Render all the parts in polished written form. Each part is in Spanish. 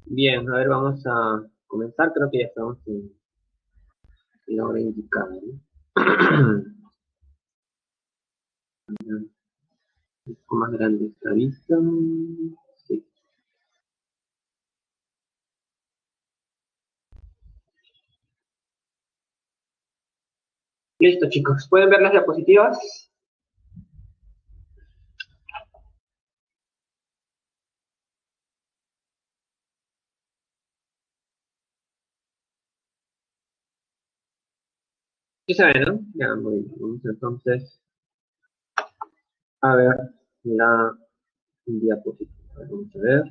Bien, a ver, vamos a comenzar. Creo que ya estamos en la hora indicada, ¿no? Un poco más grande esta vista. Sí. Listo, chicos. ¿Pueden ver las diapositivas? Sí se ve, ¿no? Ya, muy bien. Vamos entonces a ver la diapositiva. Vamos a ver.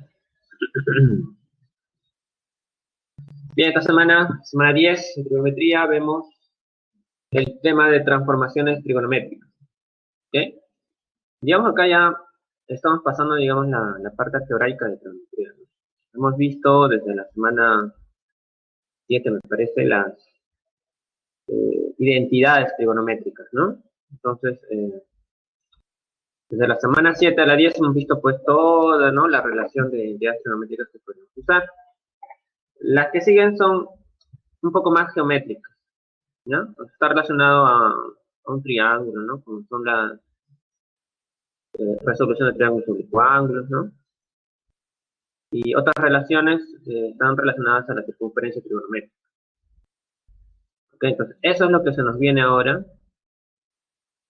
Bien, esta semana, semana 10 de trigonometría, vemos el tema de transformaciones trigonométricas. ¿Ok? Digamos acá ya estamos pasando, digamos, la parte algebraica de trigonometría, ¿no? Hemos visto desde la semana 7, me parece, las identidades trigonométricas, ¿no? Entonces, desde la semana 7 a la 10 hemos visto pues toda, ¿no?, la relación de identidades trigonométricas que podemos usar. Las que siguen son un poco más geométricas, ¿no? Está relacionado a un triángulo, ¿no? Como son la resolución de triángulos sobre ángulos, ¿no? Y otras relaciones están relacionadas a la circunferencia trigonométrica. ¿Okay? Entonces, eso es lo que se nos viene ahora,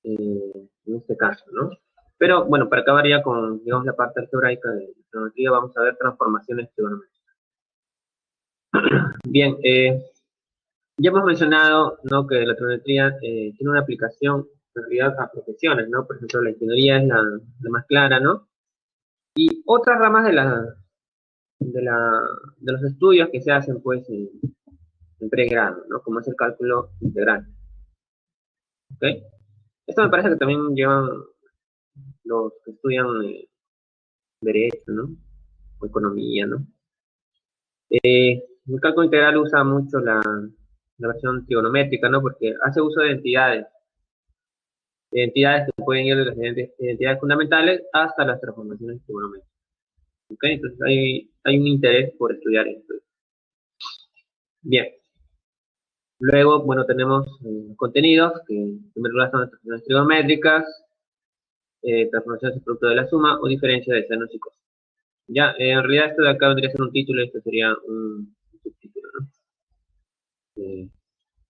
en este caso, ¿no? Pero bueno, para acabar ya con, digamos, la parte algebraica de la trigonometría, vamos a ver transformaciones trigonométricas. Bien, ya hemos mencionado, ¿no?, que la trigonometría tiene una aplicación en realidad a profesiones, ¿no? Por ejemplo, la ingeniería es la más clara, ¿no? Y otras ramas de, la, de los estudios que se hacen, pues, en pregrado, ¿no? Como es el cálculo integral, ¿ok? Esto me parece que también llevan los que estudian derecho, ¿no? O economía, ¿no? El cálculo integral usa mucho la versión trigonométrica, ¿no? Porque hace uso de identidades que pueden ir de las identidades fundamentales hasta las transformaciones trigonométricas. ¿Ok? Entonces hay un interés por estudiar esto. Bien. Luego, bueno, tenemos contenidos que en primer lugar son las transformaciones trigonométricas, transformaciones de producto de la suma o diferencia de senos y cosas. Ya, en realidad esto de acá vendría a ser un título y esto sería un subtítulo, ¿no? Eh,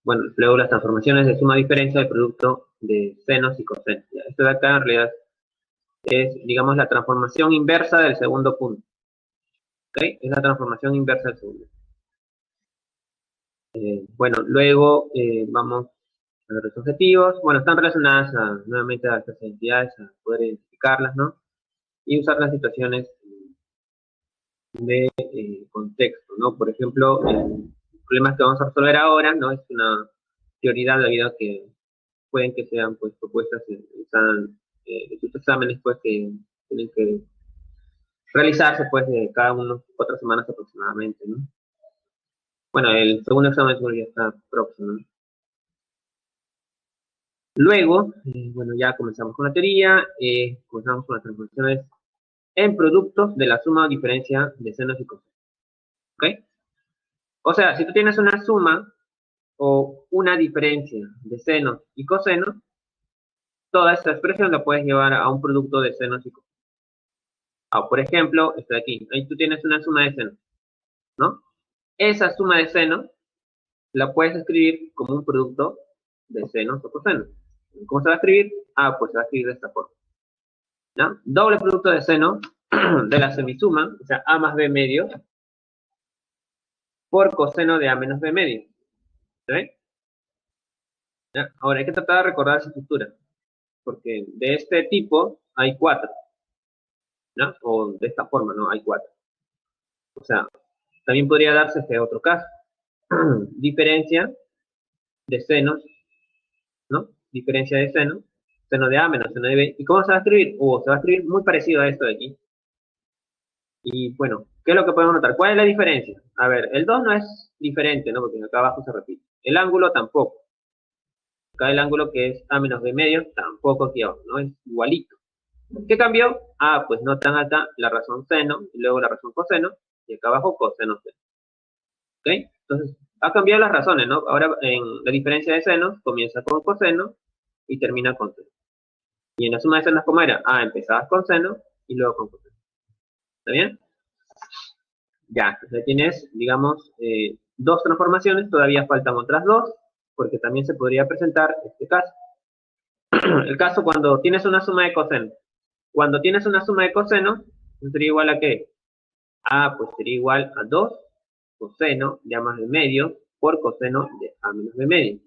bueno, luego las transformaciones de suma diferencia del producto de senos y cosenos. Ya, esto de acá en realidad es, digamos, la transformación inversa del segundo punto. ¿Ok? Es la transformación inversa del segundo. Bueno, luego vamos a ver los objetivos. Bueno, están relacionadas nuevamente a estas entidades, a poder identificarlas, ¿no? Y usar las situaciones de contexto, ¿no? Por ejemplo, el problema que vamos a resolver ahora no es una prioridad debido a que pueden que sean pues propuestas en estos exámenes pues que tienen que realizarse pues de cada unos 4 semanas aproximadamente, ¿no? Bueno, el segundo examen seguro ya está próximo, ¿no? Luego, bueno, ya comenzamos con la teoría, comenzamos con las transformaciones en productos de la suma o diferencia de senos y cosenos, ¿ok? O sea, si tú tienes una suma o una diferencia de senos y cosenos, toda esta expresión la puedes llevar a un producto de senos y cosenos. Ah, por ejemplo, esto de aquí, ahí tú tienes una suma de senos, ¿no? Esa suma de senos la puedes escribir como un producto de senos o cosenos. ¿Cómo se va a escribir? Ah, pues se va a escribir de esta forma, ¿no? Doble producto de seno de la semisuma, o sea, a más b medio, por coseno de a menos b medio. ¿Sí? ¿Ya? Ahora hay que tratar de recordar esa estructura, porque de este tipo hay 4, ¿no? O de esta forma, ¿no? Hay 4. O sea, también podría darse este otro caso. Diferencia de senos, ¿no? Diferencia de seno, seno de A menos seno de B. ¿Y cómo se va a escribir? Se va a escribir muy parecido a esto de aquí. Y bueno, ¿qué es lo que podemos notar? ¿Cuál es la diferencia? A ver, el 2 no es diferente, ¿no? Porque acá abajo se repite. El ángulo tampoco. Acá el ángulo que es A menos B medio, tampoco aquí abajo, ¿no? Es igualito. ¿Qué cambió? Ah, pues notan acá la razón seno y luego la razón coseno. y acá abajo coseno seno. ¿Ok? Entonces, ha cambiado las razones, ¿no? Ahora en la diferencia de senos comienza con coseno y termina con seno. Y en la suma de senos, ¿cómo era? Ah, empezabas con seno y luego con coseno. ¿Está bien? Ya, entonces tienes, digamos, dos transformaciones, todavía faltan otras dos, porque también se podría presentar este caso. El caso cuando tienes una suma de coseno. Cuando tienes una suma de coseno, sería igual a ¿qué? A, pues sería igual a 2 coseno de a más de medio por coseno de a menos de medio.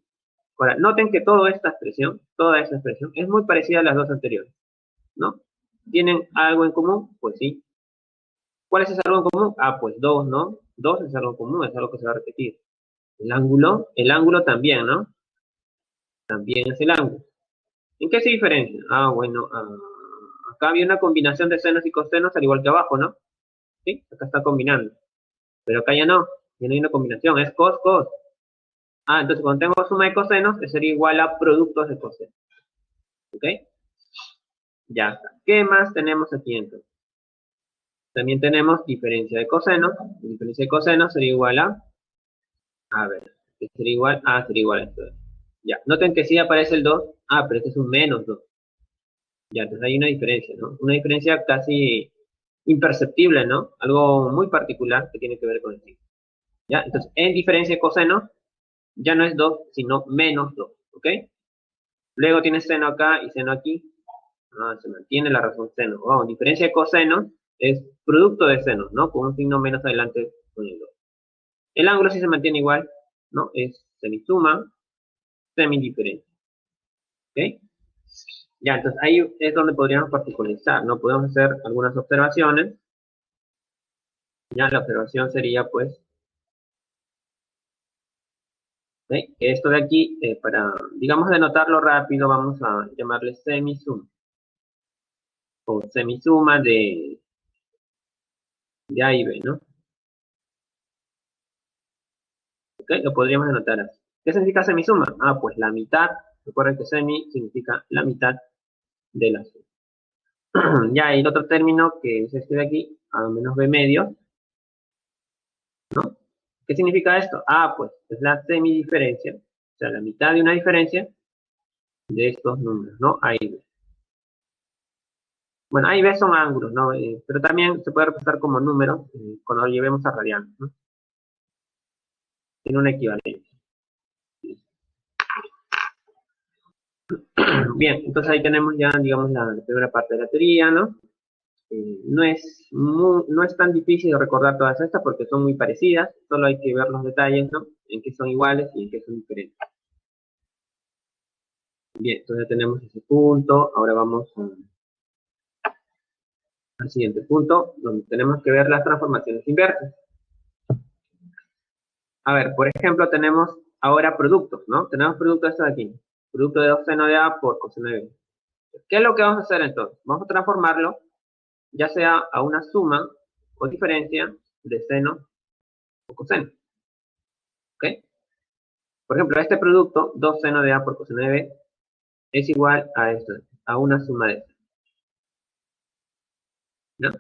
Ahora, noten que toda esta expresión es muy parecida a las dos anteriores, ¿no? ¿Tienen algo en común? Pues sí. ¿Cuál es ese algo en común? Ah, pues 2, ¿no? 2 es algo común, es algo que se va a repetir. El ángulo también, ¿no? También es el ángulo. ¿En qué se diferencia? Ah, bueno, acá había una combinación de senos y cosenos al igual que abajo, ¿no? ¿Sí? Acá está combinando. Pero acá ya no hay una combinación, es cos, cos. Ah, entonces cuando tengo suma de cosenos, sería igual a productos de cosenos. ¿Ok? Ya está. ¿Qué más tenemos aquí entonces? También tenemos diferencia de cosenos. Diferencia de cosenos sería igual a ver, sería igual a esto. Ya, noten que sí aparece el 2. Ah, pero este es un menos 2. Ya, entonces hay una diferencia, ¿no? Una diferencia casi imperceptible, ¿no? Algo muy particular que tiene que ver con el signo. ¿Ya? Entonces, en diferencia de cosenos, ya no es 2, sino menos 2, ¿ok? Luego tienes seno acá y seno aquí. Ah, se mantiene la razón seno. Oh, diferencia de cosenos es producto de senos, ¿no? Con un signo menos adelante con el 2. El ángulo sí se mantiene igual, ¿no? Es semisuma, semidiferencia. ¿Ok? Ya, entonces ahí es donde podríamos particularizar, ¿no? Podemos hacer algunas observaciones. Ya, la observación sería, pues, ¿ok? Esto de aquí, para, digamos, denotarlo rápido, vamos a llamarle semisuma. O semisuma de A y B, ¿no? ¿Ok? Lo podríamos denotar así. ¿Qué significa semisuma? Ah, pues la mitad. Recuerden que semi significa la mitad de la suma. Ya, y el otro término que es este de aquí, A menos B medio, ¿no? ¿Qué significa esto? Ah, pues es la semidiferencia, o sea, la mitad de una diferencia de estos números, ¿no? A y B. Bueno, A y B son ángulos, ¿no? Pero también se puede representar como números cuando lo llevemos a radianes, ¿no? Tiene una equivalencia. Bien, entonces ahí tenemos ya, digamos, la primera parte de la teoría, ¿no? No es tan difícil de recordar todas estas porque son muy parecidas, solo hay que ver los detalles, ¿no? En qué son iguales y en qué son diferentes. Bien, entonces tenemos ese punto, ahora vamos al siguiente punto, donde tenemos que ver las transformaciones inversas. A ver, por ejemplo, tenemos ahora productos, ¿no? Tenemos producto de esto de aquí, producto de 2 seno de A por coseno de B. ¿Qué es lo que vamos a hacer entonces? Vamos a transformarlo ya sea a una suma o diferencia de seno o coseno. ¿Ok? Por ejemplo, este producto, 2 seno de A por coseno de B, es igual a esto, a una suma de seno. ¿No?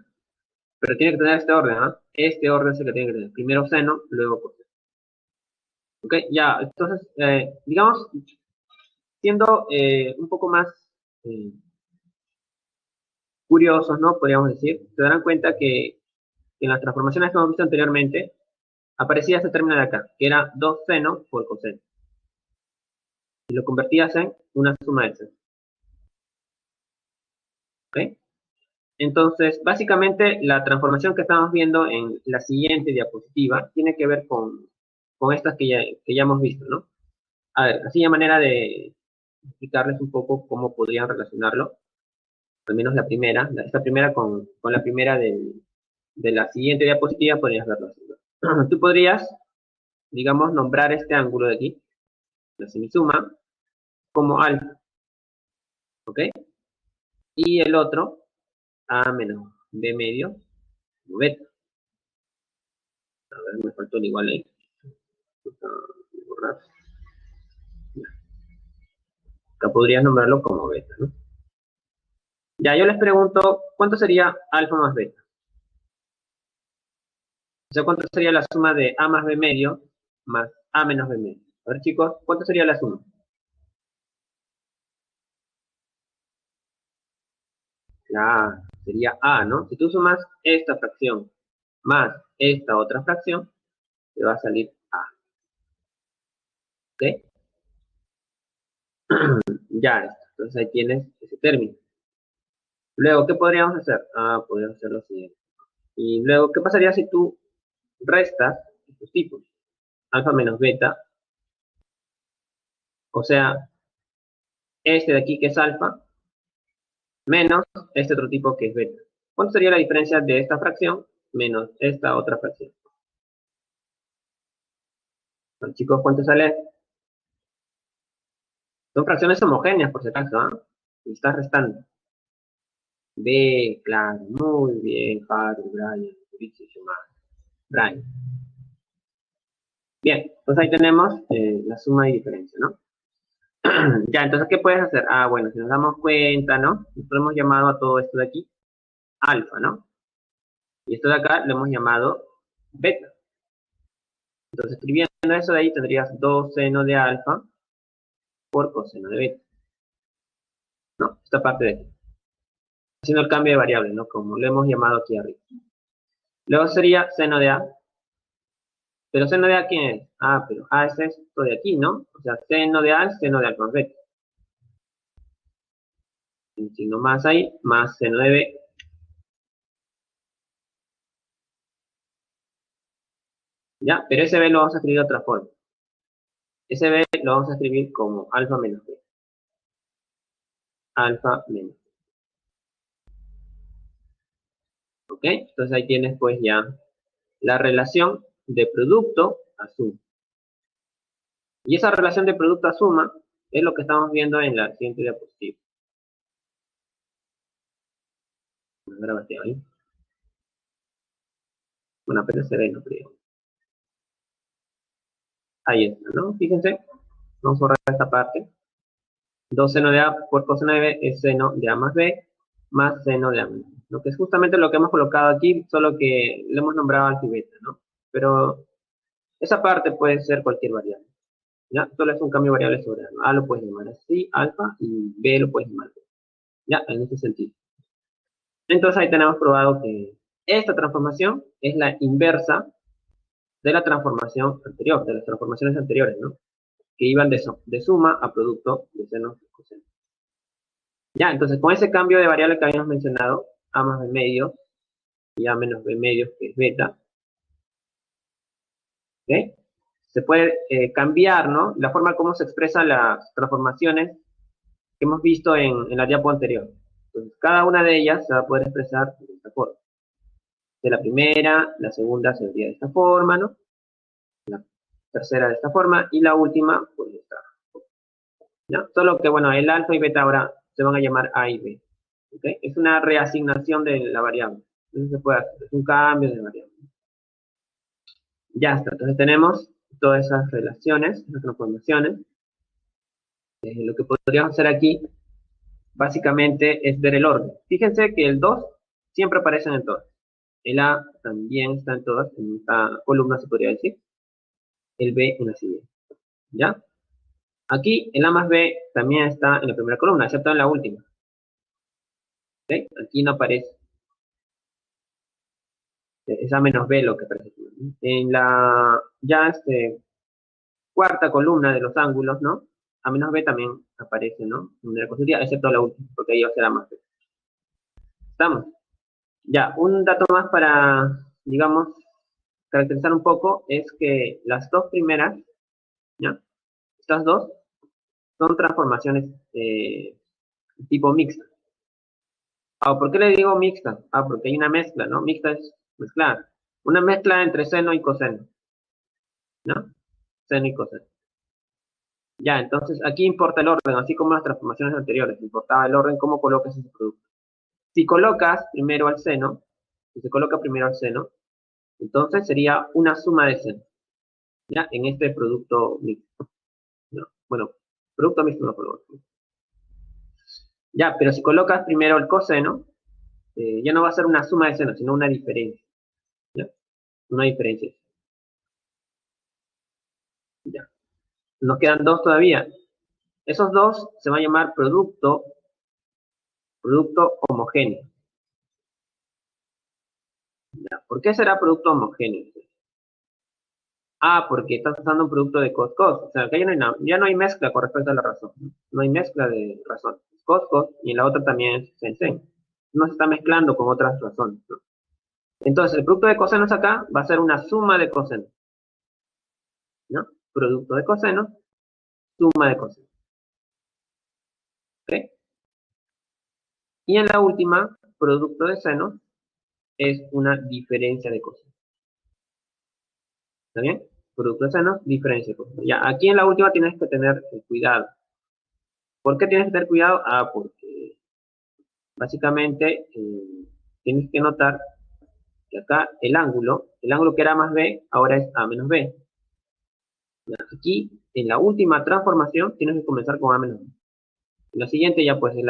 Pero tiene que tener este orden, ¿no? Este orden es el que tiene que tener. Primero seno, luego coseno. ¿Ok? Ya, entonces, digamos, siendo un poco más eh, curiosos, ¿no? Podríamos decir, se darán cuenta que en las transformaciones que hemos visto anteriormente, aparecía este término de acá, que era 2 seno por coseno. Y lo convertías en una suma de seno. ¿Ok? Entonces, básicamente, la transformación que estamos viendo en la siguiente diapositiva tiene que ver con estas que ya hemos visto, ¿no? A ver, así de manera de explicarles un poco cómo podrían relacionarlo, al menos la primera, esta primera con la primera de la siguiente diapositiva, podrías verlo así, ¿no? Tú podrías, digamos, nombrar este ángulo de aquí, la semisuma, como alfa, ¿ok? Y el otro, A menos B medio, como beta. A ver, me faltó el igual ahí. Acá podrías nombrarlo como beta, ¿no? Ya, yo les pregunto, ¿cuánto sería alfa más beta? sea, ¿cuánto sería la suma de a más b medio más a menos b medio? A ver, chicos, ¿cuánto sería la suma? Claro, sería a, ¿no? Si tú sumas esta fracción más esta otra fracción, te va a salir a, ¿ok? Ya, entonces ahí tienes ese término. Luego, ¿qué podríamos hacer? Podríamos hacer lo siguiente. Y luego, ¿qué pasaría si tú restas estos tipos? Alfa menos beta, o sea, este de aquí que es alfa, menos este otro tipo que es beta. ¿Cuánto sería la diferencia de esta fracción menos esta otra fracción? Bueno, chicos, ¿cuánto sale? Son fracciones homogéneas, por si acaso, ¿ah? Y estás restando. B, claro, muy bien, Haru, Brian, Mauricio, Brian. Bien, pues ahí tenemos la suma y diferencia, ¿no? Ya, entonces, ¿qué puedes hacer? Bueno, si nos damos cuenta, ¿no? Nosotros hemos llamado a todo esto de aquí alfa, ¿no? Y esto de acá lo hemos llamado beta. Entonces, escribiendo eso de ahí, tendrías 2 seno de alfa por coseno de beta, ¿no? Esta parte de aquí. Haciendo el cambio de variable, ¿no? Como lo hemos llamado aquí arriba. Luego sería seno de A. ¿Pero seno de A quién es? Pero A es esto de aquí, ¿no? O sea, seno de A es seno de A con beta. Un signo más ahí, más seno de B. ¿Ya? Pero ese B lo vamos a escribir de otra forma. Ese B lo vamos a escribir como alfa menos B. Alfa menos. ¿Ok? Entonces ahí tienes pues ya la relación de producto a suma. Y esa relación de producto a suma es lo que estamos viendo en la siguiente diapositiva. Grábate ahí. Bueno, apenas se ve, no creo. Ahí está, ¿no? Fíjense. Vamos a borrar esta parte. 2 seno de A por coseno de B es seno de A más B más seno de A menos B. Lo que es justamente lo que hemos colocado aquí, solo que le hemos nombrado alfa y beta, ¿no? Pero esa parte puede ser cualquier variable. ¿Ya? Solo es un cambio de variable sobre A. A lo puedes llamar así, alfa, y B lo puedes llamar B. ¿Ya? En ese sentido. Entonces ahí tenemos probado que esta transformación es la inversa de la transformación anterior, de las transformaciones anteriores, ¿no? Que iban de suma a producto de seno y coseno. Ya, entonces con ese cambio de variable que habíamos mencionado, A más B medios y A menos B medios, que es beta, ¿ok? Se puede cambiar, ¿no? La forma como se expresan las transformaciones que hemos visto en la diapo anterior. Entonces, cada una de ellas se va a poder expresar de esta forma. De la primera, la segunda se vería de esta forma, ¿no? La tercera de esta forma y la última, pues de esta. ¿No? Solo que, bueno, el alfa y beta ahora se van a llamar A y B. ¿Okay? Es una reasignación de la variable. Entonces se puede hacer, es un cambio de variable. Ya está, entonces tenemos todas esas relaciones, esas transformaciones. Lo que podríamos hacer aquí, básicamente, es ver el orden. Fíjense que el 2 siempre aparece en todas. El A también está en todas, en esta columna se podría decir. El B en la siguiente. ¿Ya? Aquí el A más B también está en la primera columna, excepto en la última. ¿Okay? Aquí no aparece. Es A menos B lo que aparece aquí. En la ya cuarta columna de los ángulos, ¿no? A menos B también aparece, ¿no? En la consecutiva, excepto la última, porque ahí va a ser A más B. ¿Estamos? Ya, un dato más para, digamos, caracterizar un poco es que las dos primeras, ¿ya? Estas dos son transformaciones tipo mixta. ¿Por qué le digo mixta? Porque hay una mezcla, ¿no? Mixta es mezclar. Una mezcla entre seno y coseno, ¿no? Seno y coseno. Ya, entonces aquí importa el orden, así como las transformaciones anteriores, importaba el orden, cómo colocas ese producto. Si colocas primero al seno, si se coloca primero al seno, entonces sería una suma de seno, ¿ya? En este producto mixto, ¿no? Bueno, producto mixto no colocas. Ya, pero si colocas primero el coseno, ya no va a ser una suma de seno, sino una diferencia, ¿ya? Una diferencia. Ya. Nos quedan dos todavía. Esos dos se van a llamar producto homogéneo. Ya. ¿Por qué será producto homogéneo? Porque estás usando un producto de cos-cos. O sea, que ya no hay mezcla con respecto a la razón. No hay mezcla de razón. Cos-cos y en la otra también es sen-sen. No se está mezclando con otras razones, ¿no? Entonces, el producto de cosenos acá va a ser una suma de cosenos, ¿no? Producto de cosenos, suma de cosenos. ¿Ok? Y en la última, producto de senos es una diferencia de cosenos. ¿Está bien? Producto de senos, diferencia de cosenos. Ya, aquí en la última tienes que tener cuidado. ¿Por qué tienes que tener cuidado? Porque básicamente tienes que notar que acá el ángulo que era más b, ahora es a menos b. Aquí, en la última transformación, tienes que comenzar con a menos b. En la siguiente ya pues es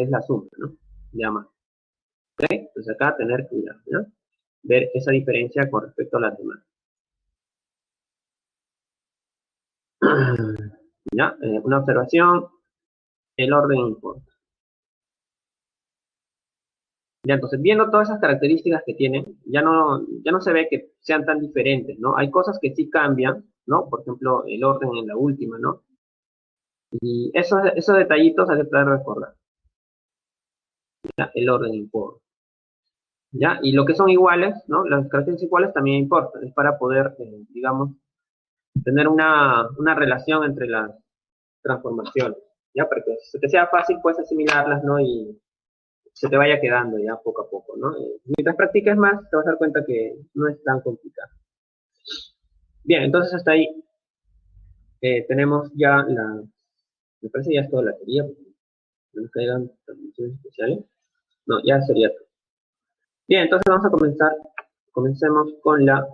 la suma, ¿no? Ya más. ¿Ok? Entonces acá tener cuidado, ¿no? Ver esa diferencia con respecto a las demás. ¿Ya? Una observación, el orden importa. Ya, entonces, viendo todas esas características que tienen, ya no se ve que sean tan diferentes, ¿no? Hay cosas que sí cambian, ¿no? Por ejemplo, el orden en la última, ¿no? Y esos detallitos hay que tratar de recordar. ¿Ya? El orden importa. ¿Ya? Y lo que son iguales, ¿no? Las características iguales también importan. Es para poder, digamos, tener una relación entre las transformaciones, ¿ya? Para que se te sea fácil, pues, asimilarlas, ¿no? Y se te vaya quedando ya poco a poco, ¿no? Mientras practiques más, te vas a dar cuenta que no es tan complicado. Bien, entonces hasta ahí tenemos ya me parece ya es toda la teoría, porque no nos caigan transmisiones especiales. No, ya sería todo. Bien, entonces vamos a comencemos con la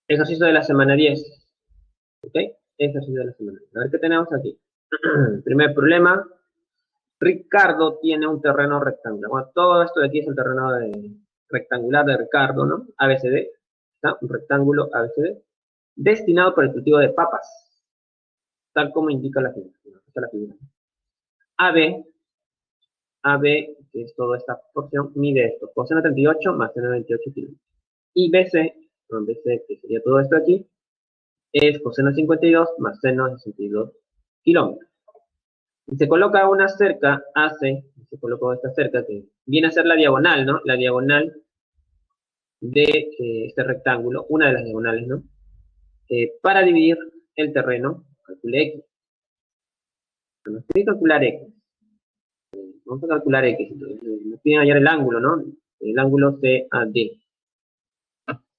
ejercicio de la semana 10. ¿Ok? Ejercicio de la semana 10. A ver qué tenemos aquí. Primer problema. Ricardo tiene un terreno rectangular. Bueno, todo esto de aquí es el terreno rectangular de Ricardo, ¿no? ABCD. ¿Está? Un rectángulo ABCD. Destinado para el cultivo de papas. Tal como indica la figura. Esta es la figura. AB, AB, que es toda esta porción, mide esto. Coseno 38 más seno 28 kilómetros. Y BC, BC, que sería todo esto aquí, es coseno 52 más seno 62 kilómetros. Y se coloca una cerca AC, se colocó esta cerca que viene a ser la diagonal, ¿no? La diagonal de este rectángulo, una de las diagonales, ¿no? Para dividir el terreno, calcule X. Nos piden calcular X. Vamos a calcular X. Entonces, nos piden hallar el ángulo, ¿no? El ángulo CAD.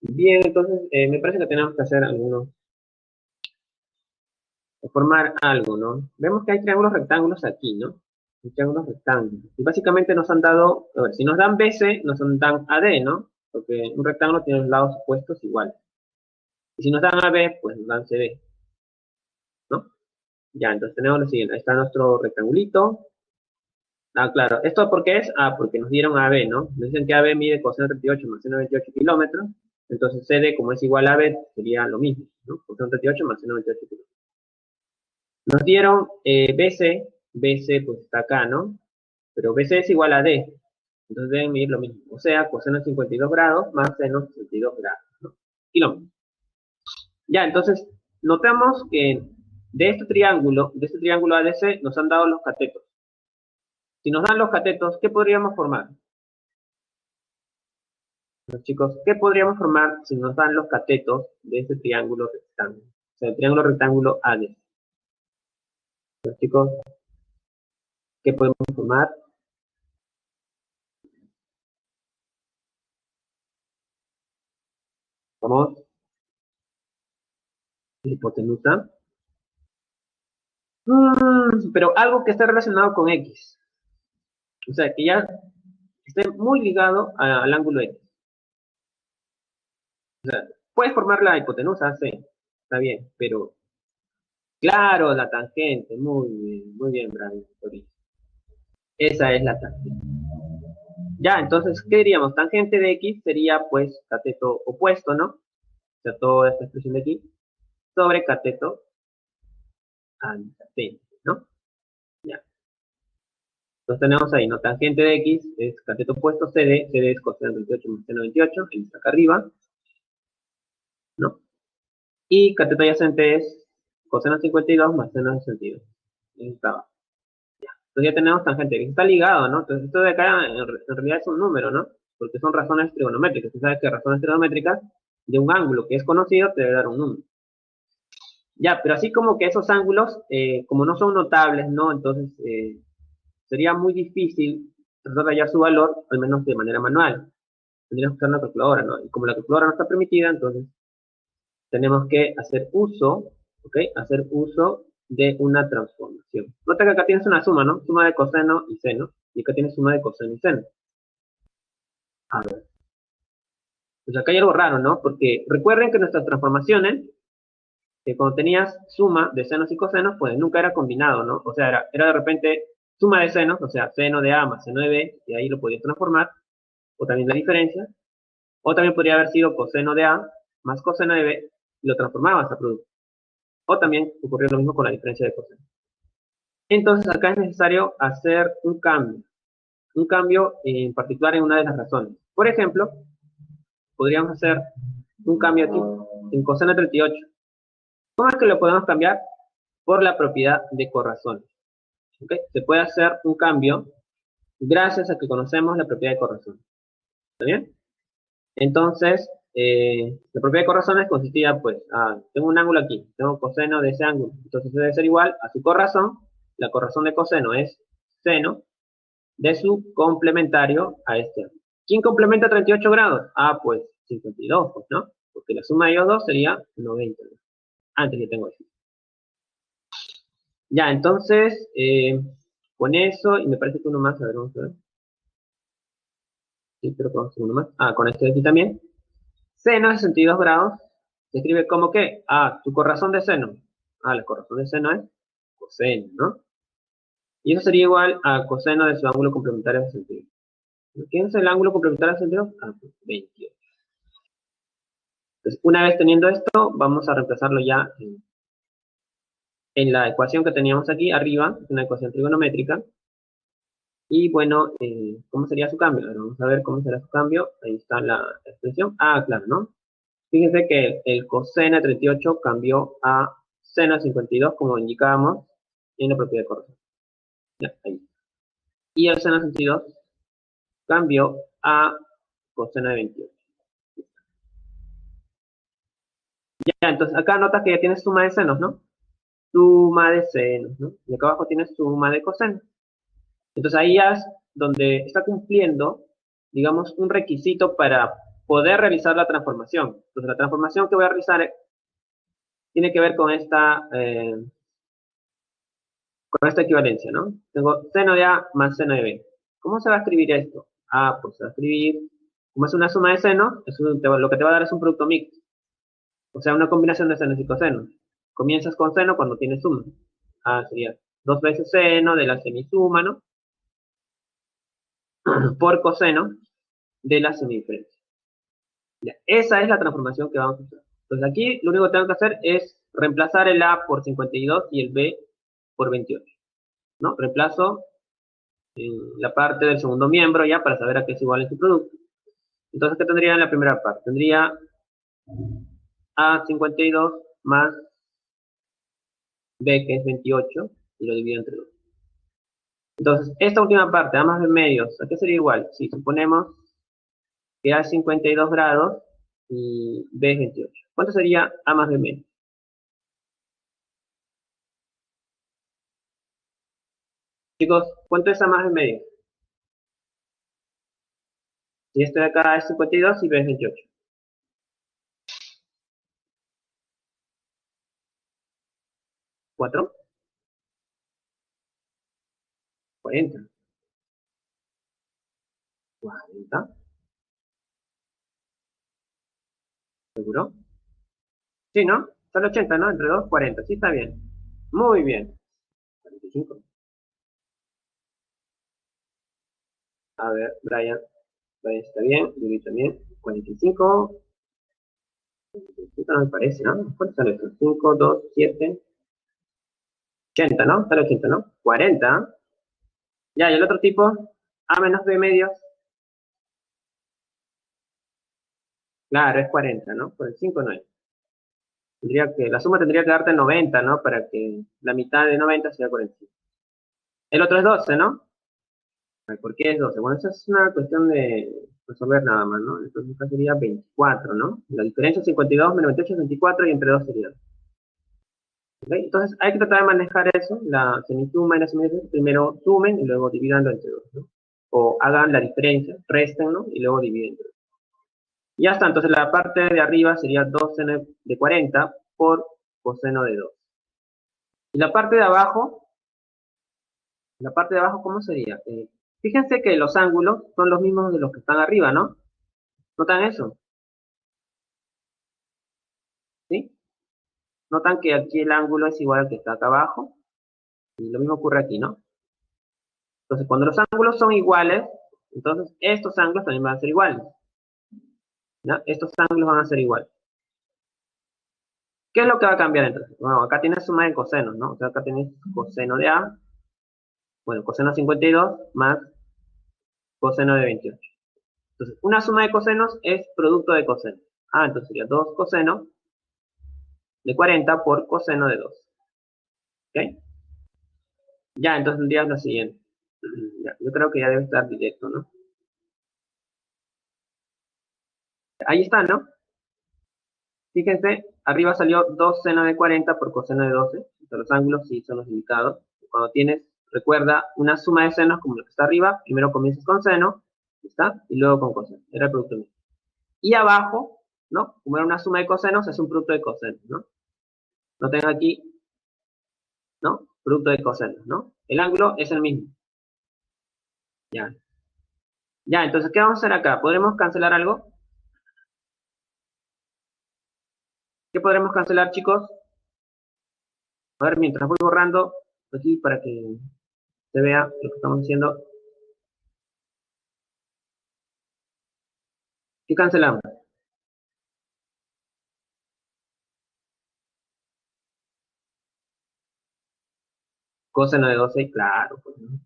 Bien, entonces me parece que tenemos que hacer formar algo, ¿no? Vemos que hay triángulos rectángulos aquí, ¿no? Hay triángulos rectángulos. Y básicamente nos han dado, a ver, si nos dan BC, nos dan AD, ¿no? Porque un rectángulo tiene los lados opuestos iguales. Y si nos dan AB, pues nos dan CD, ¿no? Ya, entonces tenemos lo siguiente. Ahí está nuestro rectangulito. Claro. ¿Esto por qué es? Porque nos dieron AB, ¿no? Nos dicen que AB mide coseno 38 más seno 28 kilómetros. Entonces CD, como es igual a AB, sería lo mismo, ¿no? Coseno 38 más seno 28 kilómetros. Nos dieron BC. BC, pues está acá, ¿no? Pero BC es igual a D. Entonces deben medir lo mismo. O sea, coseno 52 grados más seno 62 grados, ¿no? Kilómetros. Ya, entonces, notamos que de este triángulo ADC, nos han dado los catetos. Si nos dan los catetos, ¿qué podríamos formar? Los chicos, ¿qué podríamos formar si nos dan los catetos de este triángulo rectángulo? O sea, el triángulo rectángulo AD. Los chicos, ¿qué podemos formar? Vamos, hipotenusa. Pero algo que esté relacionado con X. O sea, que ya esté muy ligado al ángulo X. O sea, puedes formar la hipotenusa, sí, está bien, pero claro, la tangente, muy bien, Brian. Esa es la tangente. Ya, entonces, ¿qué diríamos? Tangente de X sería, pues, cateto opuesto, ¿no? O sea, toda esta expresión de aquí, sobre cateto adyacente, ¿no? Ya. Entonces tenemos ahí, ¿no? Tangente de X es cateto opuesto CD, CD es coseno 28 más seno 28, que está acá arriba, ¿no? Y cateto adyacente es coseno 52 más seno 62. Ahí está abajo. Entonces ya tenemos tangente, está ligado, ¿no? Entonces esto de acá en realidad es un número, ¿no? Porque son razones trigonométricas. Tú sabes que razones trigonométricas de un ángulo que es conocido te debe dar un número. Ya, pero así como que esos ángulos, como no son notables, ¿no? Entonces sería muy difícil tratar de hallar su valor, al menos de manera manual. Tendríamos que usar una calculadora, ¿no? Y como la calculadora no está permitida, entonces tenemos que hacer uso, ¿ok? Hacer uso de una transformación. Nota que acá tienes una suma, ¿no? Suma de coseno y seno. Y acá tienes suma de coseno y seno. A ver. Pues acá hay algo raro, ¿no? Porque recuerden que nuestras transformaciones, que cuando tenías suma de senos y cosenos, pues nunca era combinado, ¿no? O sea, era de repente suma de senos, o sea, seno de A más seno de B, y ahí lo podías transformar, o también la diferencia, o también podría haber sido coseno de A más coseno de B, y lo transformabas a producto. O también ocurrió lo mismo con la diferencia de coseno. Entonces acá es necesario hacer un cambio en particular en una de las razones. Por ejemplo, podríamos hacer un cambio aquí, en coseno de 38. ¿Cómo es que lo podemos cambiar? Por la propiedad de corrazones. ¿Okay? Se puede hacer un cambio gracias a que conocemos la propiedad de corrazones. ¿Está bien? Entonces, la propiedad de corrazones consistía, pues, tengo un ángulo aquí, tengo coseno de ese ángulo. Entonces debe ser igual a su corrazón. La corrazón de coseno es seno de su complementario a este ángulo. ¿Quién complementa 38 grados? Pues 52, pues, ¿no? Porque la suma de ellos dos sería 90. Antes que tengo eso. Ya, entonces, con eso, y me parece que uno más, a ver, vamos a ver. Sí, creo que vamos a hacer uno más. Con este de aquí también. Seno de 62 grados se escribe como que, tu corrazón de seno. La corrazón de seno es coseno, ¿no? Y eso sería igual a coseno de su ángulo complementario de 62. ¿Quién es el ángulo complementario de 62? Pues 28. Entonces, una vez teniendo esto, vamos a reemplazarlo ya en la ecuación que teníamos aquí arriba, una ecuación trigonométrica. Y bueno, ¿cómo sería su cambio? Ahora vamos a ver cómo será su cambio. Ahí está la expresión. Claro, ¿no? Fíjense que el coseno de 38 cambió a seno de 52, como indicábamos en la propiedad de corrección. Ya, ahí. Y el seno de 62 cambió a coseno de 28. Ya, entonces acá notas que ya tienes suma de senos, ¿no? Suma de senos, ¿no? Y acá abajo tienes suma de cosenos. Entonces ahí ya es donde está cumpliendo, digamos, un requisito para poder realizar la transformación. Entonces la transformación que voy a realizar tiene que ver con esta equivalencia, ¿no? Tengo seno de A más seno de B. ¿Cómo se va a escribir esto? Pues se va a escribir, como es una suma de senos, lo que te va a dar es un producto mixto. O sea, una combinación de senos y cosenos. Comienzas con seno cuando tienes suma. Sería 2 veces seno de la semisuma, ¿no? Por coseno de la semidiferencia. Ya, esa es la transformación que vamos a usar. Entonces aquí lo único que tengo que hacer es reemplazar el A por 52 y el B por 28. ¿No? Reemplazo la parte del segundo miembro ya para saber a qué es igual en su producto. Entonces, ¿qué tendría en la primera parte? Tendría A 52 más B, que es 28, y lo divido entre 2. Entonces, esta última parte, A más B medios, ¿a qué sería igual? Si suponemos que A es 52 grados y B es 28. ¿Cuánto sería A más B medios? Chicos, ¿cuánto es A más B medios? Si este de acá es 52 y B es 28. 4, 40, 40, ¿seguro? Sí, ¿no? Son 80, ¿no? Entre 2, 40. Sí, está bien. Muy bien. 45. A ver, Brian está bien, Yuri también. 45. Esto no me parece, ¿no? ¿Cuánto sale esto? 5, 2, 7, 80, ¿no? Sale 80, ¿no? 40. Ya, y el otro tipo, A menos B medios. Claro, es 40, ¿no? Por el 5 no hay. La suma tendría que darte 90, ¿no? Para que la mitad de 90 sea 45. El otro es 12, ¿no? Ay, ¿por qué es 12? Bueno, esa es una cuestión de resolver nada más, ¿no? Entonces acá sería 24, ¿no? La diferencia es 52 menos 28 es 24 y entre 2 sería 2. ¿Okay? Entonces hay que tratar de manejar eso, la semisuma y la semidifferencia. Primero sumen y luego dividanlo entre 2, ¿no? O hagan la diferencia, restenlo y luego dividen entre 2. Ya está, entonces la parte de arriba sería 2 seno de 40 por coseno de 2. Y la parte de abajo, ¿cómo sería? Fíjense que los ángulos son los mismos de los que están arriba, ¿no? ¿Notan eso? ¿Sí? Notan que aquí el ángulo es igual al que está acá abajo. Y lo mismo ocurre aquí, ¿no? Entonces, cuando los ángulos son iguales, entonces estos ángulos también van a ser iguales. ¿Ya? Estos ángulos van a ser iguales. ¿Qué es lo que va a cambiar entonces? Bueno, acá tienes suma de cosenos, ¿no? O sea, acá tienes coseno de A, bueno, coseno de 52 más coseno de 28. Entonces, una suma de cosenos es producto de cosenos. Ah, entonces sería 2 coseno de 40 por coseno de 2. ¿Ok? Ya, entonces tendrías lo siguiente. Ya, yo creo que ya debe estar directo, ¿no? Ahí está, ¿no? Fíjense, arriba salió 2 seno de 40 por coseno de 12. Entonces, los ángulos sí son los indicados. Cuando tienes, recuerda, una suma de senos como lo que está arriba, primero comienzas con seno, ¿está? Y luego con coseno. Era el producto mismo. Y abajo, ¿no? Como era una suma de cosenos, es un producto de cosenos, ¿no? No tengo aquí, ¿no? Producto de cosenos, ¿no? El ángulo es el mismo. Ya. Ya, entonces, ¿qué vamos a hacer acá? ¿Podremos cancelar algo? ¿Qué podremos cancelar, chicos? A ver, mientras voy borrando aquí para que se vea lo que estamos haciendo. ¿Qué cancelamos? Coseno de 12, claro, pues, ¿no?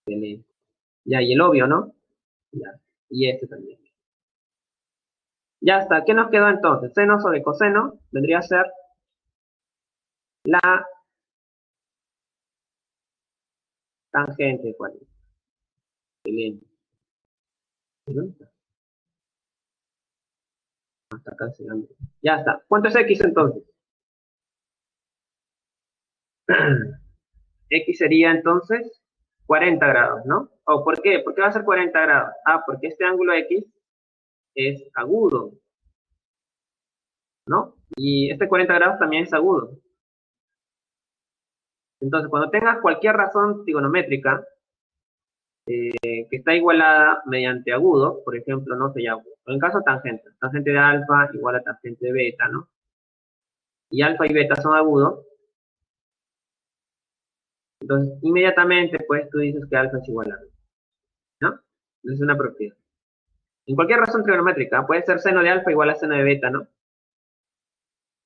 Excelente. Ya, y el obvio, ¿no? Ya, y este también. Ya está, ¿qué nos quedó entonces? Seno sobre coseno vendría a ser la tangente de 40. Excelente. ¿No? Está cancelando. Ya está. ¿Cuánto es X entonces? X sería entonces 40 grados, ¿no? ¿O por qué? ¿Por qué va a ser 40 grados? Ah, porque este ángulo X es agudo, ¿no? Y este 40 grados también es agudo. Entonces, cuando tengas cualquier razón trigonométrica que está igualada mediante agudo, por ejemplo, no sé ya, en caso tangente, tangente de alfa igual a tangente de beta, ¿no? Y alfa y beta son agudos, entonces inmediatamente pues tú dices que alfa es igual a beta, ¿no? Es una propiedad. En cualquier razón trigonométrica, puede ser seno de alfa igual a seno de beta, ¿no?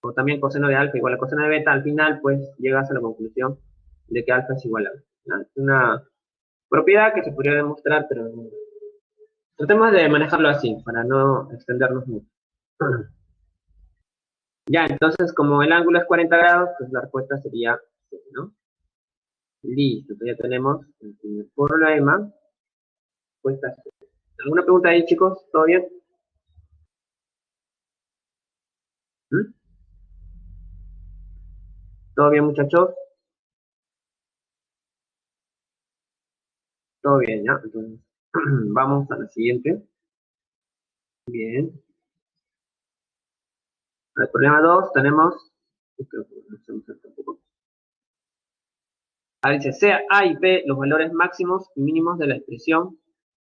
O también coseno de alfa igual a coseno de beta, al final pues llegas a la conclusión de que alfa es igual a beta, ¿no? Es una propiedad que se podría demostrar, pero tratemos de manejarlo así, para no extendernos mucho. Ya, entonces, como el ángulo es 40 grados, pues la respuesta sería C, ¿no? Listo, pues ya tenemos el primer problema. Respuesta C. ¿Alguna pregunta ahí, chicos? ¿Todo bien? ¿Mm? ¿Todo bien, muchachos? Todo bien, ¿ya? Entonces, vamos a la siguiente. Bien. Al problema 2 tenemos... Creo que no se me salta un poco. Ahora dice, sea A y B los valores máximos y mínimos de la expresión.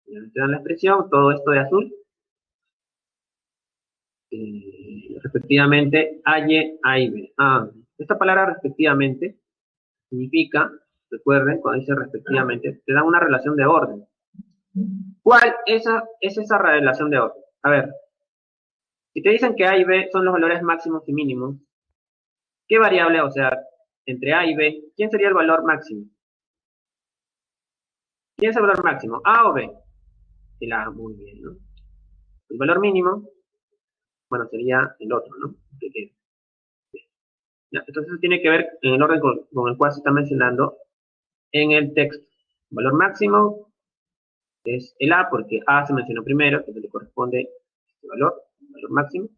Ya te dan la expresión, todo esto de azul. Respectivamente A, Y, A y B. Ah, esta palabra respectivamente significa, recuerden, cuando dice respectivamente, te da una relación de orden. ¿Cuál es esa relación de orden? A ver, si te dicen que A y B son los valores máximos y mínimos, ¿qué variable, o sea, entre A y B, quién sería el valor máximo? ¿Quién es el valor máximo? ¿A o B? El A, muy bien, ¿no? El valor mínimo, bueno, sería el otro, ¿no? Que queda. Ya, entonces eso tiene que ver en el orden con el cual se está mencionando en el texto. El valor máximo es el A, porque A se mencionó primero, entonces le corresponde este valor, el valor máximo.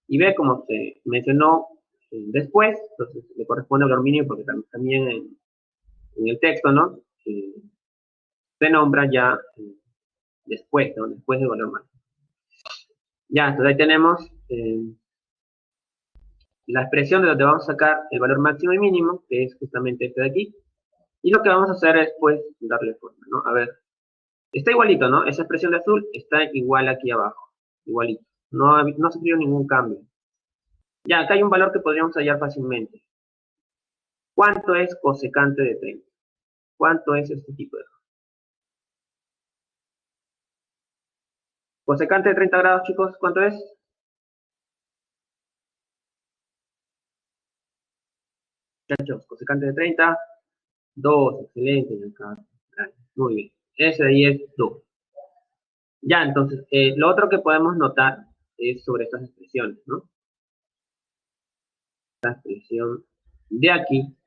Y B, como se mencionó después, entonces le corresponde el valor mínimo, porque también en el texto, ¿no? Se nombra ya después, ¿no? Después del valor máximo. Ya, entonces ahí tenemos la expresión de donde vamos a sacar el valor máximo y mínimo, que es justamente este de aquí. Y lo que vamos a hacer es, pues, darle forma, ¿no? A ver, está igualito, ¿no? Esa expresión de azul está igual aquí abajo, igualito. No ha sufrido ningún cambio. Ya, acá hay un valor que podríamos hallar fácilmente. ¿Cuánto es cosecante de 30? ¿Cuánto es este tipo de cosecante de 30 grados, chicos? ¿Cuánto es? Muchachos, cosecante de 30, 2, excelente. Muy bien, ese de ahí es 2. Ya, entonces, lo otro que podemos notar es sobre estas expresiones, ¿no? Esta expresión de aquí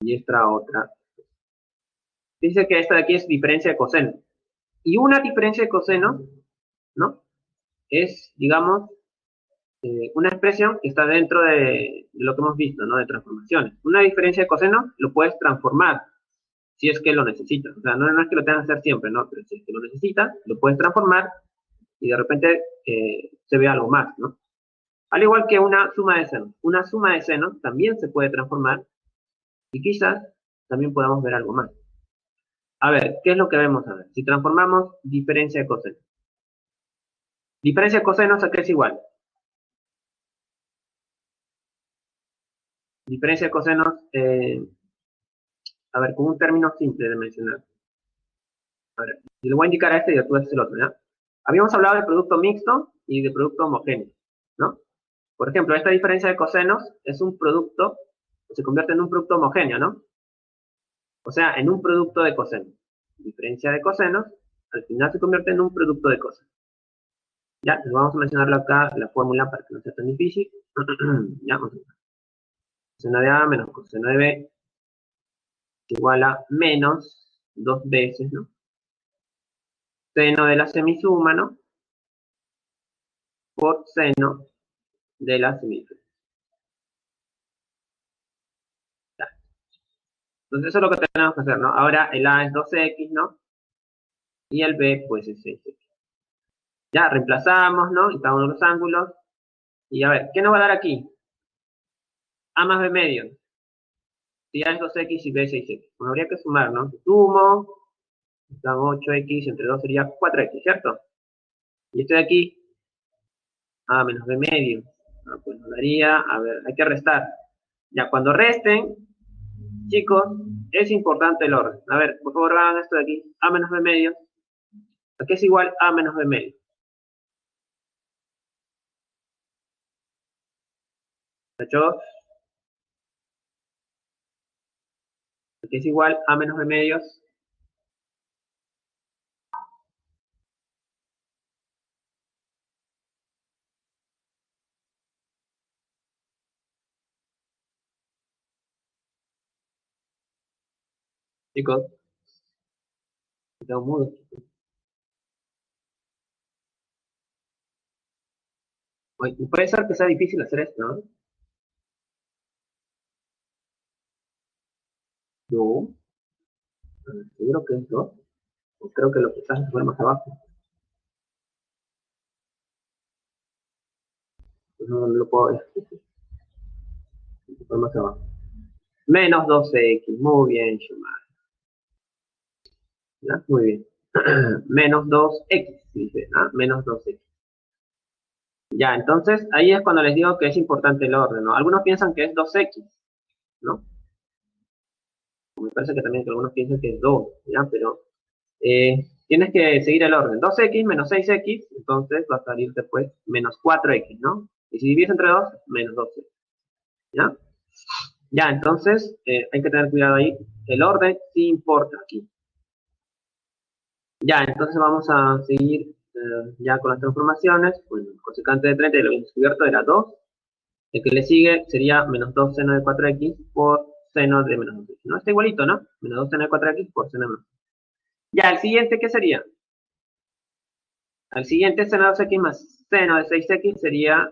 y esta otra. Dice que esta de aquí es diferencia de coseno. Y una diferencia de coseno, ¿no? Es, digamos, una expresión que está dentro de lo que hemos visto, ¿no? De transformaciones. Una diferencia de coseno lo puedes transformar si es que lo necesitas. O sea, no es que lo tengas que hacer siempre, ¿no? Pero si es que lo necesitas, lo puedes transformar y de repente se ve algo más, ¿no? Al igual que una suma de senos. Una suma de senos también se puede transformar y quizás también podamos ver algo más. A ver, ¿qué es lo que vemos a ver? Si transformamos diferencia de coseno. Diferencia de cosenos, ¿a qué es igual? Diferencia de cosenos, a ver, con un término simple de mencionar. A ver, y le voy a indicar a este y después el otro, ¿ya? Habíamos hablado de producto mixto y de producto homogéneo, ¿no? Por ejemplo, esta diferencia de cosenos es un producto, se convierte en un producto homogéneo, ¿no? O sea, en un producto de cosenos. Diferencia de cosenos, al final se convierte en un producto de cosenos. Ya, vamos a mencionarlo acá, la fórmula para que no sea tan difícil. Ya, coseno de A menos coseno de B igual a menos 2 veces, ¿no? Seno de la semisuma, ¿no? Por seno de la semidiferencia. Entonces eso es lo que tenemos que hacer, ¿no? Ahora el A es 2x, ¿no? Y el B, pues es 6x. Ya, reemplazamos, ¿no? Y cada uno de los ángulos. Y a ver, ¿qué nos va a dar aquí? A más B medio. Si A es 2x y B es 6x. Bueno, habría que sumar, ¿no? Sumo, dan 8x, entre 2 sería 4x, ¿cierto? Y esto de aquí, A menos B medio. Ah, pues nos daría, a ver, hay que restar. Ya, cuando resten, chicos, es importante el orden. A ver, por favor, hagan esto de aquí. A menos B medio. ¿A qué es igual A menos B medio? ¿Cachó? ¿A qué es igual A menos B medios? Chicos, estamos mudos. Oye, puede ser que sea difícil hacer esto, ¿no? Yo, seguro que es 2. O creo que lo que está fue más abajo. Pues no, no lo puedo ver. Fue más abajo. Menos 12x. Muy bien, Schumann. ¿Ya? Muy bien. Menos 2x, dice. ¿Ah? Menos 2x. Ya, entonces ahí es cuando les digo que es importante el orden, ¿no? Algunos piensan que es 2x, ¿no? Me parece que también que algunos piensan que es 2, ¿ya? Pero tienes que seguir el orden. 2x menos 6x, entonces va a salir después menos 4x, ¿no? Y si divides entre 2, menos 12. ¿Ya? Ya, entonces hay que tener cuidado ahí. El orden sí importa aquí. Ya, entonces vamos a seguir ya con las transformaciones. Bueno, el cosecante de 30 ya lo habíamos descubierto, era 2. El que le sigue sería menos 2 seno de 4x por seno de menos 2x. ¿No? Está igualito, ¿no? Menos 2 seno de 4x por seno de menos 2x. Ya, el siguiente, ¿qué sería? Al siguiente, seno de 2x más seno de 6x sería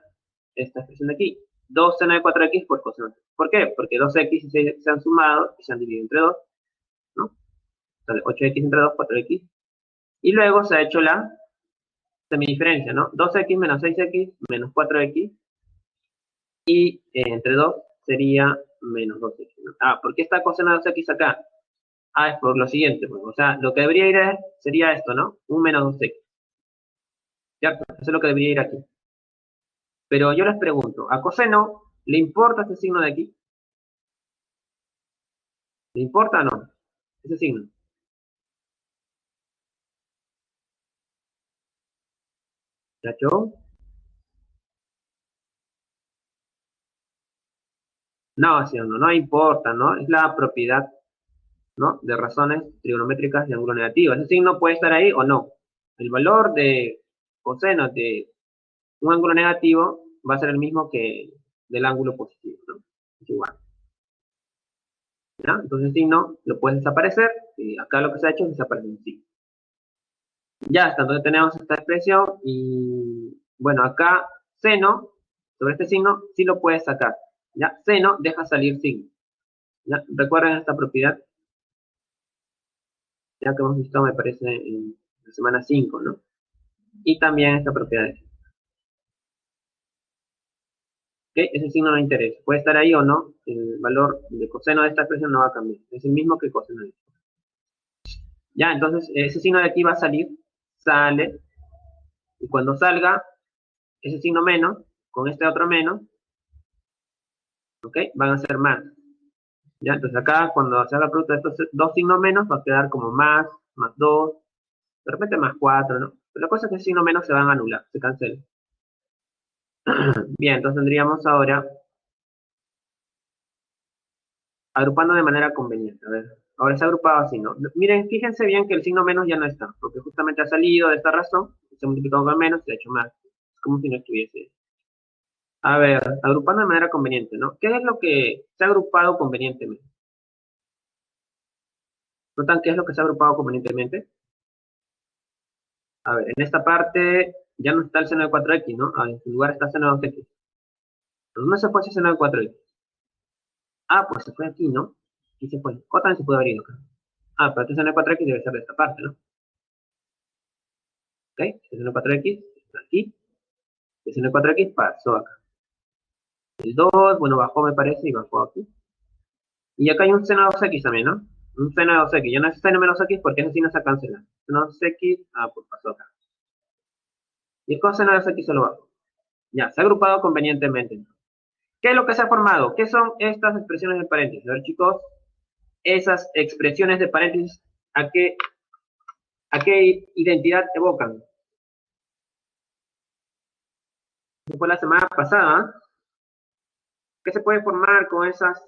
esta expresión de aquí. 2 seno de 4x por coseno de 6. ¿Por qué? Porque 2x y 6 se han sumado y se han dividido entre 2, ¿no? Sale 8x entre 2, 4x. Y luego se ha hecho la semidiferencia, ¿no? 2x menos 6x menos 4x y entre 2 sería menos 2x, ¿no? Ah, ¿por qué está coseno de 2x acá? Ah, es por lo siguiente, pues, o sea, lo que debería ir sería esto, ¿no? Un menos 2x. ¿Cierto? Eso es lo que debería ir aquí. Pero yo les pregunto, ¿a coseno le importa este signo de aquí? ¿Le importa o no? Ese signo. ¿Cacho? No, sí o no, no importa, ¿no? Es la propiedad, ¿no? De razones trigonométricas de ángulo negativo. Ese signo puede estar ahí o no. El valor de coseno de un ángulo negativo va a ser el mismo que del ángulo positivo, ¿no? Es igual. ¿Ya? Entonces el signo lo puedes desaparecer y acá lo que se ha hecho es desaparecer el signo. Ya está, entonces tenemos esta expresión y bueno, acá seno, sobre este signo, sí lo puedes sacar. ¿Ya? Seno deja salir signo. ¿Ya? Recuerden esta propiedad, ya que hemos visto, me parece, en la semana 5, ¿no? Y también esta propiedad. ¿Ok? Ese signo no interesa. Puede estar ahí o no, el valor de coseno de esta expresión no va a cambiar. Es el mismo que coseno de esta. Ya, entonces ese signo de aquí va a salir, sale, y cuando salga ese signo menos, con este otro menos, ¿ok? Van a ser más. Ya, entonces acá cuando se haga el producto de estos dos signos menos va a quedar como más 2, de repente más 4, ¿no? Pero la cosa es que el signo menos se van a anular, se cancela. Bien, entonces tendríamos ahora agrupando de manera conveniente. A ver, ahora está agrupado así, ¿no? Miren, fíjense bien que el signo menos ya no está, porque justamente ha salido de esta razón, se ha multiplicado con menos y se ha hecho más. Es como si no estuviese. A ver, agrupando de manera conveniente, ¿no? ¿Qué es lo que se ha agrupado convenientemente? ¿Notan qué es lo que se ha agrupado convenientemente? A ver, en esta parte ya no está el seno de 4x, ¿no? En su lugar está el seno de 2x. ¿Dónde se fue ese seno de 4x? Ah, pues se fue aquí, ¿no? Aquí se fue. O también se puede haber ido acá. Ah, pero este seno de 4x debe ser de esta parte, ¿no? ¿Ok? El seno de 4x está aquí. El seno de 4x pasó acá. El 2, bueno, bajó me parece y bajó aquí. Y acá hay un seno de 2x también, ¿no? Un seno de 2x. Ya no es seno menos x porque ese sí no se cancela. Seno de 2x, ah, pues pasó acá. Y el coseno de 2x se lo bajó. Ya, se ha agrupado convenientemente. ¿Qué es lo que se ha formado? ¿Qué son estas expresiones de paréntesis? A ver, chicos, esas expresiones de paréntesis, ¿a qué identidad evocan? Eso fue la semana pasada. ¿Qué se puede formar con esas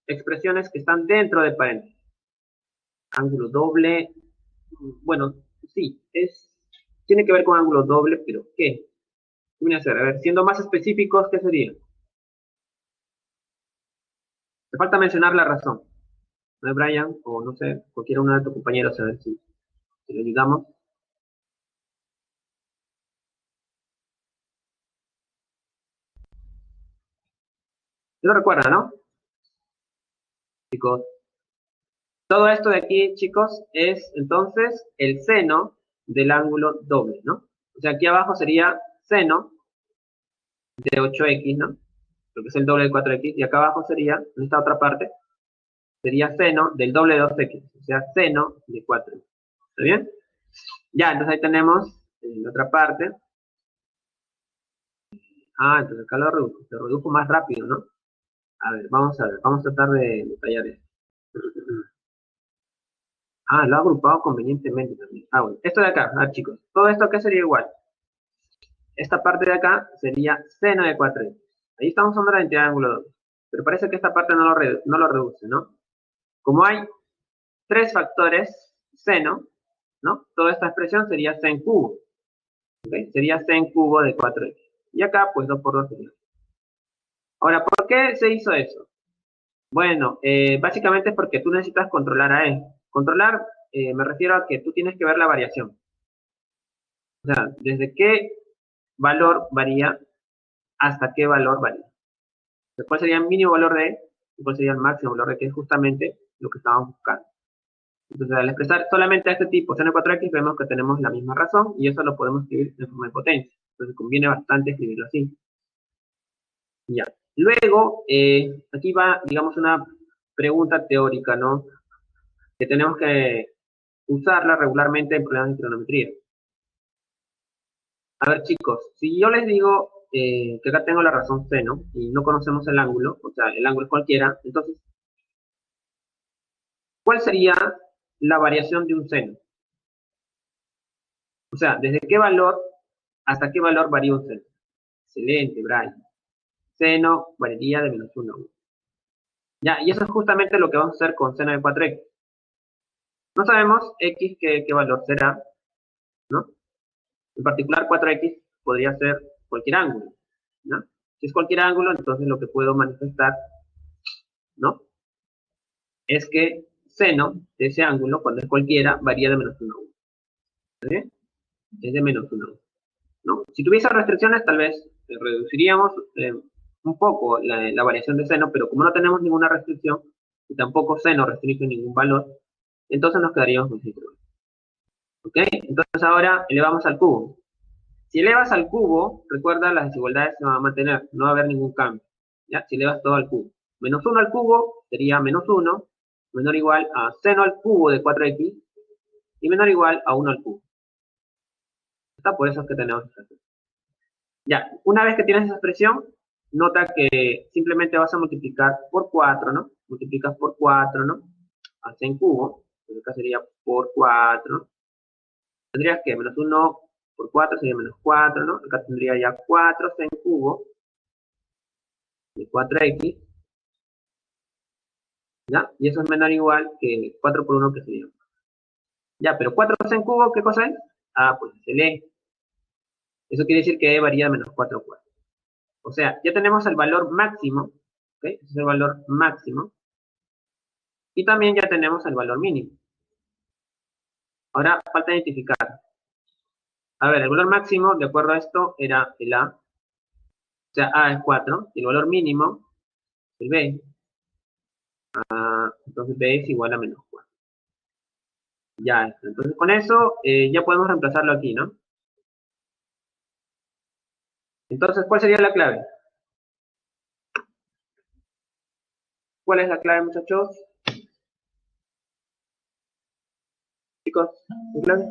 expresiones que están dentro de paréntesis? Ángulo doble. Bueno, sí, tiene que ver con ángulo doble, pero ¿qué? ¿Qué viene a hacer? A ver, siendo más específicos, ¿qué sería? Te falta mencionar la razón. ¿No es Brian? O no sé, cualquiera uno de tus compañeros, a ver si le digamos. ¿Lo recuerdan, no? Chicos, todo esto de aquí, chicos, es entonces el seno del ángulo doble, ¿no? O sea, aquí abajo sería seno de 8x, ¿no? Lo que es el doble de 4x, y acá abajo sería, en esta otra parte, sería seno del doble de 2x, o sea, seno de 4x. ¿Está bien? Ya, entonces ahí tenemos en la otra parte. Ah, entonces acá lo redujo más rápido, ¿no? A ver, vamos a tratar de detallar esto. Ah, lo ha agrupado convenientemente también. Ah, bueno. Esto de acá, chicos. Todo esto acá sería igual. Esta parte de acá sería seno de 4x. Ahí estamos usando la identidad de ángulo doble. Pero parece que esta parte no lo reduce, ¿no? Como hay tres factores seno, ¿no? Toda esta expresión sería sen cubo. ¿Ok? Sería sen cubo de 4x. Y acá, pues 2 por 2 sería. Ahora, ¿por qué se hizo eso? Bueno, básicamente es porque tú necesitas controlar a E. Controlar, me refiero a que tú tienes que ver la variación. O sea, desde qué valor varía hasta qué valor varía. ¿Cuál sería el mínimo valor de E y cuál sería el máximo valor de E, que es justamente lo que estábamos buscando? Entonces, al expresar solamente a este tipo seno de 4x, vemos que tenemos la misma razón y eso lo podemos escribir en forma de potencia. Entonces, conviene bastante escribirlo así. Ya. Luego, aquí va, digamos, una pregunta teórica, ¿no? Que tenemos que usarla regularmente en problemas de trigonometría. A ver, chicos, si yo les digo que acá tengo la razón seno y no conocemos el ángulo, o sea, el ángulo es cualquiera, entonces, ¿cuál sería la variación de un seno? O sea, ¿desde qué valor hasta qué valor varía un seno? Excelente, Brian. Seno variaría de -1 a 1. Ya, y eso es justamente lo que vamos a hacer con seno de 4x. No sabemos x qué valor será, ¿no? En particular, 4x podría ser cualquier ángulo, ¿no? Si es cualquier ángulo, entonces lo que puedo manifestar, ¿no? Es que seno de ese ángulo, cuando es cualquiera, varía de -1 a 1. ¿Sí? Es de -1 a 1. ¿No? Si tuviese restricciones, tal vez reduciríamos un poco la variación de seno, pero como no tenemos ninguna restricción, y tampoco seno restringe ningún valor, entonces nos quedaríamos con círculo. ¿Ok? Entonces ahora elevamos al cubo. Si elevas al cubo, recuerda, las desigualdades se van a mantener, no va a haber ningún cambio. ¿Ya? Si elevas todo al cubo. -1 al cubo sería -1, menor o igual a seno al cubo de 4x, y menor o igual a 1 al cubo. ¿Está? Por eso es que tenemos esta expresión. Ya, una vez que tienes esa expresión, nota que simplemente vas a multiplicar por 4, ¿no? Multiplicas por 4, ¿no? Hace en cubo, entonces acá sería por 4. Tendrías que -1 por 4 sería -4, ¿no? Acá tendría ya 4 en cubo de 4x, ¿ya? Y eso es menor o igual que 4 por 1, que sería. Ya, pero 4 en cubo, ¿qué cosa es? Ah, pues es el E. Eso quiere decir que E varía de -4 a 4. O sea, ya tenemos el valor máximo, ¿ok? Ese es el valor máximo. Y también ya tenemos el valor mínimo. Ahora falta identificar. A ver, el valor máximo, de acuerdo a esto, era el A. O sea, A es 4. Y el valor mínimo, el B. Entonces B es igual a -4. Ya está. Entonces con eso ya podemos reemplazarlo aquí, ¿no? Entonces, ¿cuál sería la clave? ¿Cuál es la clave, muchachos? Chicos, ¿la clave?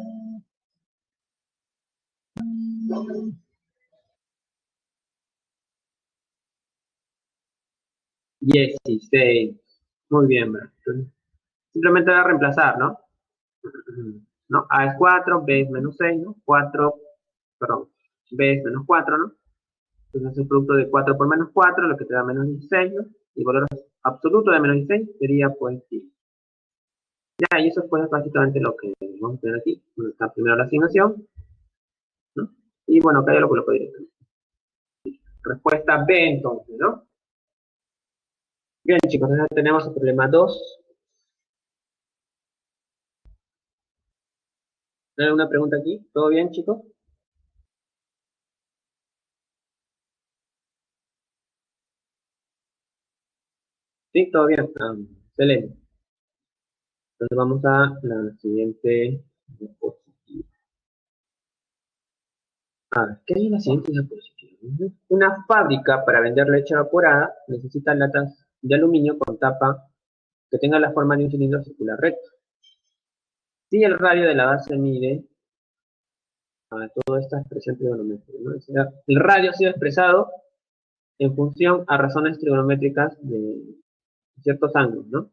16. Muy bien, ¿verdad? Entonces, simplemente va a reemplazar, ¿no? ¿No? A es 4, B es -6, ¿no? 4, perdón, B es -4, ¿no? Entonces el producto de 4 por -4, lo que te da -16, ¿no? Y el valor absoluto de -16 sería pues 10. Ya, y eso pues básicamente lo que vamos a tener aquí. Donde está primero la asignación, ¿no? Y bueno, acá ya lo coloco directamente. Respuesta B entonces, ¿no? Bien, chicos, entonces tenemos el problema 2. ¿Hay alguna pregunta aquí? ¿Todo bien, chicos? Sí, todo bien. Excelente. Entonces vamos a la siguiente diapositiva. ¿Qué hay en la siguiente diapositiva? Una fábrica para vender leche evaporada necesita latas de aluminio con tapa que tenga la forma de un cilindro circular recto. Si el radio de la base mide a toda esta expresión trigonométrica, ¿no? O sea, el radio ha sido expresado en función a razones trigonométricas de ciertos ángulos, ¿no?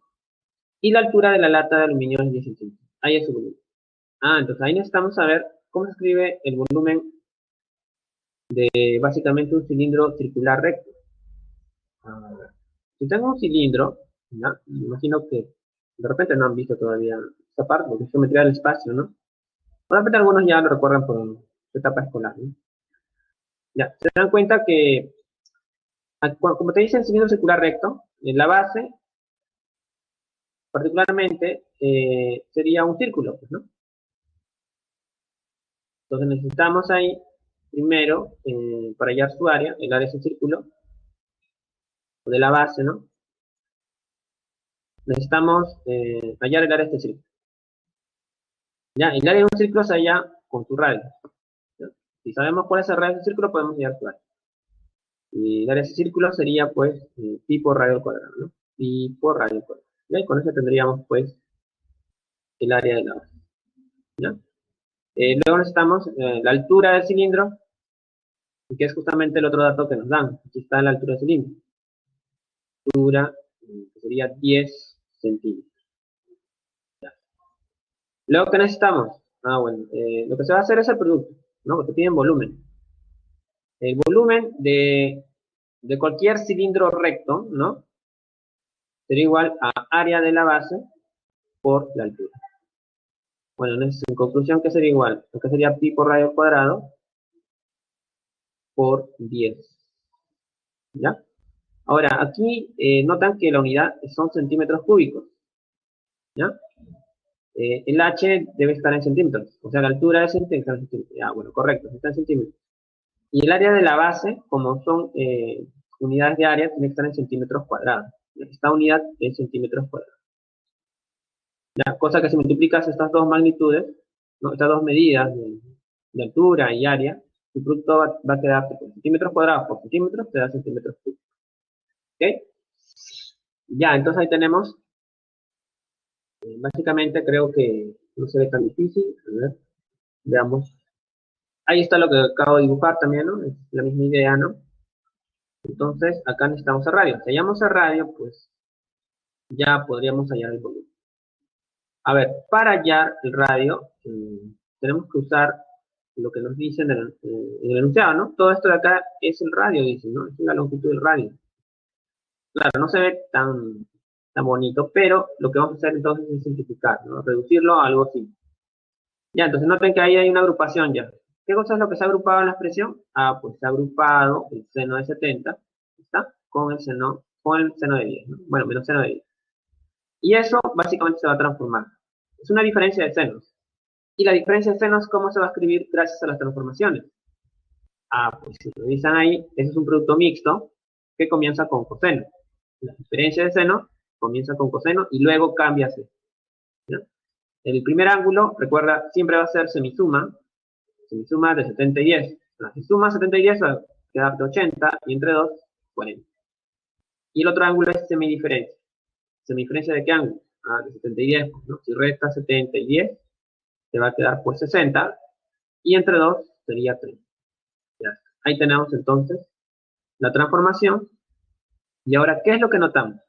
Y la altura de la lata de aluminio es 10 centímetros. ahí es su volumen. Entonces ahí necesitamos saber cómo se escribe el volumen de básicamente un cilindro circular recto. A ver. Si tengo un cilindro, ¿ya? Me imagino que de repente no han visto todavía esta parte, porque es geometría del espacio, ¿no? De repente algunos ya lo recuerdan por su etapa escolar, ¿no? Ya, se dan cuenta que, como te dicen cilindro circular recto, en la base, particularmente, sería un círculo, pues, ¿no? Entonces necesitamos ahí, primero, para hallar su área, el área es un círculo, o de la base, ¿no? Necesitamos hallar el área de este círculo. Ya, el área de un círculo se halla con su radio. ¿Ya? Si sabemos cuál es el radio del círculo, podemos hallar su área. Y el área de ese círculo sería, pues, pi por radio al cuadrado, ¿no? Pi por radio al cuadrado. ¿Ya? Y con eso tendríamos, pues, el área de la base. ¿Ya? Luego necesitamos la altura del cilindro, que es justamente el otro dato que nos dan. Aquí está la altura del cilindro. Altura, que sería 10 centímetros. ¿Ya? Luego, ¿qué necesitamos? Bueno, lo que se va a hacer es el producto, ¿no? Porque piden volumen. El volumen de cualquier cilindro recto, ¿no? Sería igual a área de la base por la altura. Bueno, en conclusión, ¿qué sería igual? Acá sería pi por radio al cuadrado por 10. ¿Ya? Ahora, aquí notan que la unidad son centímetros cúbicos. ¿Ya? El H debe estar en centímetros. O sea, la altura de centímetros. Bueno, correcto, está en centímetros. Y el área de la base, como son unidades de área, tiene que estar en centímetros cuadrados. Esta unidad es centímetros cuadrados. ¿Ya? Cosa que si multiplicas estas dos magnitudes, ¿no? Estas dos medidas de altura y área, tu producto va a quedar centímetros cuadrados por centímetros, te da centímetros cúbicos. ¿Ok? Ya, entonces ahí tenemos, básicamente creo que no se ve tan difícil. A ver, veamos. Ahí está lo que acabo de dibujar también, ¿no? Es la misma idea, ¿no? Entonces, acá necesitamos el radio. Si hallamos el radio, pues ya podríamos hallar el volumen. A ver, para hallar el radio, tenemos que usar lo que nos dicen en el enunciado, ¿no? Todo esto de acá es el radio, dicen, ¿no? Es la longitud del radio. Claro, no se ve tan bonito, pero lo que vamos a hacer entonces es simplificar, ¿no? Reducirlo a algo simple. Ya, entonces noten que ahí hay una agrupación ya. ¿Qué cosa es lo que se ha agrupado en la expresión? Pues se ha agrupado el seno de 70, ¿está? Con el seno de 10, ¿no? Bueno, menos seno de 10. Y eso básicamente se va a transformar. Es una diferencia de senos. Y la diferencia de senos, ¿cómo se va a escribir gracias a las transformaciones? Pues si revisan ahí, ese es un producto mixto que comienza con coseno. La diferencia de seno comienza con coseno y luego cambia a seno. ¿Ya? El primer ángulo, recuerda, siempre va a ser semisuma de 70 y 10. Si suma 70 y 10 va a quedar de 80 y entre 2, 40. Y el otro ángulo es semidiferencia. ¿Semidiferencia de qué ángulo? De 70 y 10. ¿No? Si resta 70 y 10, te va a quedar por 60 y entre 2 sería 30. Ya. Ahí tenemos entonces la transformación. Y ahora, ¿qué es lo que notamos?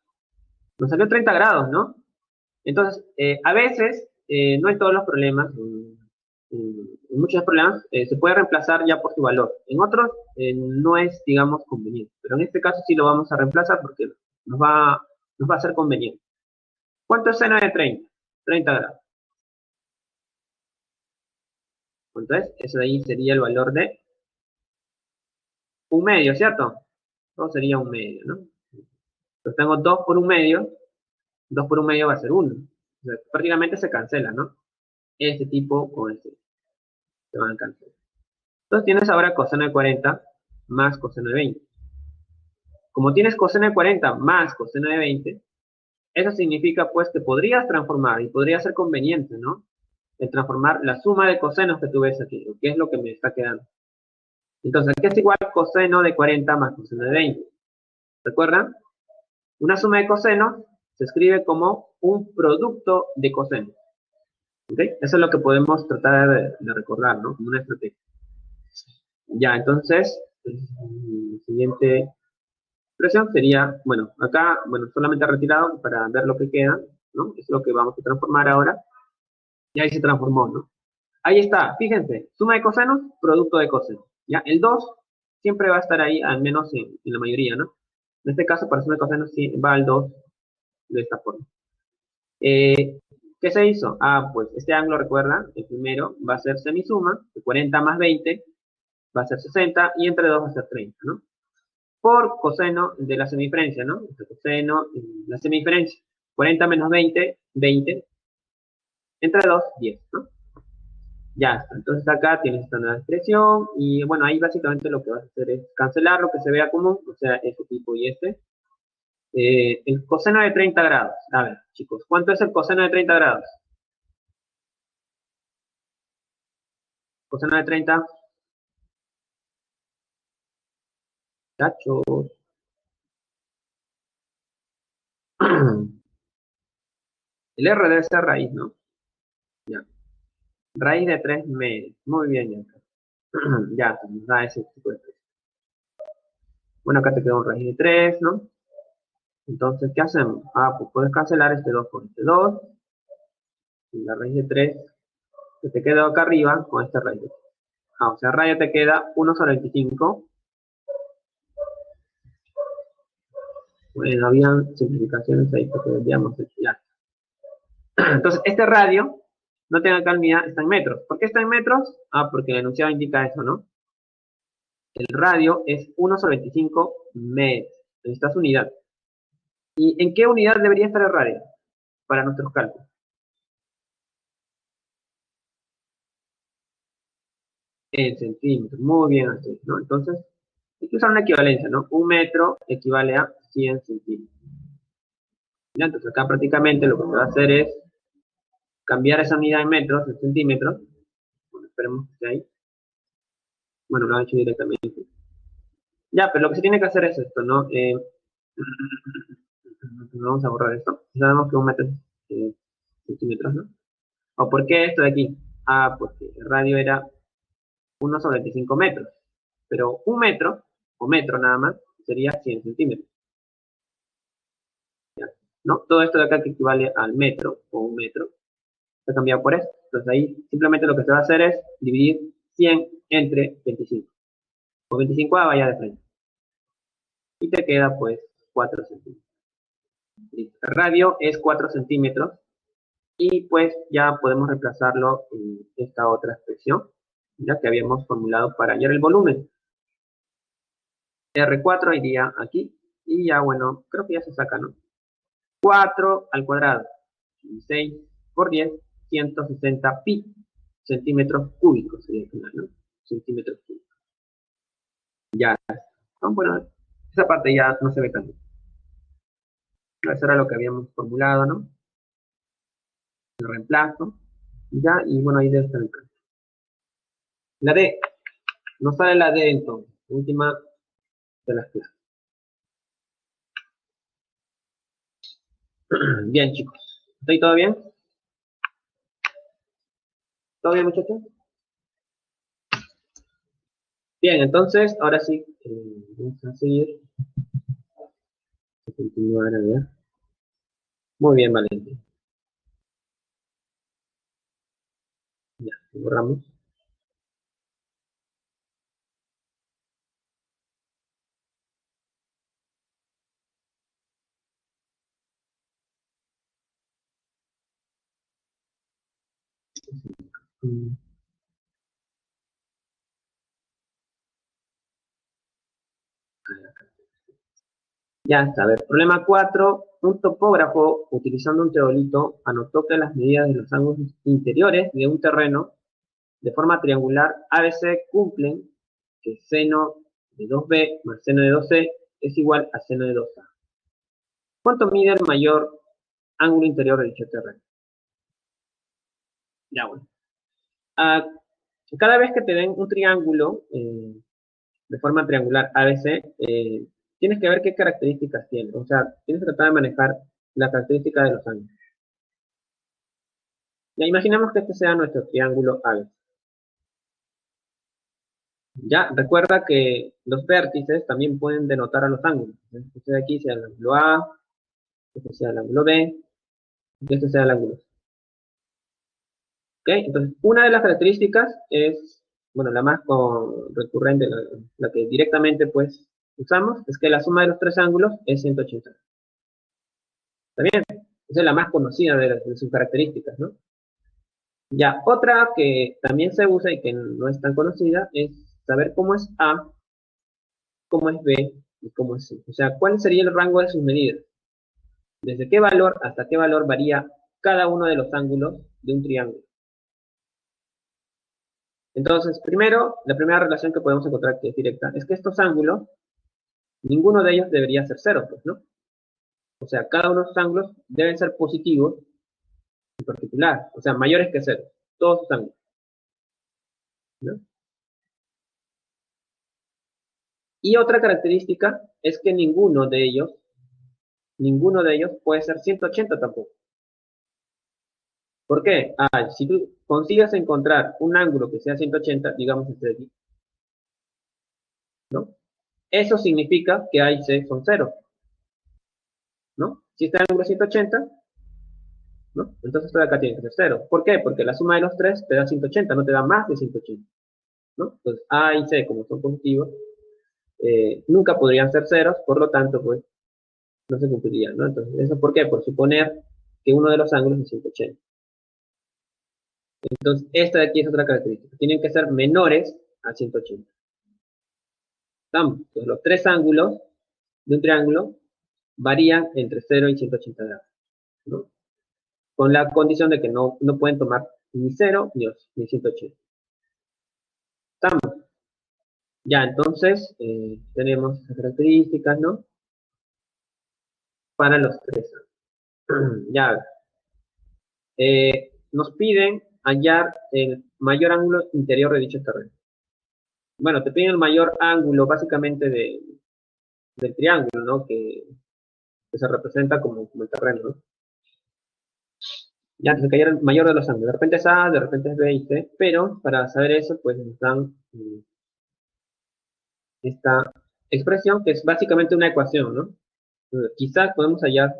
Nos salió 30 grados, ¿no? Entonces, a veces, no en todos los problemas, en muchos problemas, se puede reemplazar ya por su valor. En otros, no es, digamos, conveniente. Pero en este caso sí lo vamos a reemplazar porque nos va a ser conveniente. ¿Cuánto es seno de 30? 30 grados. Entonces, eso de ahí sería el valor de un medio, ¿cierto? Todo sería un medio, ¿no? Entonces tengo 2 por un medio. 2 por un medio va a ser 1. O sea, prácticamente se cancela, ¿no? Este tipo con este. Se van a cancelar. Entonces tienes ahora coseno de 40 más coseno de 20. Como tienes coseno de 40 más coseno de 20, eso significa pues que podrías transformar y podría ser conveniente, ¿no? El transformar la suma de cosenos que tú ves aquí, que es lo que me está quedando. Entonces, ¿qué es igual a coseno de 40 más coseno de 20? ¿Recuerdan? Una suma de cosenos se escribe como un producto de cosenos. ¿Okay? Eso es lo que podemos tratar de recordar, ¿no? Como una estrategia. Ya, entonces, la siguiente expresión sería, bueno, acá, bueno, solamente retirado para ver lo que queda, ¿no? Es lo que vamos a transformar ahora. Y ahí se transformó, ¿no? Ahí está, fíjense, suma de cosenos, producto de cosenos. Ya, el 2 siempre va a estar ahí, al menos en la mayoría, ¿no? En este caso, para suma de cosenos, sí, va al 2 de esta forma. ¿Qué se hizo? Ah, pues este ángulo, recuerda, el primero va a ser semisuma, de 40 más 20 va a ser 60 y entre 2 va a ser 30, ¿no? Por coseno de la semidiferencia, ¿no? Este coseno de la semidiferencia. 40 menos 20, 20. Entre 2, 10, ¿no? Ya está. Entonces acá tienes esta nueva expresión y bueno, ahí básicamente lo que vas a hacer es cancelar lo que se vea común, o sea, este tipo y este. El coseno de 30 grados. A ver, chicos, ¿cuánto es el coseno de 30 grados? Coseno de 30, tachos. El R debe ser raíz, ¿no? Ya. Raíz de 3 medios. Muy bien, ya. Ya, nos da ese tipo de expresión. Bueno, acá te queda un raíz de 3, ¿no? Entonces, ¿qué hacemos? Ah, pues puedes cancelar este 2 por este 2. Y la raíz de 3 que te queda acá arriba con esta raíz de 3. Ah, o sea, raya te queda 1 sobre 25. Bueno, habían simplificaciones ahí que podríamos ya. Entonces, este radio, no tenga calidad, está en metros. ¿Por qué está en metros? Ah, porque el enunciado indica eso, ¿no? El radio es 1 sobre 25 metros. Necesitas unidad. ¿Y en qué unidad debería estar el radio para nuestros cálculos? En centímetros. Muy bien así, ¿no? Entonces, hay que usar una equivalencia, ¿no? Un metro equivale a 100 centímetros. ¿Ya? Entonces, acá prácticamente lo que se va a hacer es cambiar esa unidad en metros, en centímetros. Bueno, esperemos que esté ahí. Bueno, lo han hecho directamente. Ya, pero lo que se tiene que hacer es esto, ¿no? Vamos a borrar esto. Sabemos que un metro es centímetros, ¿no? ¿O por qué esto de aquí? Ah, porque el radio era 1 sobre 25 metros. Pero un metro, o metro nada más, sería 100 centímetros. ¿Ya? ¿No? Todo esto de acá que equivale al metro, o un metro, se ha cambiado por esto. Entonces ahí simplemente lo que se va a hacer es dividir 100 entre 25. O 25 a vaya de frente. Y te queda pues 4 centímetros. El radio es 4 centímetros. Y pues ya podemos reemplazarlo en esta otra expresión, ya que habíamos formulado para hallar el volumen. R4 iría aquí. Y ya bueno, creo que ya se saca, ¿no? 4 al cuadrado. 6 por 10, 160 pi centímetros cúbicos sería el final, ¿no? Centímetros cúbicos. Ya. Bueno, esa parte ya no se ve tanto. Eso era lo que habíamos formulado, ¿no? El reemplazo. Ya, y bueno, ahí debe estar el cálculo. La D. No sale la D entonces. Última de las clases. Bien, chicos. ¿Estoy todo bien? ¿Todo bien, muchachos? Bien, entonces, ahora sí, vamos a seguir. A continuar a ver. Muy bien, Valentín. Ya, borramos. Mm, Ya está. A ver, problema 4. Un topógrafo, utilizando un teodolito, anotó que las medidas de los ángulos interiores de un terreno de forma triangular ABC cumplen que seno de 2B más seno de 2C es igual a seno de 2A. ¿Cuánto mide el mayor ángulo interior de dicho terreno? Ya, bueno. Ah, cada vez que te den un triángulo de forma triangular ABC, tienes que ver qué características tiene. O sea, tienes que tratar de manejar la característica de los ángulos. Ya imaginemos que este sea nuestro triángulo ABC. Ya, recuerda que los vértices también pueden denotar a los ángulos. Este de aquí sea el ángulo A, este sea el ángulo B, y este sea el ángulo C. ¿Ok? Entonces, una de las características es, bueno, la más recurrente, la que directamente pues usamos, es que la suma de los tres ángulos es 180. ¿Está bien? Esa es la más conocida de sus características, ¿no? Ya, otra que también se usa y que no es tan conocida es saber cómo es A, cómo es B y cómo es C. O sea, ¿cuál sería el rango de sus medidas? ¿Desde qué valor hasta qué valor varía cada uno de los ángulos de un triángulo? Entonces, primero, la primera relación que podemos encontrar que es directa es que estos ángulos, ninguno de ellos debería ser cero, pues, ¿no? O sea, cada uno de los ángulos deben ser positivos en particular, o sea, mayores que cero, todos los ángulos, ¿no? Y otra característica es que ninguno de ellos puede ser 180 tampoco. ¿Por qué? Si tú consigues encontrar un ángulo que sea 180, digamos este de aquí, ¿no? Eso significa que A y C son cero, ¿no? Si este ángulo es 180, ¿no? Entonces esto de acá tiene que ser cero. ¿Por qué? Porque la suma de los tres te da 180, no te da más de 180, ¿no? Entonces A y C, como son positivos, nunca podrían ser ceros, por lo tanto, pues, no se cumplirían, ¿no? Entonces, ¿eso por qué? Por suponer que uno de los ángulos es 180. Entonces, esta de aquí es otra característica. Tienen que ser menores a 180. ¿Estamos? Entonces, los tres ángulos de un triángulo varían entre 0 y 180 grados, ¿no? Con la condición de que no pueden tomar ni 0 ni 180. ¿Estamos? Ya, entonces, tenemos esas características, ¿no? Para los tres ángulos. Ya, nos piden hallar el mayor ángulo interior de dicho terreno. Bueno, te piden el mayor ángulo básicamente del triángulo, ¿no? Que se representa como el terreno, ¿no? Ya, entonces que hallar el mayor de los ángulos. De repente es A, de repente es B y C, pero para saber eso, pues nos dan esta expresión que es básicamente una ecuación, ¿no? Quizás podemos hallar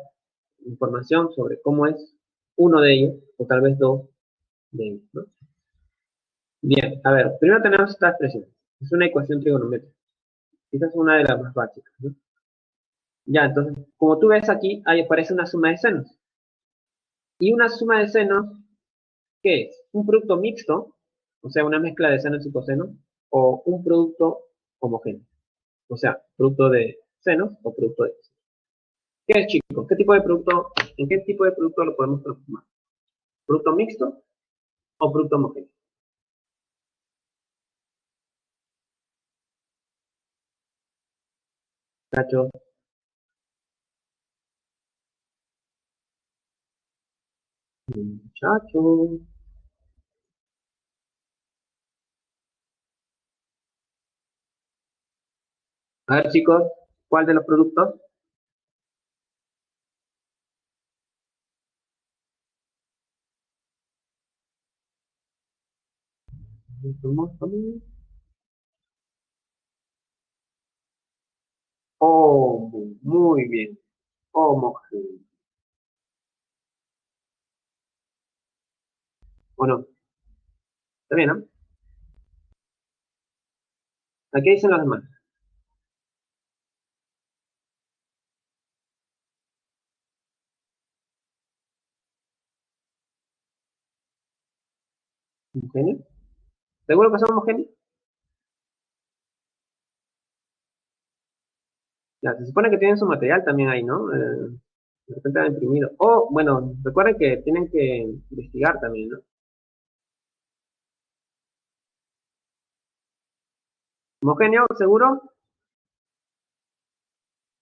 información sobre cómo es uno de ellos, o tal vez dos de ellos, ¿no? Bien, a ver, primero tenemos esta expresión. Es una ecuación trigonométrica. Esta es una de las más básicas, ¿no? Ya, entonces, como tú ves aquí, ahí aparece una suma de senos. Y una suma de senos, ¿qué es? Un producto mixto, o sea, una mezcla de senos y cosenos, o un producto homogéneo, o sea, producto de senos o producto de cosenos. ¿Qué es, chicos? ¿En qué tipo de producto lo podemos transformar? ¿Producto mixto o producto homogéneo? Cacho, muchacho. A ver, chicos, ¿cuál de los productos? Oh, muy bien. Homogéneo. ¿O no? ¿Está bien, no? Aquí dicen los demás. ¿Homogéneo? ¿Seguro que son homogéneos? Ya, se supone que tienen su material también ahí, ¿no? De repente han imprimido. O, bueno, recuerden que tienen que investigar también, ¿no? Homogéneo, seguro,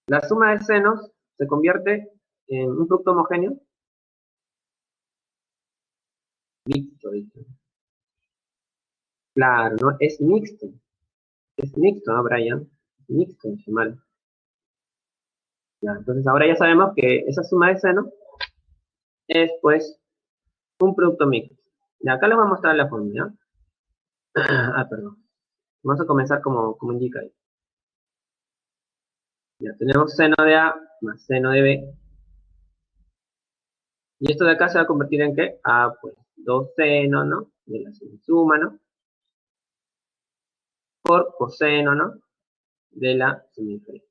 la suma de senos se convierte en un producto homogéneo. Mixto, dice. Claro, ¿no? Es mixto. Es mixto, ¿no, Brian? Mixto, dice mal. Ya, entonces ahora ya sabemos que esa suma de senos es, pues, un producto mixto. Y acá les voy a mostrar la fórmula. Perdón. Vamos a comenzar como indica ahí. Ya tenemos seno de A más seno de B. Y esto de acá se va a convertir en ¿qué? A, pues. 2 seno, ¿no? De la semisuma, ¿no? Por coseno, ¿no? De la semidiferencia.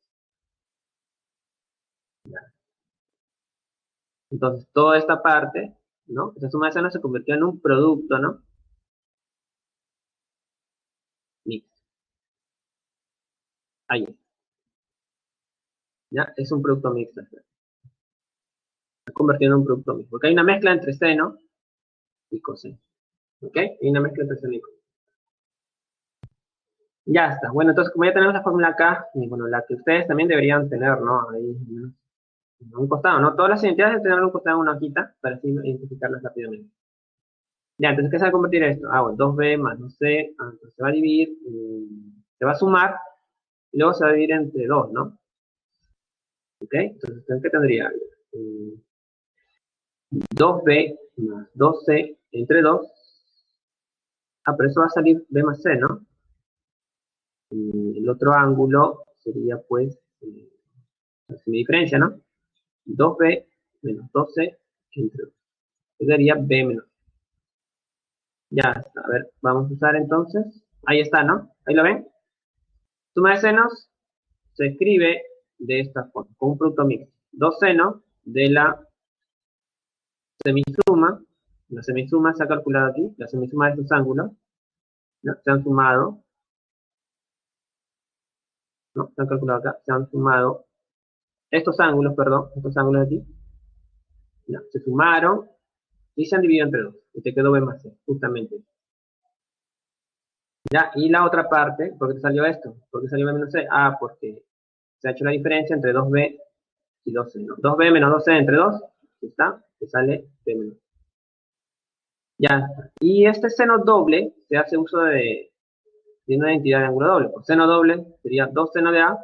Entonces, toda esta parte, ¿no? Esa suma de senos se convirtió en un producto, ¿no? Mixto. Ahí está. ¿Ya? Es un producto mixto. Se ha convertido en un producto mixto. Porque hay una mezcla entre seno y coseno. ¿Ok? Hay una mezcla entre seno y coseno. Ya está. Bueno, entonces, como ya tenemos la fórmula acá, y bueno, la que ustedes también deberían tener, ¿no? Ahí, ¿no? En un costado, ¿no? Todas las identidades deben tener un costado en una hojita para así identificarlas rápidamente. Ya, entonces, ¿qué se va a convertir esto? Ah, bueno, 2b más 2c, entonces se va a dividir, se va a sumar, y luego se va a dividir entre 2, ¿no? ¿Ok? Entonces, ¿qué tendría? 2b más 2c entre 2. Ah, pero eso va a salir b más c, ¿no? Y el otro ángulo sería, pues, la semidiferencia, ¿no? 2b menos 2c entre 2. Sería b menos. Ya está. A ver, vamos a usar entonces. Ahí está, ¿no? ¿Ahí lo ven? Suma de senos se escribe de esta forma, con un producto mixto. 2 senos de la semisuma. La semisuma se ha calculado aquí. La semisuma de estos ángulos, ¿no? Se han sumado. ¿No? Se han calculado acá. Se han sumado. Estos ángulos, perdón. Estos ángulos de aquí. ¿No? Se sumaron y se han dividido entre 2. Y te quedó B más C. Justamente. Ya, y la otra parte, ¿por qué te salió esto? ¿Por qué salió B menos C? Ah, porque se ha hecho la diferencia entre 2B y 2C, ¿no? 2B menos 2C entre 2, ¿está? Te sale B menos. Ya está. Y este seno doble se hace uso de una identidad de ángulo doble. Por seno doble sería 2 seno de A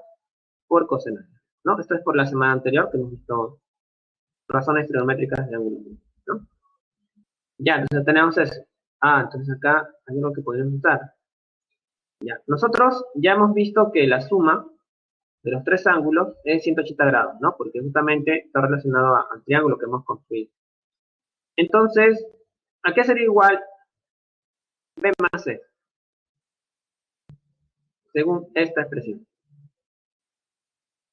por coseno de A, ¿no? Esto es por la semana anterior que hemos visto razones trigonométricas de ángulo doble, ¿no? Ya, entonces tenemos eso. Ah, entonces acá hay algo que podemos usar. Ya, nosotros ya hemos visto que la suma de los tres ángulos es 180 grados, ¿no? Porque justamente está relacionado al triángulo que hemos construido. Entonces, ¿a qué sería igual B más C? Según esta expresión.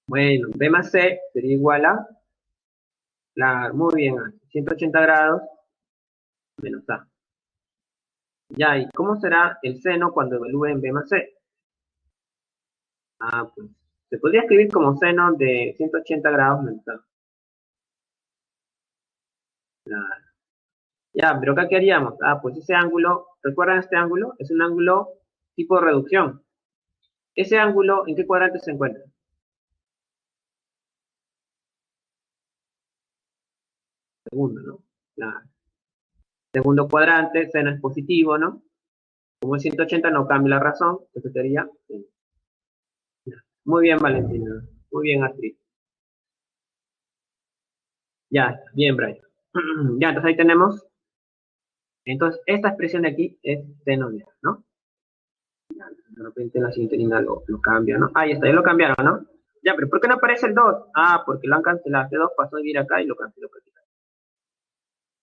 Bueno, B más C sería igual a, claro, muy bien, 180 grados menos A. Ya, ¿y cómo será el seno cuando evalúe en B más C? Ah, pues, se podría escribir como seno de 180 grados menos A. Claro. Ya, pero acá, ¿qué haríamos? Ah, pues ese ángulo, ¿recuerdan este ángulo? Es un ángulo tipo reducción. Ese ángulo, ¿en qué cuadrante se encuentra? Segundo, ¿no? Claro. Segundo cuadrante, seno es positivo, ¿no? Como es 180 no cambia la razón, eso sería. Muy bien, Valentina. Muy bien, Astrid. Ya, bien, Brian. Ya, entonces ahí tenemos. Entonces, esta expresión de aquí es seno de A, ¿no? De repente la siguiente línea lo cambia, ¿no? Ahí está, ya lo cambiaron, ¿no? Ya, pero ¿por qué no aparece el 2? Ah, porque lo han cancelado. Este 2 pasó a vivir acá y lo canceló.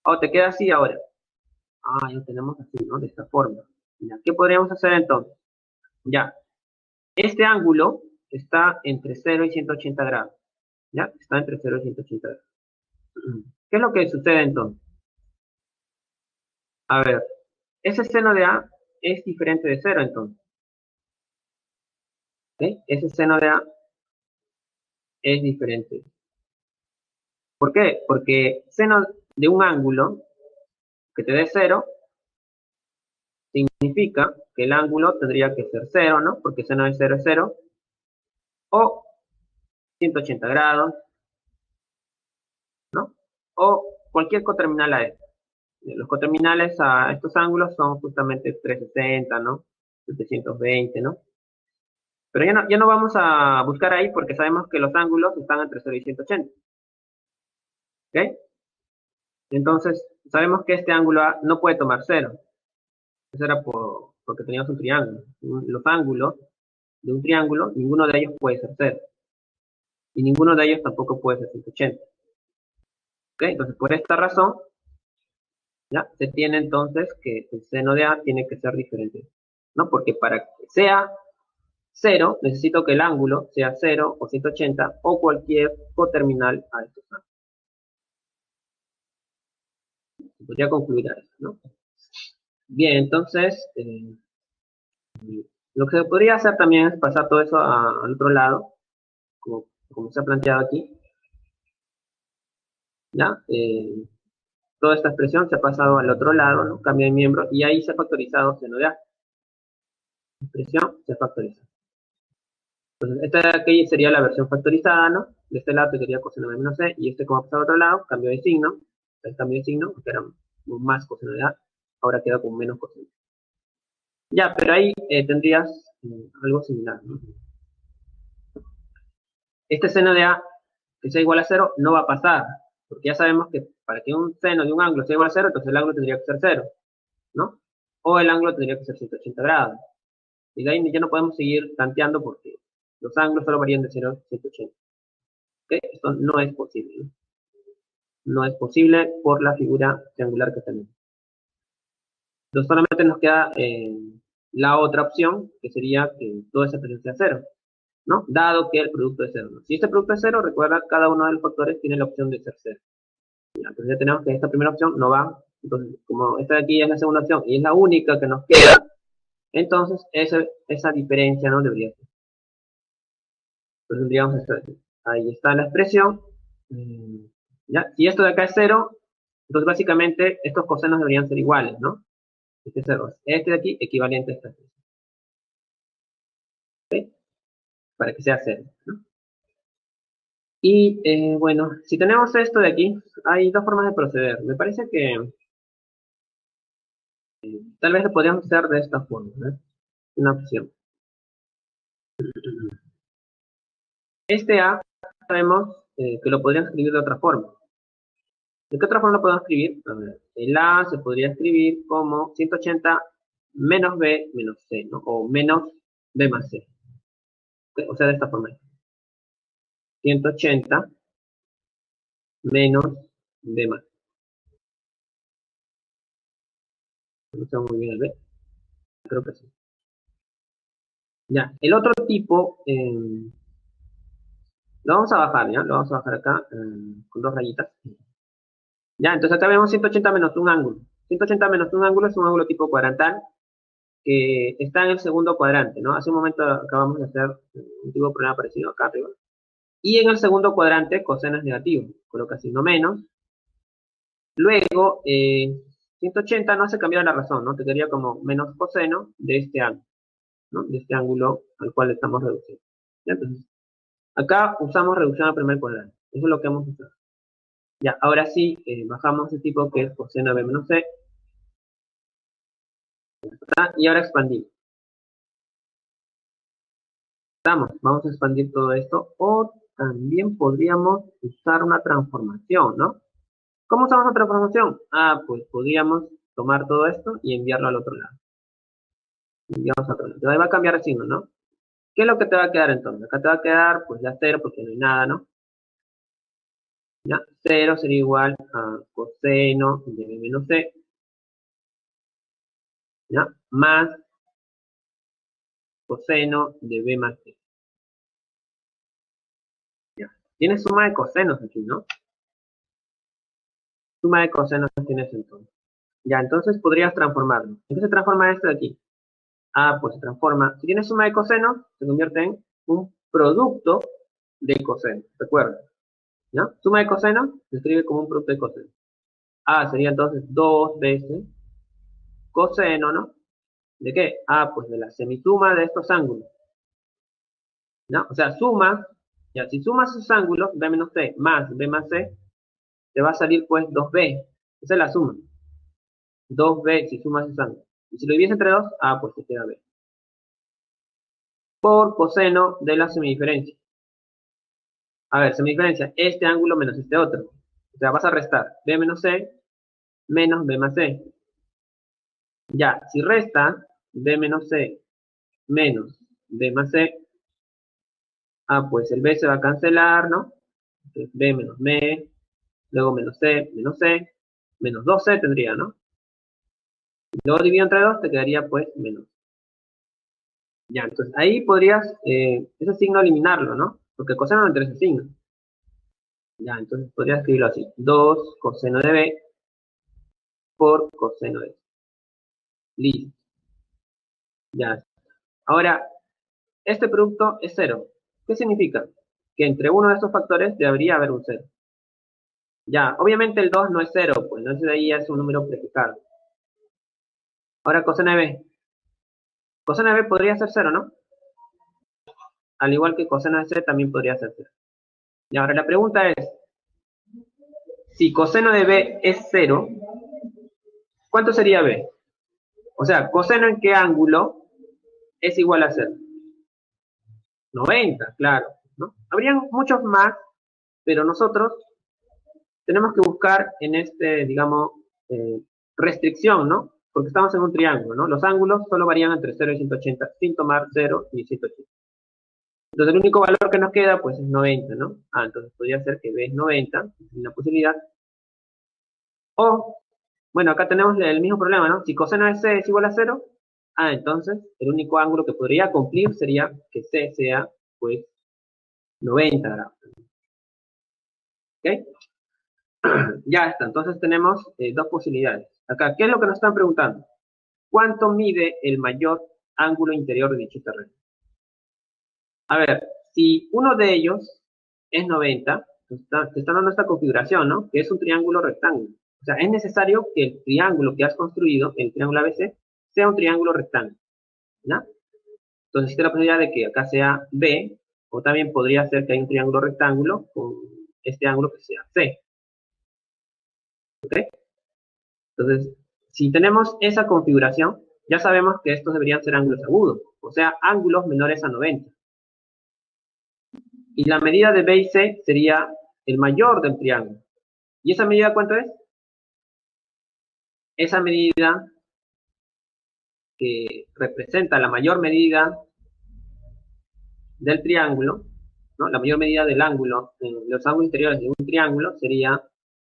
Oh, te queda así ahora. Ah, ya tenemos así, ¿no? De esta forma. Ya, ¿qué podríamos hacer entonces? Ya, este ángulo está entre 0 y 180 grados. ¿Ya? Está entre 0 y 180 grados. ¿Qué es lo que sucede entonces? A ver, ese seno de A es diferente de 0 entonces. ¿Sí? Ese seno de A es diferente. ¿Por qué? Porque seno de un ángulo que te dé 0 significa que el ángulo tendría que ser 0, ¿no? Porque seno de 0 es 0. O 180 grados, ¿no? O cualquier coterminal a esto. Los coterminales a estos ángulos son justamente 360, ¿no? 720, ¿no? Pero ya no vamos a buscar ahí porque sabemos que los ángulos están entre 0 y 180. ¿Ok? Entonces, sabemos que este ángulo A no puede tomar 0. Eso era porque teníamos un triángulo. Los ángulos de un triángulo, ninguno de ellos puede ser 0. Y ninguno de ellos tampoco puede ser 180. ¿Ok? Entonces, por esta razón, ¿Ya? Se tiene entonces que el seno de A tiene que ser diferente, ¿no? Porque para que sea 0, necesito que el ángulo sea 0 o 180 o cualquier coterminal a estos ángulos. Se podría concluir a eso, ¿no? Bien, entonces, lo que se podría hacer también es pasar todo eso al otro lado, como se ha planteado aquí, ¿ya? Toda esta expresión se ha pasado al otro lado, ¿no? Cambia de miembro, y ahí se ha factorizado seno de A. Expresión se factoriza. Entonces, esta de aquí sería la versión factorizada, ¿no? De este lado sería coseno de menos C, y este como ha pasado al otro lado, cambio de signo, el cambio de signo, que era más coseno de A, ahora queda con menos coseno. Ya, pero ahí tendrías algo similar, ¿no? Este seno de A, que sea igual a 0, no va a pasar, porque ya sabemos que para que un seno de un ángulo sea igual a 0, entonces el ángulo tendría que ser 0, ¿no? O el ángulo tendría que ser 180 grados. Y de ahí ya no podemos seguir tanteando porque los ángulos solo varían de 0 a 180. ¿Okay? Esto no es posible, ¿no? No es posible por la figura triangular que tenemos. Entonces solamente nos queda la otra opción, que sería que toda esa expresión sea 0, ¿no? Dado que el producto es 0, ¿no? Si este producto es 0, recuerda, cada uno de los factores tiene la opción de ser 0. ¿Ya? Entonces ya tenemos que esta primera opción no va. Entonces, como esta de aquí es la segunda opción y es la única que nos queda, entonces esa diferencia no debería ser. Entonces tendríamos esto. Ahí está la expresión. ¿Ya? Si esto de acá es 0, entonces básicamente estos cosenos deberían ser iguales, ¿no? Este es 0. Este de aquí equivalente a esta expresión. ¿Okay? Para que sea 0, ¿no? Y bueno, si tenemos esto de aquí, hay dos formas de proceder. Me parece que tal vez lo podríamos hacer de esta forma, ¿no? Una opción. Este A sabemos que lo podríamos escribir de otra forma. ¿De qué otra forma lo podemos escribir? A ver, el A se podría escribir como 180 menos B menos C, ¿no? O menos B más C. O sea, de esta forma. 180 menos B más C. No sé muy bien el B. Creo que sí. Ya, el otro tipo, lo vamos a bajar, ¿ya? Lo vamos a bajar acá con dos rayitas. Ya, entonces acá vemos 180 menos un ángulo. 180 menos un ángulo es un ángulo tipo cuadrantal que está en el segundo cuadrante, ¿no? Hace un momento acabamos de hacer un tipo de problema parecido acá arriba. Y en el segundo cuadrante, coseno es negativo, coloca signo menos. Luego, 180 no hace cambiar la razón, ¿no? Te quedaría como menos coseno de este ángulo, ¿no? De este ángulo al cual estamos reduciendo. ¿Ya? Entonces, acá usamos reducción al primer cuadrante. Eso es lo que hemos usado. Ya, ahora sí, bajamos el tipo que es coseno de B menos C. Y ahora expandimos. Vamos a expandir todo esto. O también podríamos usar una transformación, ¿no? ¿Cómo usamos la transformación? Ah, pues podríamos tomar todo esto y enviarlo al otro lado. Enviamos a otro lado. Ahí va a cambiar el signo, ¿no? ¿Qué es lo que te va a quedar entonces? Acá te va a quedar, pues ya 0 porque no hay nada, ¿no? ¿Ya? 0 sería igual a coseno de B menos C, ¿ya? Más coseno de B más C. ¿Ya? Tienes suma de cosenos aquí, ¿no? Suma de cosenos tienes entonces. Ya, entonces podrías transformarlo. ¿En qué se transforma esto de aquí? Ah, pues se transforma. Si tienes suma de cosenos, se convierte en un producto de coseno. Recuerda, ¿no? Suma de coseno se escribe como un producto de coseno. Ah, sería entonces 2 veces coseno, ¿no? ¿De qué? Ah, pues de la semisuma de estos ángulos, ¿no? O sea, suma, ya, si sumas esos ángulos, B menos C más B más C, te va a salir pues 2B. Esa es la suma. 2B si sumas esos ángulos. Y si lo divides entre 2, ah, pues te queda B. Por coseno de la semidiferencia. A ver, semidiferencia, este ángulo menos este otro. O sea, vas a restar B menos C menos B más C. Ya, si resta B menos C menos B más C, ah, pues el B se va a cancelar, ¿no? Entonces, B menos B, luego menos C, menos 2C tendría, ¿no? Luego dividido entre 2 te quedaría pues menos. Ya, entonces ahí podrías ese signo eliminarlo, ¿no? Porque coseno no entre ese signo. Ya, entonces podrías escribirlo así. 2 coseno de b por coseno de c. Listo. Ya. Ahora, este producto es cero. ¿Qué significa? Que entre uno de estos factores debería haber un cero. Ya, obviamente el 2 no es cero, pues entonces ahí ya es un número prefijado. Ahora coseno de b. Coseno de b podría ser cero, ¿no? Al igual que coseno de c también podría ser cero. Y ahora la pregunta es, si coseno de b es cero, ¿cuánto sería b? O sea, coseno en qué ángulo es igual a cero. 90, claro, ¿no? Habrían muchos más, pero nosotros tenemos que buscar en este, digamos, eh, restricción, ¿no? Porque estamos en un triángulo, ¿no? Los ángulos solo varían entre 0 y 180, sin tomar 0 y 180. Entonces el único valor que nos queda, pues, es 90, ¿no? Entonces podría ser que B es 90, es una posibilidad. O, bueno, acá tenemos el mismo problema, ¿no? Si coseno de C es igual a 0, entonces el único ángulo que podría cumplir sería que C sea, pues, 90 grados. ¿Ok? Ya está, entonces tenemos dos posibilidades. Acá, ¿qué es lo que nos están preguntando? ¿Cuánto mide el mayor ángulo interior de dicho terreno? A ver, si uno de ellos es 90, te está dando esta configuración, ¿no? Que es un triángulo rectángulo. O sea, es necesario que el triángulo que has construido, el triángulo ABC, sea un triángulo rectángulo, ¿ya? Entonces existe la posibilidad de que acá sea B, o también podría ser que hay un triángulo rectángulo con este ángulo que sea C, ¿ok? Entonces, si tenemos esa configuración, ya sabemos que estos deberían ser ángulos agudos, o sea, ángulos menores a 90. Y la medida de B y C sería el mayor del triángulo. ¿Y esa medida cuánto es? Esa medida que representa la mayor medida del triángulo, ¿no? La mayor medida del ángulo, en los ángulos interiores de un triángulo sería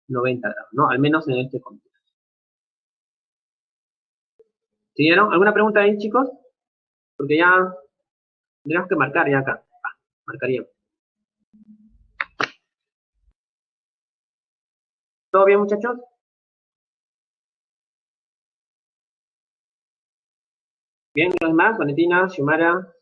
90 grados, ¿no? Al menos en este contexto. ¿Siguieron? ¿Alguna pregunta ahí, chicos? Porque ya tenemos que marcar ya acá. Marcaríamos. ¿Todo bien, muchachos? Bien, los demás, Valentina, Xiomara.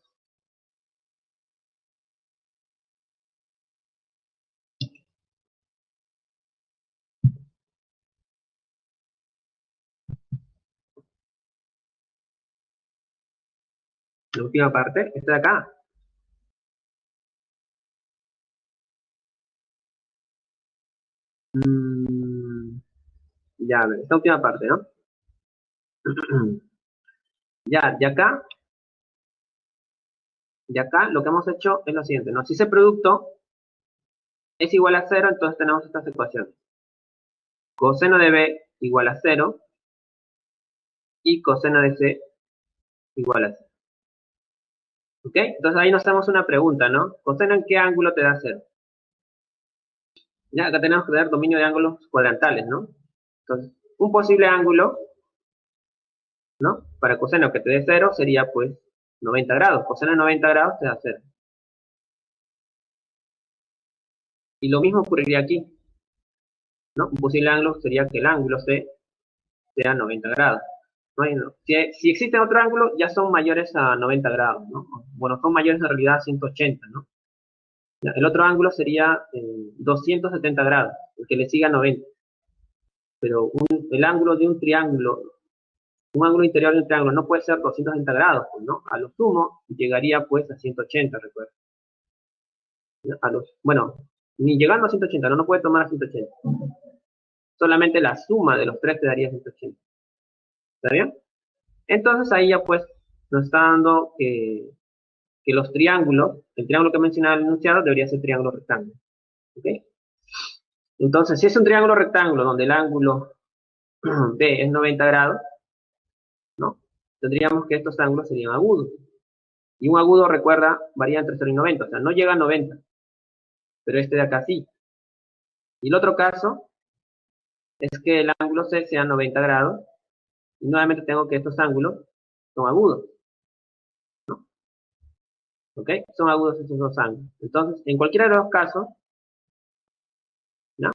La última parte, esta de acá. Mm, ya, a ver, esta última parte, ¿no? Ya, de acá lo que hemos hecho es lo siguiente, ¿no? Si ese producto es igual a cero, entonces tenemos estas ecuaciones. Coseno de B igual a cero y coseno de C igual a cero. ¿Ok? Entonces ahí nos hacemos una pregunta, ¿no? ¿Coseno en qué ángulo te da cero? Ya, acá tenemos que dar dominio de ángulos cuadrantales, ¿no? Entonces, un posible ángulo, ¿no? Para coseno que te dé cero sería, pues, 90 grados. Coseno de 90 grados te da cero. Y lo mismo ocurriría aquí, ¿no? Un posible ángulo sería que el ángulo C sea 90 grados. ¿No? Si existe otro ángulo, ya son mayores a 90 grados, ¿no? Bueno, son mayores en realidad a 180, ¿no? El otro ángulo sería 270 grados, el que le siga a 90. Pero el ángulo de un triángulo, un ángulo interior de un triángulo no puede ser 260 grados, pues, ¿no? A lo sumo llegaría pues a 180, recuerda. Bueno, ni llegando a 180, no puede tomar a 180. Solamente la suma de los tres te daría 180. ¿Está bien? Entonces ahí ya pues nos está dando que los triángulos, el triángulo que mencionaba el enunciado debería ser triángulo rectángulo. ¿Ok? Entonces, si es un triángulo rectángulo donde el ángulo B es 90 grados, ¿no? Tendríamos que estos ángulos serían agudos. Y un agudo, recuerda, varía entre 0 y 90, o sea, no llega a 90, pero este de acá sí. Y el otro caso es que el ángulo C sea 90 grados, Y nuevamente tengo que estos ángulos son agudos, ¿no? ¿Ok? Son agudos estos dos ángulos. Entonces, en cualquiera de los casos, ¿no?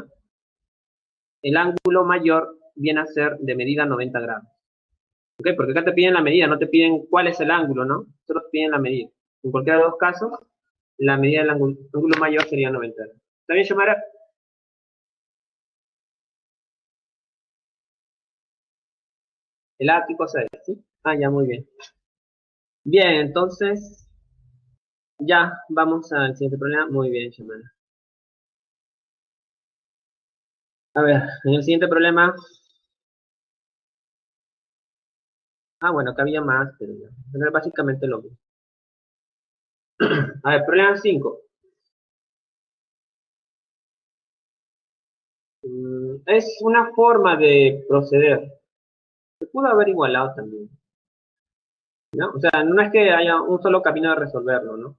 El ángulo mayor viene a ser de medida 90 grados. ¿Ok? Porque acá te piden la medida, no te piden cuál es el ángulo, ¿no? Solo te piden la medida. En cualquiera de los dos casos, la medida del ángulo mayor sería 90 grados. ¿Está bien, Xiomara? El A, ¿qué cosa es? ¿Sí? Ah, ya, muy bien. Bien, entonces, ya, vamos al siguiente problema. Muy bien, Xiomara. A ver, en el siguiente problema. Ah, bueno, acá había más, pero ya. Era básicamente lo mismo. A ver, problema 5. Es una forma de proceder. Se pudo haber igualado también, ¿no? O sea, no es que haya un solo camino de resolverlo, ¿no?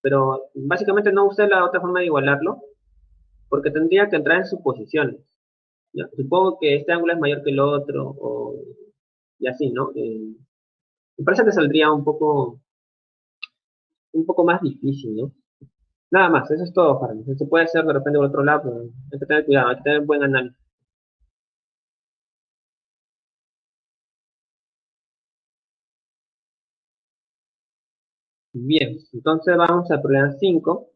Pero básicamente no usé la otra forma de igualarlo porque tendría que entrar en suposiciones. ¿Ya? Supongo que este ángulo es mayor que el otro, y así, ¿no? Me parece que saldría un poco más difícil, ¿no? Nada más, eso es todo para mí. Se puede hacer de repente por otro lado, pero hay que tener cuidado, hay que tener buen análisis. Bien, entonces vamos al problema 5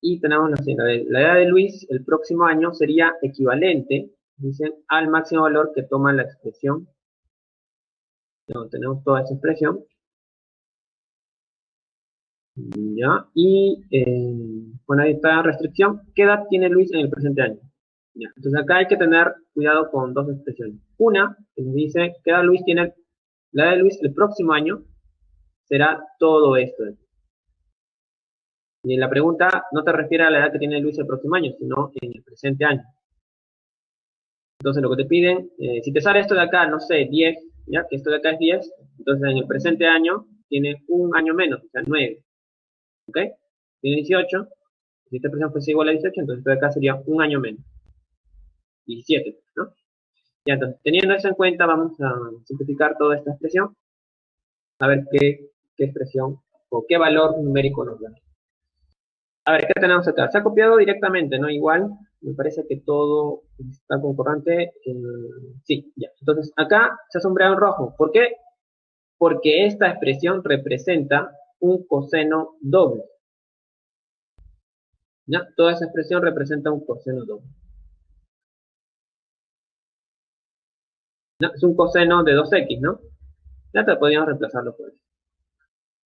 y tenemos la siguiente. A ver, la edad de Luis el próximo año sería equivalente, dicen, al máximo valor que toma la expresión. Tenemos toda esa expresión, ¿ya? Y, bueno, ahí está la restricción. ¿Qué edad tiene Luis en el presente año? Ya, entonces acá hay que tener cuidado con dos expresiones. Una, que nos dice, ¿qué edad Luis tiene? La edad de Luis el próximo año será todo esto. Y la pregunta no te refiere a la edad que tiene Luis el próximo año, sino en el presente año. Entonces lo que te piden, si te sale esto de acá, no sé, 10, ¿ya? Que esto de acá es 10, entonces en el presente año tiene un año menos, o sea, 9, ¿ok? Tiene 18, si esta expresión fuese igual a 18, entonces esto de acá sería un año menos, 17, ¿no? Ya, entonces, teniendo eso en cuenta, vamos a simplificar toda esta expresión, a ver qué expresión o qué valor numérico nos da. A ver, ¿qué tenemos acá? Se ha copiado directamente, ¿no? Igual, me parece que todo está concordante. Sí, ya. Entonces, acá se ha sombreado en rojo. ¿Por qué? Porque esta expresión representa un coseno doble. ¿Ya? Toda esa expresión representa un coseno doble. ¿Ya? Es un coseno de 2x, ¿no? Ya te podríamos reemplazarlo por eso.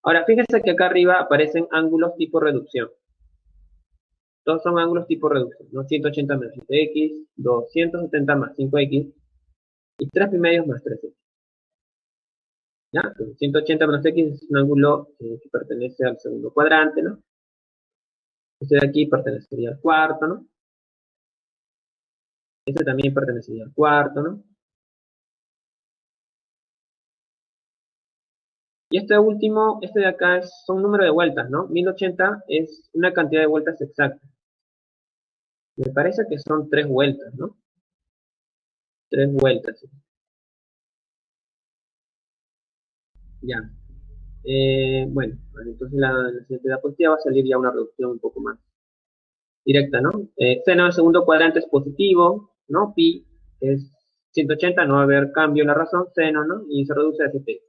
Ahora, fíjense que acá arriba aparecen ángulos tipo reducción. Todos son ángulos tipo reducción, ¿no? 180 menos 7x, 270 más 5x y 3 primerios más 3x. ¿Ya? Entonces, 180 menos x es un ángulo que pertenece al segundo cuadrante, ¿no? Este de aquí pertenecería al cuarto, ¿no? Este también pertenecería al cuarto, ¿no? Y este último, este de acá son un número de vueltas, ¿no? 1080 es una cantidad de vueltas exacta. Me parece que son 3 vueltas, ¿no? 3 vueltas, ¿sí? Ya. Bueno, entonces la siguiente diapositiva va a salir ya una reducción un poco más directa, ¿no? Seno del segundo cuadrante es positivo, ¿no? Pi es 180, no va a haber cambio en la razón, seno, ¿no? Y se reduce a 7.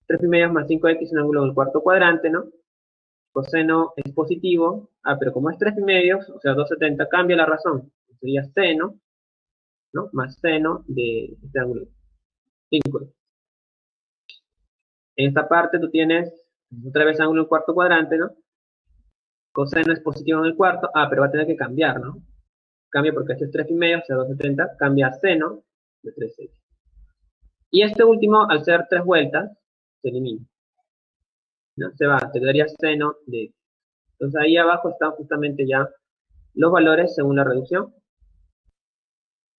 3 pi medios más 5x, un ángulo del cuarto cuadrante, ¿no? Coseno es positivo. Ah, pero como es 3 pi medios, o sea, 270, cambia la razón. Sería seno, ¿no? Más seno de este ángulo. 5. En esta parte tú tienes otra vez ángulo del cuarto cuadrante, ¿no? Coseno es positivo en el cuarto. Ah, pero va a tener que cambiar, ¿no? Cambia porque este es 3 pi medios, o sea, 270, cambia a seno de 3x. Y este último, al ser 3 vueltas, se elimina, ¿no? Se va, te quedaría seno de x. Entonces ahí abajo están justamente ya los valores según la reducción.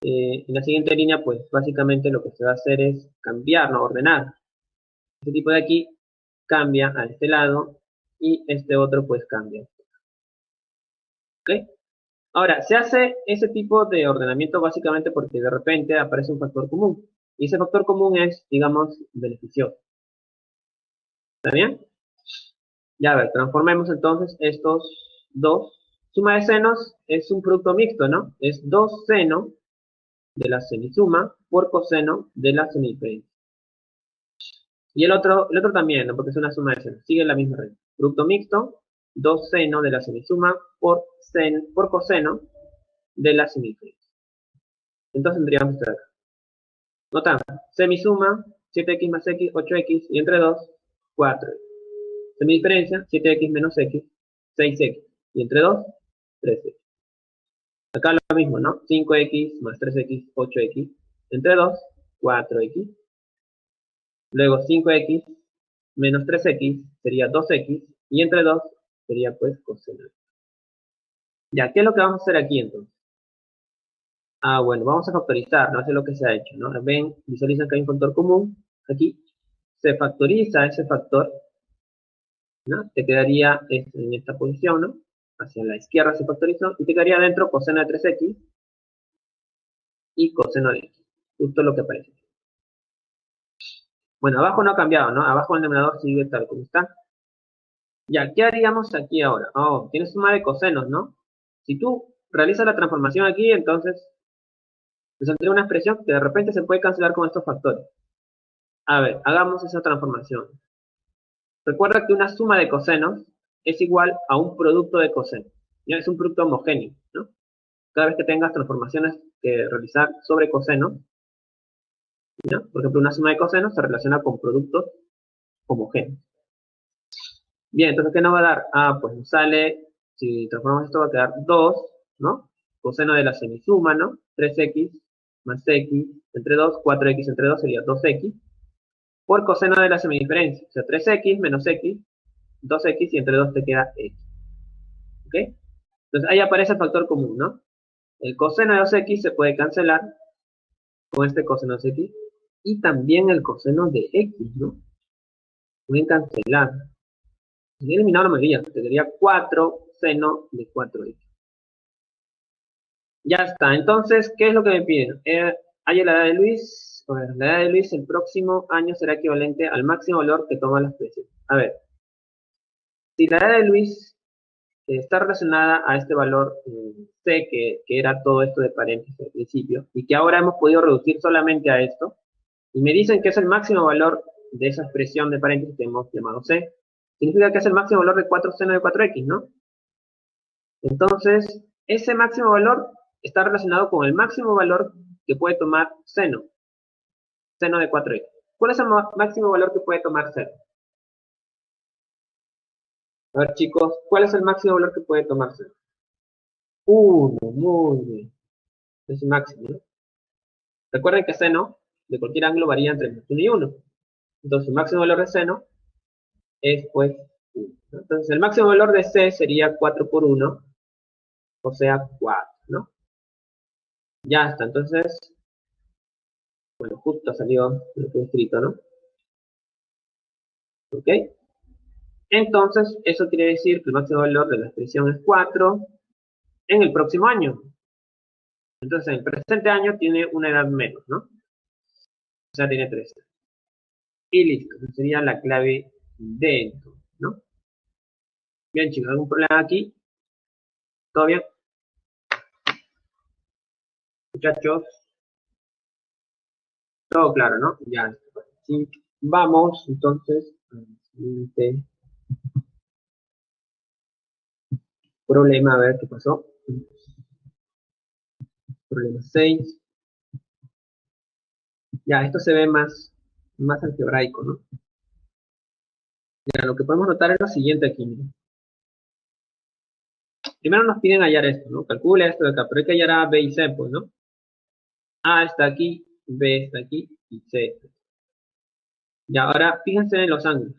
En la siguiente línea, pues básicamente lo que se va a hacer es cambiar, no ordenar. Este tipo de aquí cambia a este lado y este otro pues cambia. ¿Ok? Ahora, se hace ese tipo de ordenamiento básicamente porque de repente aparece un factor común. Y ese factor común es, digamos, beneficioso. ¿Está bien? Ya, a ver, transformemos entonces estos dos. Suma de senos es un producto mixto, ¿no? Es 2 seno de la semisuma por coseno de la semidiferencia. Y el otro también, ¿no? Porque es una suma de senos. Sigue la misma regla. Producto mixto, 2 seno de la semisuma por coseno de la semidiferencia. Entonces tendríamos que acá. Notamos, semisuma, 7x más x, 8x, y entre 2, 4. Semidiferencia, 7x menos x, 6x. Y entre 2, 3x. Acá lo mismo, ¿no? 5x más 3x, 8x. Entre 2, 4x. Luego 5x menos 3x sería 2x. Y entre 2 sería pues coseno. Ya, ¿qué es lo que vamos a hacer aquí entonces? Ah, bueno, vamos a factorizar, no sé lo que se ha hecho, ¿no? Ven, visualizan que hay un factor común. Aquí se factoriza ese factor, ¿no? Te quedaría en esta posición, ¿no? Hacia la izquierda se factorizó y te quedaría dentro coseno de 3x y coseno de x. Justo lo que aparece. Bueno, abajo no ha cambiado, ¿no? Abajo el denominador sigue tal como está. Ya, ¿qué haríamos aquí ahora? Oh, tienes suma de cosenos, ¿no? Si tú realizas la transformación aquí, entonces te saldría una expresión que de repente se puede cancelar con estos factores. A ver, hagamos esa transformación. Recuerda que una suma de cosenos es igual a un producto de cosenos. Ya es un producto homogéneo, ¿no? Cada vez que tengas transformaciones que realizar sobre cosenos, ¿ya? Por ejemplo, una suma de cosenos se relaciona con productos homogéneos. Bien, entonces, ¿qué nos va a dar? Ah, pues nos sale, si transformamos esto va a quedar 2, ¿no? Coseno de la semisuma, ¿no? 3x más x entre 2, 4x entre 2 sería 2x, por coseno de la semidiferencia, o sea, 3x menos x, 2x y entre 2 te queda x. ¿Ok? Entonces ahí aparece el factor común, ¿no? El coseno de 2x se puede cancelar con este coseno de x y también el coseno de x, ¿no? Pueden cancelar. Y eliminar la mayoría, te quedaría 4 seno de 4x. Ya está, entonces, ¿qué es lo que me piden? Hay la edad de Luis, a ver, la edad de Luis el próximo año será equivalente al máximo valor que toma la especie. A ver, si la edad de Luis está relacionada a este valor C, que era todo esto de paréntesis al principio, y que ahora hemos podido reducir solamente a esto, y me dicen que es el máximo valor de esa expresión de paréntesis que hemos llamado C, significa que es el máximo valor de 4 seno de 4x, ¿no? Entonces, ese máximo valor está relacionado con el máximo valor que puede tomar seno de 4x. ¿Cuál es el máximo valor que puede tomar seno? A ver, chicos, ¿cuál es el máximo valor que puede tomar seno? 1, muy bien. Es el máximo, ¿no? Recuerden que seno de cualquier ángulo varía entre menos 1 y 1. Entonces, el máximo valor de seno es, pues, 1. Entonces, el máximo valor de C sería 4 por 1, o sea, 4, ¿no? Ya está, entonces, bueno, justo salió lo que he escrito, ¿no? ¿Ok? Entonces, eso quiere decir que el máximo valor de la expresión es 4 en el próximo año. Entonces, en el presente año tiene una edad menos, ¿no? O sea, tiene 3. Y listo, esa sería la clave dentro, ¿no? Bien, chicos, ¿algún problema aquí? ¿Todo bien? Muchachos, todo claro, ¿no? Ya. Sí. Vamos, entonces, al siguiente problema, a ver qué pasó. Problema 6. Ya, esto se ve más algebraico, ¿no? Ya, lo que podemos notar es lo siguiente aquí, miren. Primero nos piden hallar esto, ¿no? Calcula esto de acá, pero hay que hallar A, B y C, pues, ¿no? A está aquí, B está aquí y C está aquí. Y ahora fíjense en los ángulos,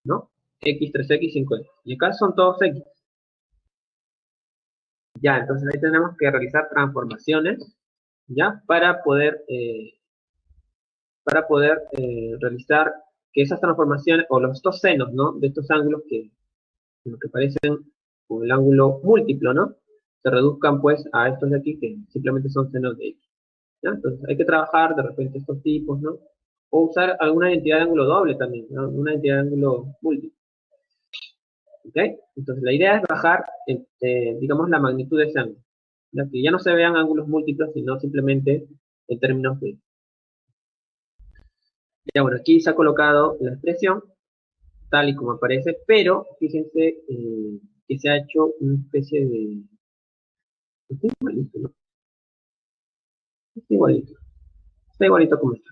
¿no? X, 3x, 5x. Y acá son todos X. Ya, entonces ahí tenemos que realizar transformaciones, ¿ya? Para poder realizar que esas transformaciones, o los dos senos, ¿no? De estos ángulos que parecen con el ángulo múltiplo, ¿no? Se reduzcan, pues, a estos de aquí, que simplemente son senos de X, ¿ya? Entonces, hay que trabajar, de repente, estos tipos, ¿no? O usar alguna identidad de ángulo doble también, ¿no? Una identidad de ángulo múltiple, ¿ok? Entonces, la idea es bajar, digamos, la magnitud de ese ángulo, ya que ya no se vean ángulos múltiplos, sino simplemente en términos de... Ya, bueno, aquí se ha colocado la expresión, tal y como aparece, pero fíjense que se ha hecho una especie de... Está igualito, ¿no? Está igualito como está.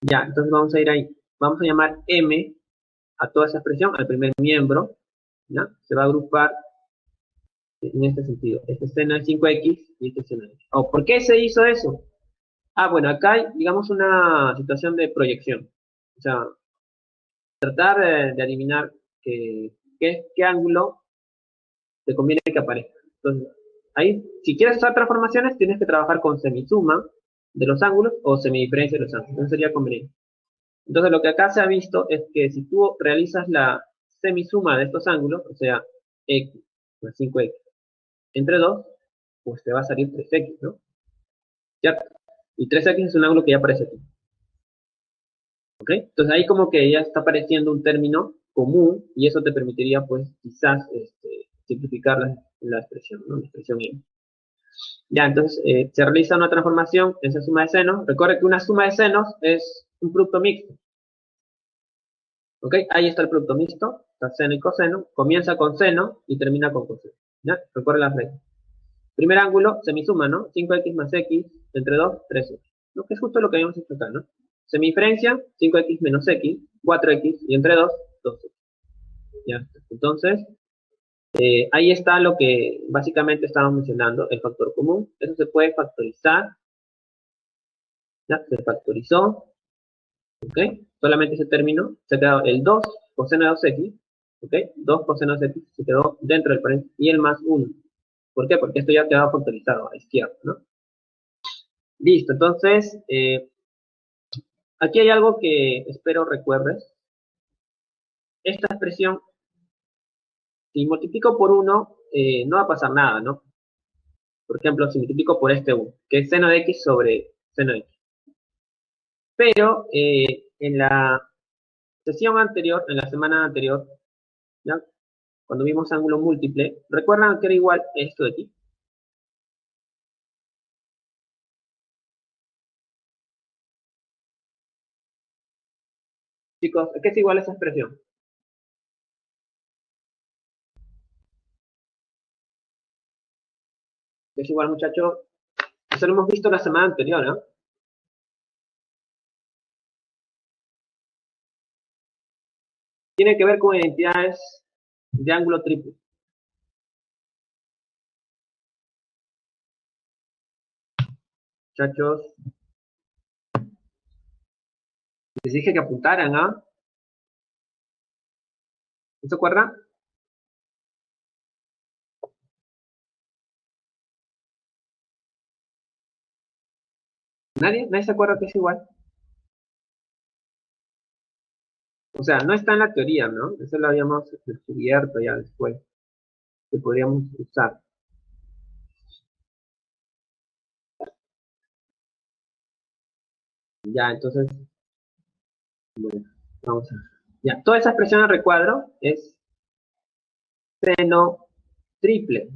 Ya, entonces vamos a ir ahí. Vamos a llamar M a toda esa expresión, al primer miembro, ¿ya? Se va a agrupar en este sentido. Este seno de 5X y este seno de X. Oh, ¿por qué se hizo eso? Ah, bueno, acá hay, digamos, una situación de proyección. O sea, tratar de adivinar qué ángulo te conviene que aparezca. Entonces, ahí, si quieres usar transformaciones, tienes que trabajar con semisuma de los ángulos o semidiferencia de los ángulos. Eso sería conveniente. Entonces, lo que acá se ha visto es que si tú realizas la semisuma de estos ángulos, o sea, x más 5x entre 2, pues te va a salir 3x, ¿no? ¿Cierto? Y 3x es un ángulo que ya aparece aquí. ¿Ok? Entonces, ahí como que ya está apareciendo un término común y eso te permitiría, pues, quizás simplificar la expresión, ¿no? La expresión y. Ya, entonces, se realiza una transformación en esa suma de senos. Recuerda que una suma de senos es un producto mixto. ¿Ok? Ahí está el producto mixto, está seno y coseno, comienza con seno y termina con coseno. ¿Ya? Recuerden las reglas. Primer ángulo, semisuma, ¿no? 5x más x entre 2, 3x. ¿No? Que es justo lo que habíamos hecho acá, ¿no? Semidiferencia, 5x menos x, 4x y entre 2, 2x. ¿Ya? Entonces, ahí está lo que básicamente estábamos mencionando, el factor común. Eso se puede factorizar. ¿Ya? Se factorizó. ¿Ok? Solamente ese término se ha quedado el 2 coseno de 2x, ¿ok? 2 coseno de x se quedó dentro del paréntesis y el más 1. ¿Por qué? Porque esto ya quedaba factorizado a la izquierda, ¿no? Listo, entonces, aquí hay algo que espero recuerdes. Esta expresión, si multiplico por 1, no va a pasar nada, ¿no? Por ejemplo, si multiplico por este 1, que es seno de x sobre seno de x. Pero en la sesión anterior, en la semana anterior, ¿ya? Cuando vimos ángulo múltiple, ¿recuerdan que era igual esto de aquí? Chicos, ¿qué es igual esa expresión? ¿Qué es igual, muchachos? Eso lo hemos visto la semana anterior, ¿no? Tiene que ver con identidades de ángulo triple. Muchachos, les dije que apuntaran, ¿ah? ¿No se acuerdan? ¿Nadie? ¿Nadie se acuerda que es igual? O sea, no está en la teoría, ¿no? Eso lo habíamos descubierto ya después, que podríamos usar. Ya, entonces, bueno, vamos a... Ya, toda esa expresión al recuadro es seno triple,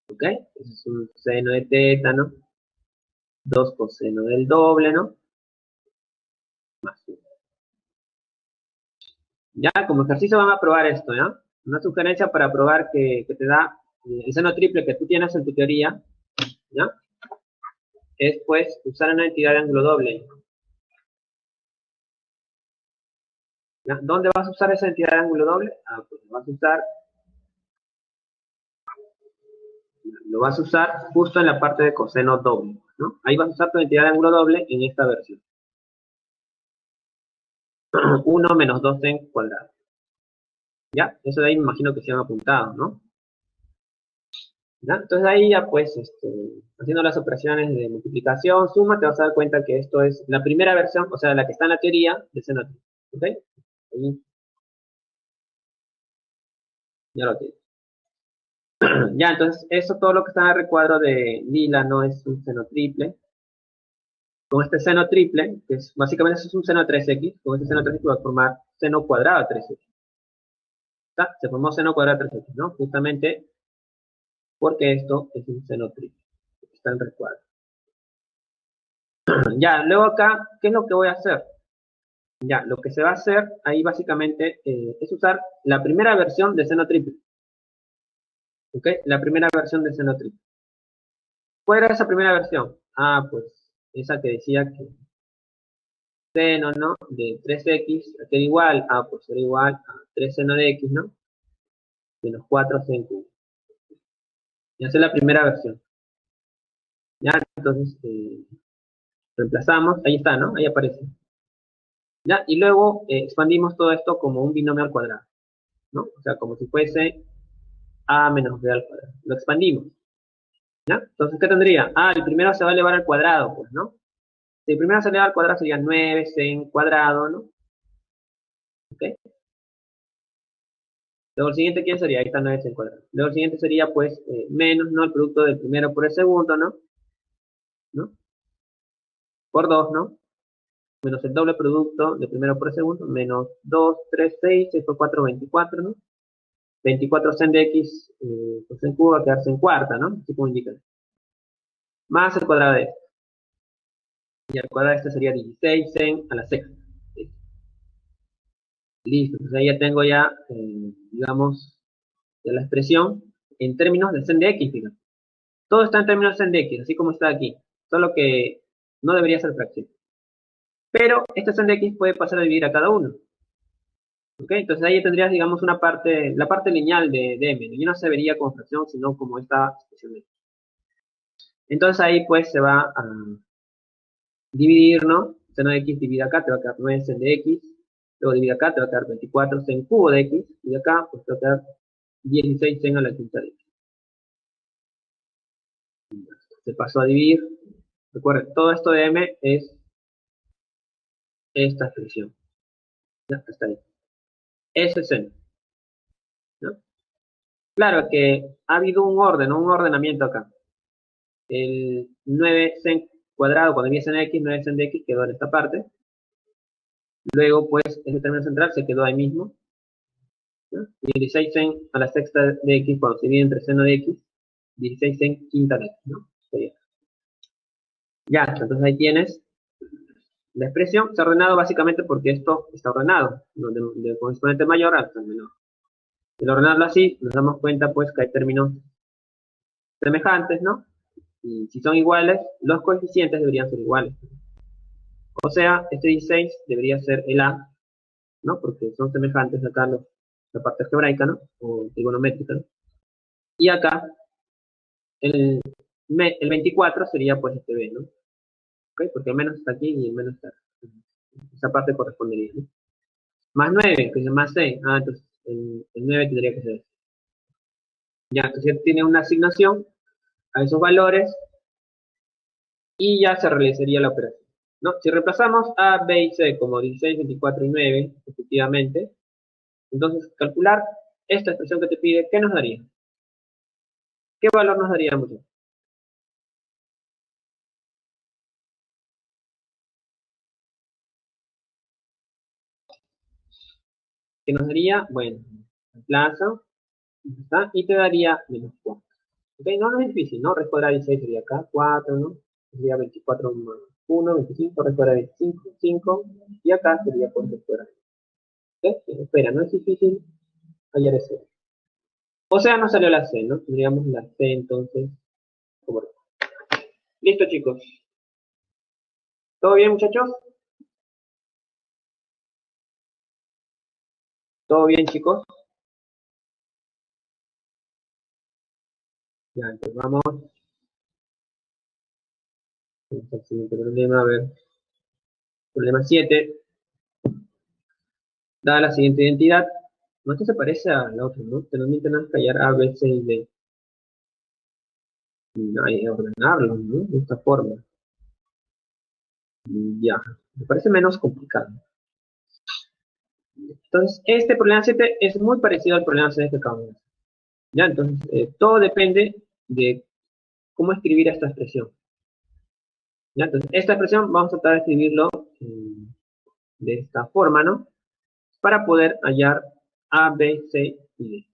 ¿ok? Eso es un seno de teta, ¿no? 2 coseno del doble, ¿no? Más 1. Ya, como ejercicio van a probar esto, ¿ya? Una sugerencia para probar que te da el seno triple que tú tienes en tu teoría, ¿ya? Es, pues, usar una entidad de ángulo doble. ¿Ya? ¿Dónde vas a usar esa entidad de ángulo doble? Ah, pues lo vas a usar justo en la parte de coseno doble, ¿no? Ahí vas a usar tu entidad de ángulo doble en esta versión. 1 menos 2 en cuadrado. ¿Ya? Eso de ahí me imagino que se han apuntado, ¿no? ¿ya? Entonces ahí ya pues, haciendo las operaciones de multiplicación, suma, te vas a dar cuenta que esto es la primera versión, o sea, la que está en la teoría de seno triple. ¿Ok? Ahí ya lo tienes. Ya, entonces, eso todo lo que está en el recuadro de lila no es un seno triple. Con este seno triple, que es básicamente eso es un seno 3x, con este seno 3x va a formar seno cuadrado 3x. ¿Está? Se formó seno cuadrado 3x, ¿no? Justamente porque esto es un seno triple. Está en el recuadro. Ya, luego acá, ¿qué es lo que voy a hacer? Ya, lo que se va a hacer ahí básicamente es usar la primera versión de seno triple. ¿Ok? La primera versión de seno triple. ¿Cuál era esa primera versión? Ah, pues esa que decía que seno, ¿no? De 3x, que era igual, pues era igual a 3 seno de x, ¿no? Menos 4 seno cubo. Y esa es la primera versión. Ya, entonces reemplazamos, ahí está, ¿no? Ahí aparece. Ya, y luego expandimos todo esto como un binomio al cuadrado, ¿no? O sea, como si fuese a menos b al cuadrado. Lo expandimos, ¿ya? Entonces, ¿qué tendría? Ah, el primero se va a elevar al cuadrado, pues, ¿no? Si el primero se eleva al cuadrado sería 9 en cuadrado, ¿no? ¿Ok? Luego el siguiente, ¿quién sería? Ahí está 9 en cuadrado. Luego el siguiente sería, pues, menos, ¿no? El producto del primero por el segundo, ¿no? ¿No? Por 2, ¿no? Menos el doble producto del primero por el segundo, menos 2, 3, 6, 6 por 4, 24, ¿no? 24 sen de x, pues en cubo va a quedarse en cuarta, ¿no? Así como indica. Más el cuadrado de este. Y el cuadrado de este sería 16 sen a la sexta. Listo, entonces ahí ya tengo ya, digamos, ya la expresión en términos de sen de x, fíjate. Todo está en términos de sen de x, así como está aquí. Solo que no debería ser fracción. Pero este sen de x puede pasar a dividir a cada uno. ¿Ok? Entonces ahí tendrías, digamos, una parte, la parte lineal de m. Y no se vería como fracción, sino como esta expresión de x. Entonces ahí pues se va a dividir, ¿no? Seno de x divide acá, te va a quedar 9 sen de x. Luego divide acá, te va a quedar 24 sen cubo de x. Y acá, pues te va a quedar 16 sen a la quinta de x. Se pasó a dividir. Recuerden, todo esto de m es esta expresión. Ya, hasta ahí. Ese es seno, ¿no? Claro que ha habido un orden, ¿no? Un ordenamiento acá. El 9 sen cuadrado, cuando viene en x, 9 sen de x quedó en esta parte. Luego, pues, ese término central se quedó ahí mismo, ¿no? Y 16 sen a la sexta de x, cuando se divide entre seno de x, 16 sen quinta de x, ¿no? Sería. Ya, entonces ahí tienes la expresión. Está ordenado básicamente porque esto está ordenado, ¿no? Con exponente mayor hasta el menor. Al ordenarlo así, nos damos cuenta, pues, que hay términos semejantes, ¿no? Y si son iguales, los coeficientes deberían ser iguales. O sea, este 16 debería ser el A, ¿no? Porque son semejantes acá la parte algebraica, ¿no? O trigonométrica, ¿no? Y acá, el, el 24 sería pues este B, ¿no? ¿Ok? Porque el menos está aquí y el menos está aquí. Esa parte correspondería, ¿no? Más 9, que es más 6. Ah, entonces el 9 tendría que ser este. Ya, entonces ya tiene una asignación a esos valores y ya se realizaría la operación, ¿no? Si reemplazamos A, B y C como 16, 24 y 9, efectivamente, entonces calcular esta expresión que te pide, ¿qué nos daría? ¿Qué valor nos daría, muchachos? ¿Qué nos daría? Bueno, reemplazo, ¿está? Y te daría menos 4. ¿Ok? No, no es difícil, ¿no? Raíz cuadrada de 16 sería acá, 4, ¿no? Sería 24 más 1, 25, raíz cuadrada de 25, 5, y acá sería por raíz cuadrada. ¿Ok? Espera, no es difícil hallar ese. O sea, no salió la C, ¿no? Tendríamos la C entonces. Como... Listo, chicos. ¿Todo bien, muchachos? ¿Todo bien, chicos? Ya, entonces vamos al siguiente problema. A ver, problema 7. Dada la siguiente identidad. No, esto se parece a la otra, ¿no? Te permiten hallar A, B, C y D. Y hay que ordenarlo, ¿no? De esta forma. Ya, me parece menos complicado. Entonces, este problema 7 es muy parecido al problema 6 que acabamos de hacer. Ya, entonces, todo depende de cómo escribir esta expresión. ¿Ya? Entonces, esta expresión vamos a tratar de escribirlo de esta forma, ¿no? Para poder hallar A, B, C y D.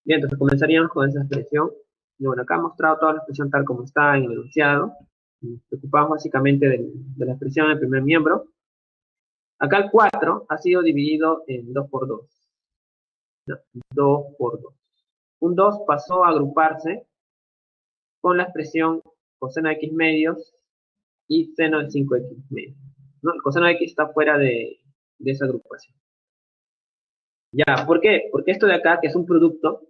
Bien, entonces comenzaríamos con esa expresión. Y bueno, acá he mostrado toda la expresión tal como está en el enunciado. Nos ocupamos básicamente de la expresión del primer miembro. Acá el 4 ha sido dividido en 2 por 2. ¿No? 2 por 2. Un 2 pasó a agruparse con la expresión coseno de x medios y seno de 5x medios. ¿No? El coseno de x está fuera de esa agrupación. Ya, ¿por qué? Porque esto de acá, que es un producto,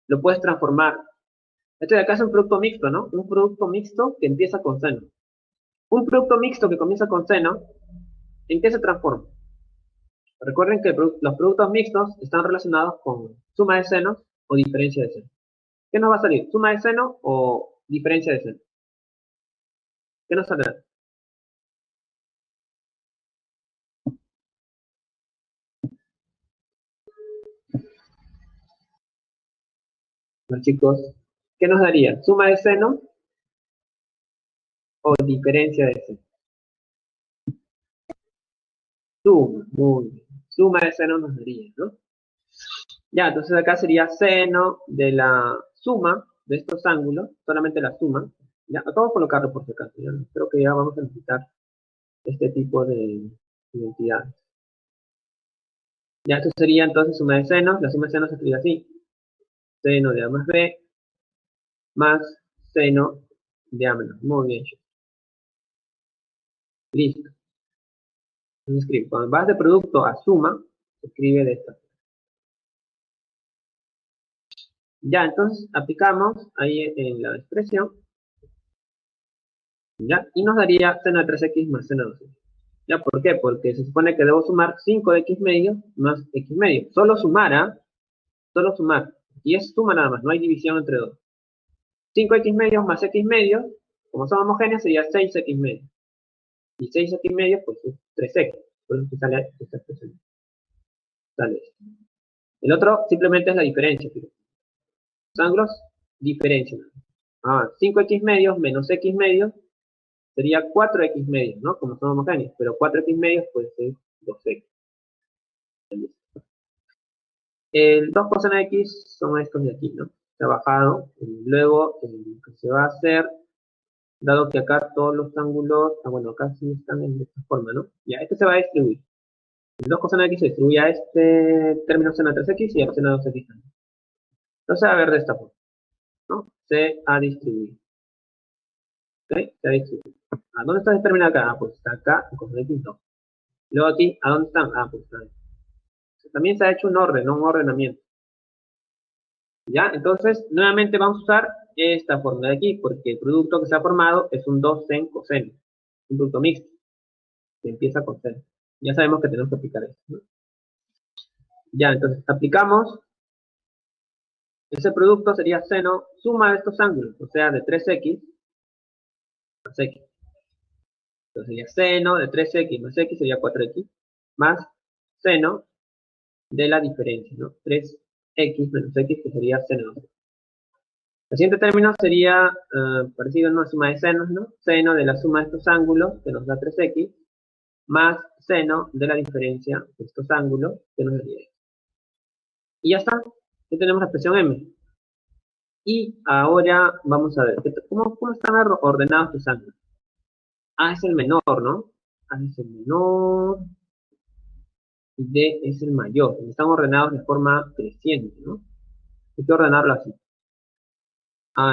lo puedes transformar. Este de acá es un producto mixto, ¿no? Un producto mixto que empieza con seno. Un producto mixto que comienza con seno, ¿en qué se transforma? Recuerden que los productos mixtos están relacionados con suma de senos o diferencia de seno. ¿Qué nos va a salir? ¿Suma de seno o diferencia de seno? ¿Qué nos saldrá? Los chicos, ¿qué nos daría? ¿Suma de seno o diferencia de seno? Suma, muy bien. Suma de seno nos daría, ¿no? Ya, entonces acá sería seno de la suma de estos ángulos, solamente la suma. Ya, vamos a colocarlo por si acaso. ¿Ya? Creo que ya vamos a necesitar este tipo de identidades. Ya, esto sería entonces suma de senos. La suma de senos se escribe así. Seno de A más B más seno de A menos. Muy bien, chicos. Listo. Entonces escribe, cuando vas de producto a suma, se escribe de esta forma. Ya, entonces aplicamos ahí en la expresión. ¿Ya? Y nos daría seno de 3x más seno de 2x. ¿Ya? ¿Por qué? Porque se supone que debo sumar 5 de x medio más x medio. Solo sumar, ¿ah? Solo sumar. Y es suma nada más, no hay división entre dos. 5x medios más x medios, como son homogéneos, sería 6x medios. Y 6x medios, pues es 3x. Por eso sale esta expresión. Sale esto. El otro simplemente es la diferencia. Los ángulos diferencian. 5x medios menos x medios sería 4x medios, ¿no? Como son homogéneos. Pero 4x medios, pues es 2x. El 2 coseno de x son estos de aquí, ¿no? Se ha bajado. Luego, lo que se va a hacer, dado que acá todos los ángulos, bueno, acá sí están en esta forma, ¿no? Ya, este se va a distribuir. El 2 coseno de x se distribuye a este término seno de 3x y a seno de 2x también. Entonces se va a ver de esta forma, ¿no? Se ha distribuido. ¿Ok? Se ha distribuido. ¿A dónde está determinado acá? Pues está acá, en coseno de x 2. Luego aquí, ¿a dónde están? Pues está ahí. También se ha hecho un orden, ¿no? Un ordenamiento. ¿Ya? Entonces, nuevamente vamos a usar esta fórmula de aquí, porque el producto que se ha formado es un 2 en coseno, un producto mixto, que empieza con seno. Ya sabemos que tenemos que aplicar esto, ¿no? Ya, entonces aplicamos, ese producto sería seno, suma de estos ángulos, o sea, de 3x más x. Entonces sería seno de 3x más x sería 4x, más seno de la diferencia, ¿no? 3x menos x, que sería seno de 2. El siguiente término sería parecido a una suma de senos, ¿no? Seno de la suma de estos ángulos, que nos da 3x, más seno de la diferencia de estos ángulos, que nos daría x. Y ya está. Ya tenemos la expresión m. Y ahora vamos a ver, ¿cómo están ordenados estos ángulos? A es el menor, ¿no? A es el menor, D es el mayor. Están ordenados de forma creciente, ¿no? Hay que ordenarlo así.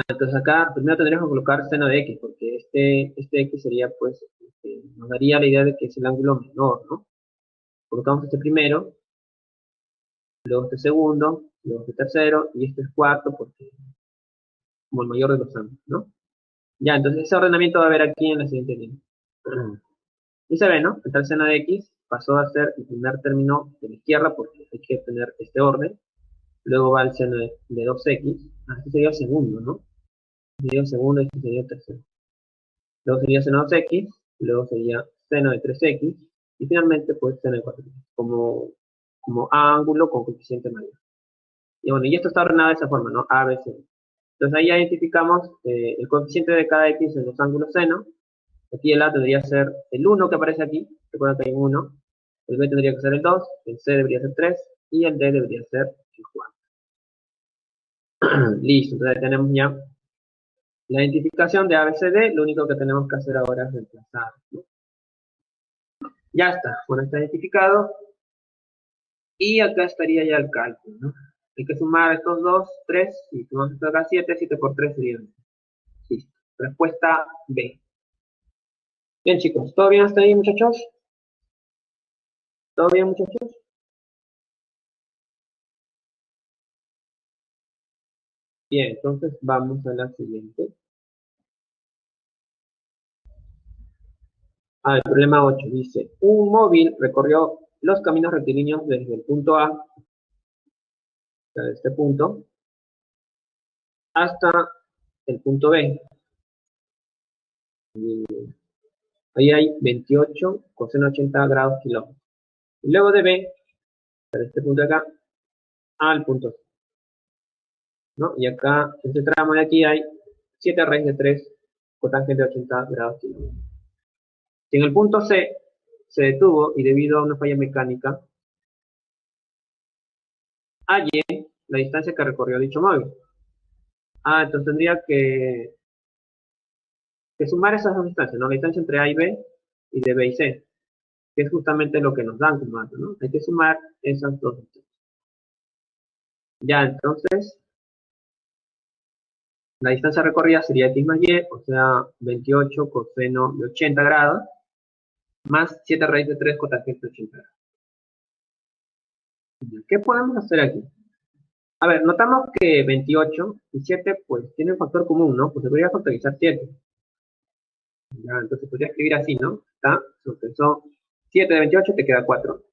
Entonces acá primero tendríamos que colocar seno de x, porque este x sería, pues, nos daría la idea de que es el ángulo menor, ¿no? Colocamos este primero, luego este segundo, luego este tercero, y este es cuarto, porque como el mayor de los ángulos, ¿no? Ya, entonces ese ordenamiento va a haber aquí en la siguiente línea. Y se ve, ¿no? Que el seno de x pasó a ser el primer término de la izquierda, porque hay que tener este orden. Luego va el seno de 2x, este sería el segundo, ¿no? sería el segundo y este sería el tercero. Luego sería seno de 2x, luego sería seno de 3x, y finalmente pues seno de 4x, como ángulo con coeficiente mayor. Y bueno, y esto está ordenado de esa forma, ¿no? A, B, C. Entonces ahí ya identificamos el coeficiente de cada x en los ángulos seno. Aquí el A tendría que ser el 1 que aparece aquí, recuerda que hay un 1, el B tendría que ser el 2, el C debería ser 3 y el D debería ser el 4. Listo, entonces tenemos ya la identificación de ABCD, lo único que tenemos que hacer ahora es reemplazar, ¿no? Ya está, bueno, está identificado y acá estaría ya el cálculo, ¿no? Hay que sumar estos dos, 3, y sumamos esto acá 7, 7 por 3 sería 20. Listo, respuesta B. Bien chicos, ¿todo bien hasta ahí muchachos? ¿Todo bien muchachos? Bien, entonces vamos a la siguiente. El problema 8 dice, un móvil recorrió los caminos rectilíneos desde el punto A, o sea, de este punto, hasta el punto B. Y ahí hay 28 coseno 80 grados kilómetros. Y luego de B, de este punto de acá, al punto C, ¿no? Y acá, en este tramo de aquí hay 7 raíz de 3 cotangente de 80 grados kilómetros. Si en el punto C se detuvo y debido a una falla mecánica, halle la distancia que recorrió dicho móvil. Entonces tendría que sumar esas dos distancias, ¿no? La distancia entre A y B y de B y C, que es justamente lo que nos dan como dato, ¿no? Hay que sumar esas dos distancias. Ya, entonces, la distancia recorrida sería x más y, o sea, 28 coseno de 80 grados, más 7 raíz de 3 cotangente de 80 grados. ¿Qué podemos hacer aquí? A ver, notamos que 28 y 7 pues tienen factor común, ¿no? Pues se podría factorizar 7. Ya, entonces podría escribir así, ¿no? Está, son 7 de 28 te queda 4.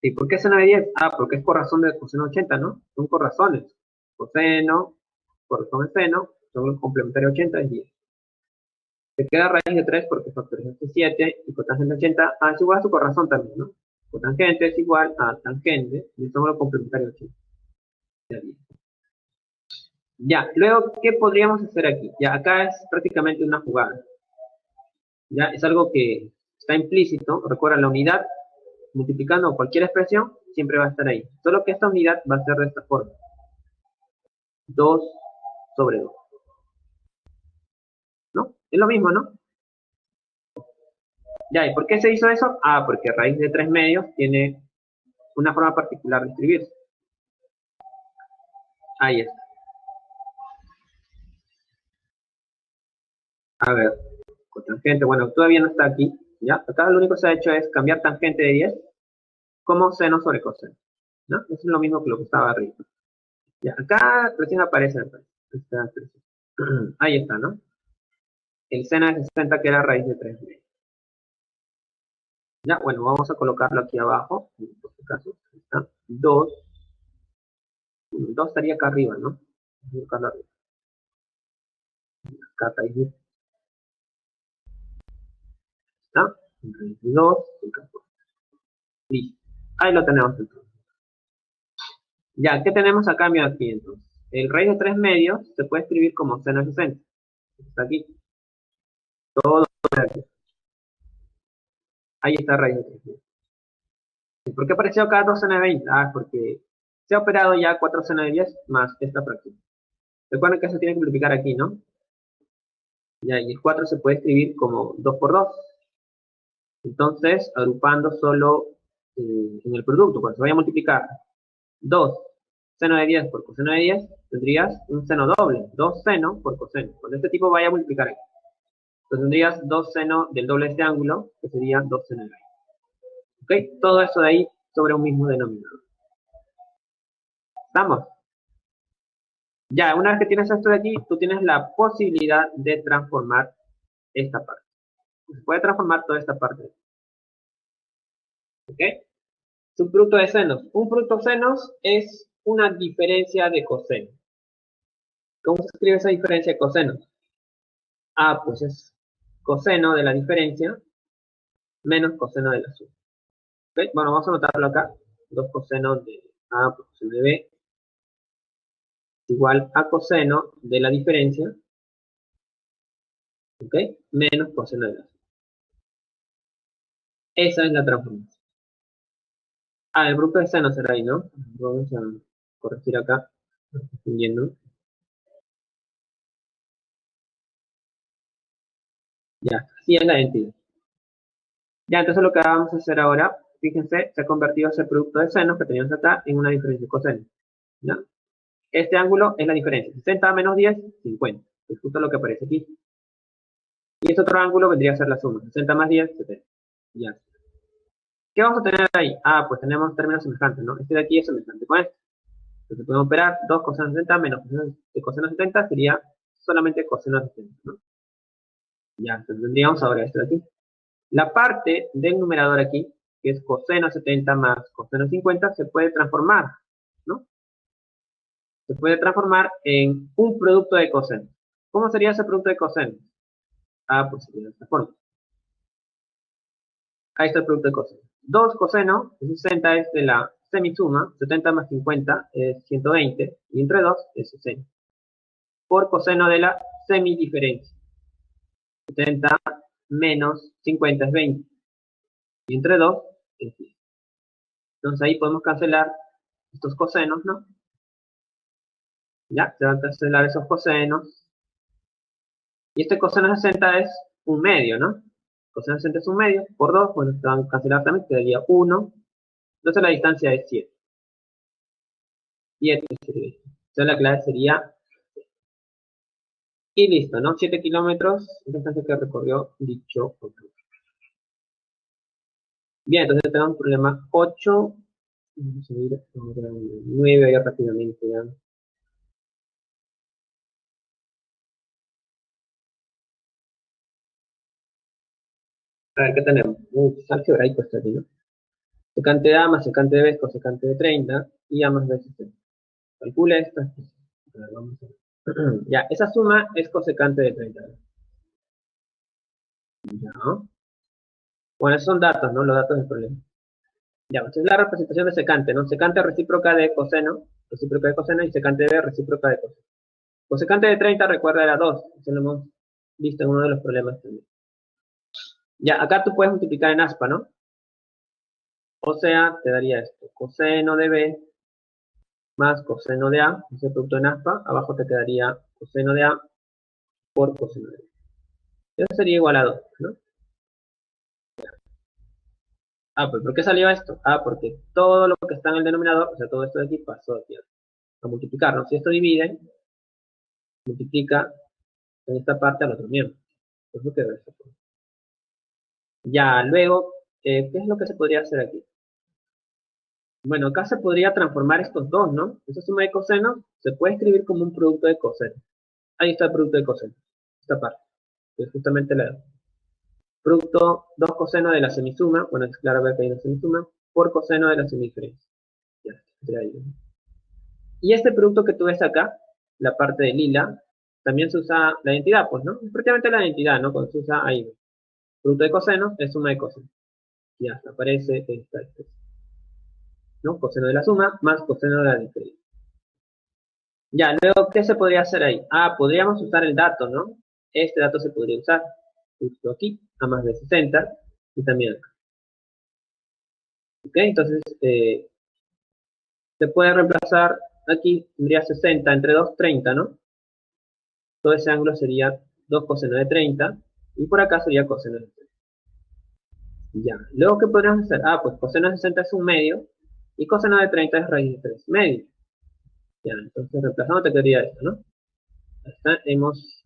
¿Y por qué seno de 10? Porque es por razón de coseno 80, ¿no? Son por razones. Coseno, por razón de seno, son complementarios 80 es 10. Te queda raíz de 3 porque factorizaste 7 y cotangente 80, es igual a su corrazón también, ¿no? Cotangente es igual a tangente, y son los complementarios 80. Ya, luego, ¿qué podríamos hacer aquí? Ya, acá es prácticamente una jugada. Ya, es algo que está implícito. Recuerda, la unidad multiplicando cualquier expresión siempre va a estar ahí. Solo que esta unidad va a ser de esta forma. 2 sobre 2. ¿No? Es lo mismo, ¿no? Ya, ¿y por qué se hizo eso? Porque raíz de 3 medios tiene una forma particular de escribirse. Ahí está. A ver, cotangente, bueno, todavía no está aquí, ¿ya? Acá lo único que se ha hecho es cambiar tangente de 10 como seno sobre coseno, ¿no? Eso es lo mismo que lo que estaba arriba. Ya, acá recién aparece, ahí está, ¿no? El seno de 60 que era raíz de 3 medios. Ya, bueno, vamos a colocarlo aquí abajo, en este caso, está 2, 2 estaría acá arriba, ¿no? Vamos a colocarlo arriba. Acá raíz de, ¿está? Raíz de 2, listo. Ahí lo tenemos entonces. Ya, ¿qué tenemos a cambio aquí entonces? El raíz de 3 medios se puede escribir como seno de 60. Está aquí. Todo aquí. Ahí está raíz de 3 medios. ¿Por qué apareció acá 2 seno de 20? Porque se ha operado ya 4 seno de 10 más esta fracción. Recuerden que se tiene que multiplicar aquí, ¿no? Ya, y el 4 se puede escribir como 2 por 2. Entonces, agrupando solo en el producto, cuando se vaya a multiplicar 2 seno de 10 por coseno de 10, tendrías un seno doble, 2 seno por coseno. Cuando este tipo vaya a multiplicar aquí, entonces tendrías 2 seno del doble de este ángulo, que sería 2 seno de 20. ¿Ok? Todo eso de ahí sobre un mismo denominador. ¿Estamos? Ya, una vez que tienes esto de aquí, tú tienes la posibilidad de transformar esta parte. Se puede transformar toda esta parte. ¿Ok? Subproducto de senos. Un producto senos es una diferencia de coseno. ¿Cómo se escribe esa diferencia de cosenos? Pues es coseno de la diferencia menos coseno de la suma. ¿Ok? Bueno, vamos a anotarlo acá. 2 cosenos de A por coseno de B igual a coseno de la diferencia, ¿ok? Menos coseno de la suma. Esa es la transformación. El grupo de seno será ahí, ¿no? Vamos a corregir acá. Estoy viendo. Ya, sí es la identidad. Ya, entonces lo que vamos a hacer ahora, fíjense, se ha convertido ese producto de senos que teníamos acá en una diferencia de coseno. ¿Ya? Este ángulo es la diferencia. 60 menos 10, 50. Es justo lo que aparece aquí. Y este otro ángulo vendría a ser la suma. 60 más 10, 70. Ya. ¿Qué vamos a tener ahí? Pues tenemos términos semejantes, ¿no? Este de aquí es semejante con este. Entonces podemos operar 2 coseno 60 menos coseno 70 sería solamente coseno 70, ¿no? Ya, entonces tendríamos ahora esto de aquí. La parte del numerador aquí, que es coseno 70 más coseno 50, se puede transformar, ¿no? Se puede transformar en un producto de coseno. ¿Cómo sería ese producto de coseno? Pues sería de esta forma. Ahí está el producto de coseno. 2 coseno, 60 es de la semisuma, 70 más 50 es 120, y entre 2 es 60. Por coseno de la semidiferencia. 70 menos 50 es 20, y entre 2 es 10. Entonces ahí podemos cancelar estos cosenos, ¿no? Ya, se van a cancelar esos cosenos. Y este coseno de 60 es un medio, ¿no? Coseno de 60 es un medio. Por 2, bueno, se van a cancelar también, quedaría 1. Entonces la distancia es 7. 7 sería. Entonces la clave sería, y listo, ¿no? 7 kilómetros, la distancia que recorrió dicho autobús. Bien, entonces tenemos un problema 8. Vamos a ir ahora 9 ahí rápidamente, ¿ya? A ver, ¿qué tenemos? Algebraico está aquí, ¿no? Secante de A más secante de B es cosecante de 30 y A más B es 60. Calcula esto. A ver, vamos a ver. Ya, esa suma es cosecante de 30. Ya. Bueno, esos son datos, ¿no? Los datos del problema. Ya, esta es la representación de secante, ¿no? Secante recíproca de coseno y secante de B recíproca de coseno. Cosecante de 30, recuerda, era 2. Eso lo hemos visto en uno de los problemas también. Ya, acá tú puedes multiplicar en aspa, ¿no? O sea, te daría esto. Coseno de B más coseno de A, ese producto en aspa. Abajo te quedaría coseno de A por coseno de B. Eso sería igual a 2, ¿no? Pues ¿por qué salió esto? Porque todo lo que está en el denominador, o sea, todo esto de aquí pasó aquí a multiplicar, ¿no? Si esto divide, multiplica en esta parte al otro miembro. Eso quedó de esta forma. Ya, luego, ¿qué es lo que se podría hacer aquí? Bueno, acá se podría transformar estos dos, ¿no? Esa suma de cosenos se puede escribir como un producto de cosenos. Ahí está el producto de cosenos, esta parte, que es justamente la producto 2 cosenos de la semisuma, bueno, es claro ver que hay una semisuma, por coseno de la semidiferencia. Ya, está ahí, ¿no? Y este producto que tú ves acá, la parte de lila, también se usa la identidad, pues, ¿no? Es prácticamente la identidad, ¿no? Cuando se usa ahí. Producto de cosenos es suma de cosenos. Ya, aparece esta expresión, ¿no? Coseno de la suma más coseno de la diferencia. Ya, luego, ¿qué se podría hacer ahí? Podríamos usar el dato, ¿no? Este dato se podría usar justo aquí, a más de 60, y también acá. ¿Ok? Entonces, se puede reemplazar aquí, tendría 60 entre 2, 30, ¿no? Todo ese ángulo sería 2 coseno de 30, y por acá sería coseno de 30. Ya, luego, ¿qué podríamos hacer? Pues coseno de 60 es un medio, y coseno de 30 es raíz de 3 medio. Ya, entonces reemplazando te quedaría esto, ¿no?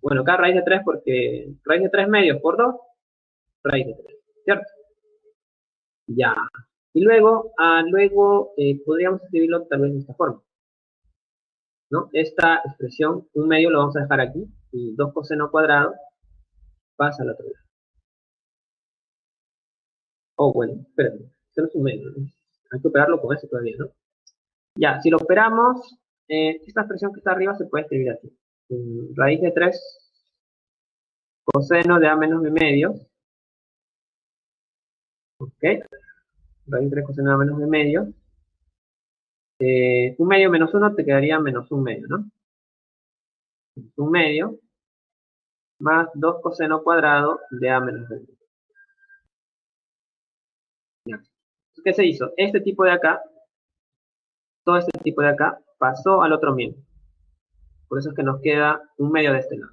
Bueno, acá raíz de 3 porque raíz de 3 medios por 2, raíz de 3, ¿cierto? Ya. Y luego, podríamos escribirlo tal vez de esta forma, ¿no? Esta expresión, un medio lo vamos a dejar aquí, y 2 coseno cuadrado pasa al otro lado. Bueno, espérate, esto no es un medio, ¿no? Hay que operarlo con eso todavía, ¿no? Ya, si lo operamos, esta expresión que está arriba se puede escribir así. raíz de 3 coseno de A menos B medio. Ok, raíz de 3 coseno de A menos B medio. Un medio menos 1 te quedaría menos un medio, ¿no? Un medio más 2 coseno cuadrado de A menos B medio. Ya. ¿Qué se hizo? Este tipo de acá, todo este tipo de acá, pasó al otro medio. Por eso es que nos queda un medio de este lado.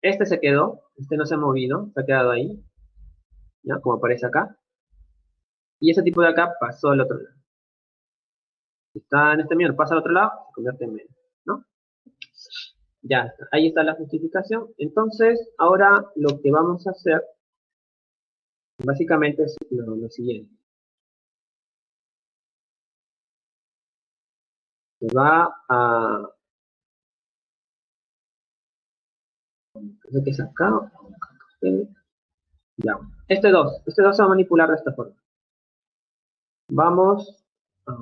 Este se quedó, este no se ha movido, se ha quedado ahí, ¿ya? Como aparece acá. Y ese tipo de acá pasó al otro lado. Si está en este medio, pasa al otro lado, se convierte en medio, ¿no? Ya está, ahí está la justificación. Entonces, ahora lo que vamos a hacer, básicamente es lo siguiente. Se va a... ¿Qué es acá? Ya. Este 2 se va a manipular de esta forma. Vamos a...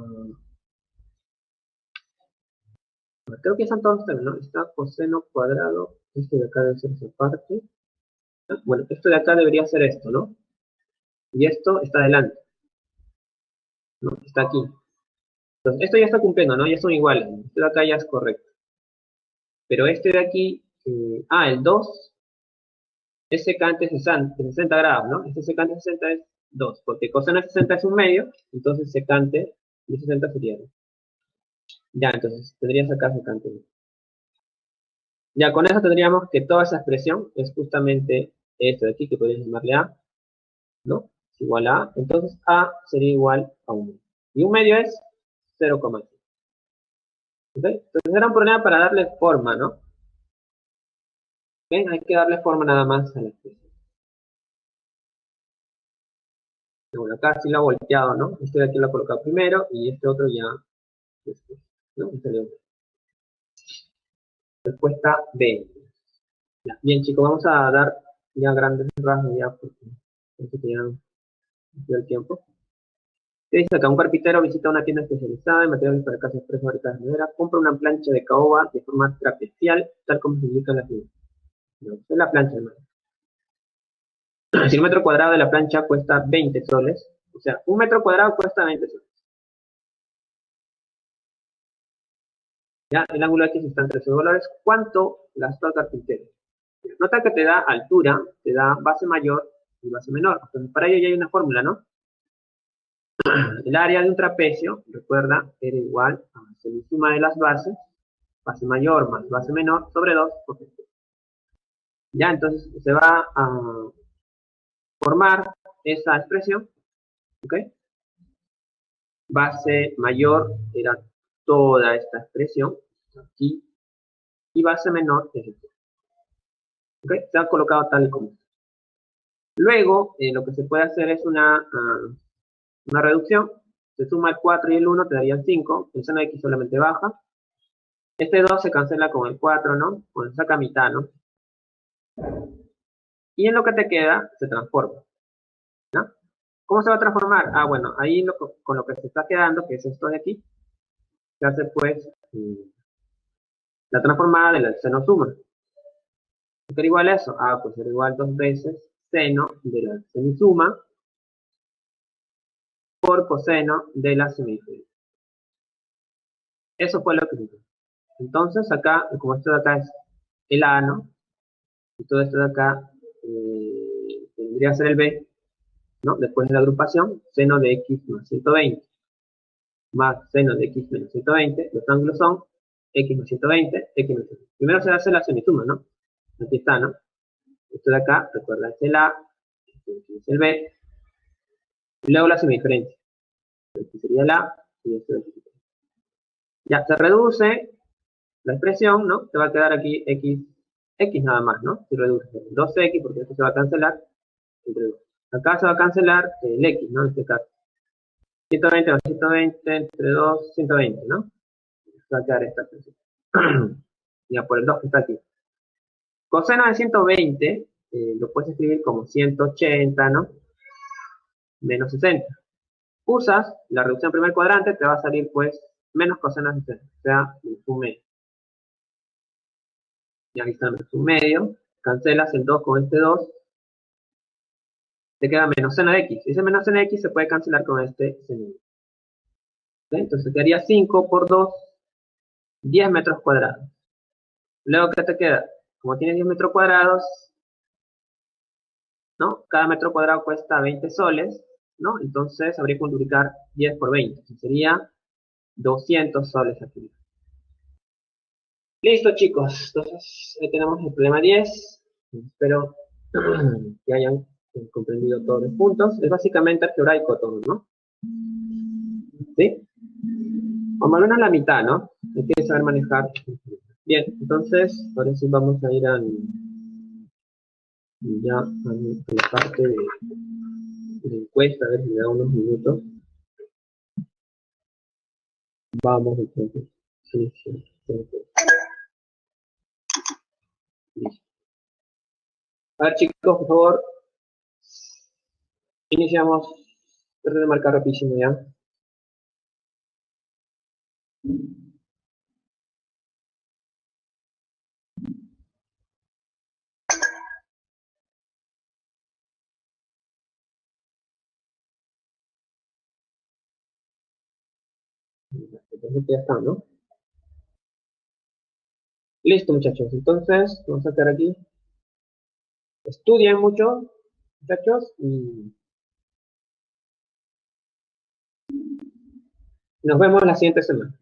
creo que están todos términos, ¿no? Está coseno cuadrado, este de acá debe ser esa parte. Bueno, esto de acá debería ser esto, ¿no? Y esto está adelante, ¿no? Está aquí. Entonces, esto ya está cumpliendo, ¿no? Ya son iguales. Este de acá ya es correcto. Pero este de aquí, el 2 es secante 60 grados, ¿no? Este secante 60 es 2, porque coseno de 60 es un medio, entonces secante de 60 sería 2. Ya, entonces tendrías acá secante 2. Ya, con eso tendríamos que toda esa expresión es justamente esto de aquí, que podríamos llamarle A, ¿no? Es igual a A. Entonces A sería igual a 1. Y un medio es 0,5. ¿Ok? Entonces era un problema para darle forma, ¿no? ¿Ven? Hay que darle forma nada más a la expresión. Bueno, acá sí lo ha volteado, ¿no? Este de aquí lo ha colocado primero y este otro ya después, ¿no? Respuesta B. Ya. Bien, chicos, vamos a dar ya grandes rasgos ya porque parece que ya no dio el tiempo. ¿Qué dice acá? Un carpintero visita una tienda especializada en materiales para casas prefabricadas de madera, compra una plancha de caoba de forma trapezial, tal como se indica en la figura. No, esta es la plancha de madera. Si el metro cuadrado de la plancha cuesta 20 soles, o sea, un metro cuadrado cuesta 20 soles. Ya, el ángulo X está en 13 dólares. ¿Cuánto gastó el carpintero? Nota que te da altura, te da base mayor y base menor. Entonces, para ello ya hay una fórmula, ¿no? El área de un trapecio, recuerda, era igual a la suma de las bases, base mayor más base menor, sobre 2 por 3. Ya, entonces se va a formar esa expresión, ¿ok? Base mayor era toda esta expresión, aquí, y base menor es aquí. ¿Ok? Se ha colocado tal y como. Luego, lo que se puede hacer es una reducción. Se suma el 4 y el 1, te darían 5. El seno de X solamente baja. Este 2 se cancela con el 4, ¿no? Con saca mitad, ¿no? Y en lo que te queda, se transforma, ¿no? ¿Cómo se va a transformar? Bueno, ahí con lo que se está quedando, que es esto de aquí, se hace pues la transformada del seno suma. ¿Qué era igual a eso? Pues era igual 2 veces seno de la semisuma por coseno de la semidiferencia. Eso fue lo que se hizo. Entonces acá, como esto de acá es el A, ¿no? Y todo esto de acá tendría que ser el B, ¿no? Después de la agrupación, seno de X más 120 más seno de X menos 120, los ángulos son X más 120, X menos 120. Primero se hace la semisuma, ¿no? Aquí está, ¿no? Esto de acá, recuerda, es el A, este es el B, y luego la semidiferencia. Este sería el A, y esto es el B. Ya, se reduce la expresión, ¿no? Te va a quedar aquí X nada más, ¿no? Si reduce 2X, porque esto se va a cancelar, entre 2. Acá se va a cancelar el X, ¿no? En este caso. 120 más 120, entre 2, 120, ¿no? Va a quedar esta expresión. Ya, por el 2 que está aquí. Coseno de 120, lo puedes escribir como 180, ¿no? Menos 60. Usas la reducción primer cuadrante, te va a salir, pues, menos coseno de 60, o sea, un medio. Y aquí está menos un medio. Cancelas el 2 con este 2. Te queda menos seno de x. Ese menos seno de x se puede cancelar con este seno de x. ¿Okay? Entonces quedaría 5 por 2, 10 metros cuadrados. Luego, ¿qué te queda? Como tiene 10 metros cuadrados, ¿no? Cada metro cuadrado cuesta 20 soles, ¿no? Entonces habría que multiplicar 10 por 20. Entonces, sería 200 soles aquí. Listo, chicos. Entonces, ahí tenemos el problema 10. Espero que hayan comprendido todos los puntos. Es básicamente algebraico todo, ¿no? ¿Sí? O más o menos la mitad, ¿no? Hay que saber manejar. Bien, entonces, ahora sí vamos a ir ya a la parte de encuesta, a ver si me da unos minutos. Vamos, entonces. Sí, sí, sí. Listo. A ver, chicos, por favor, iniciamos. Traten de marcar rapidísimo ya. Entonces ya está, ¿no? Listo, muchachos. Entonces, vamos a quedar aquí. Estudien mucho, muchachos, y nos vemos la siguiente semana.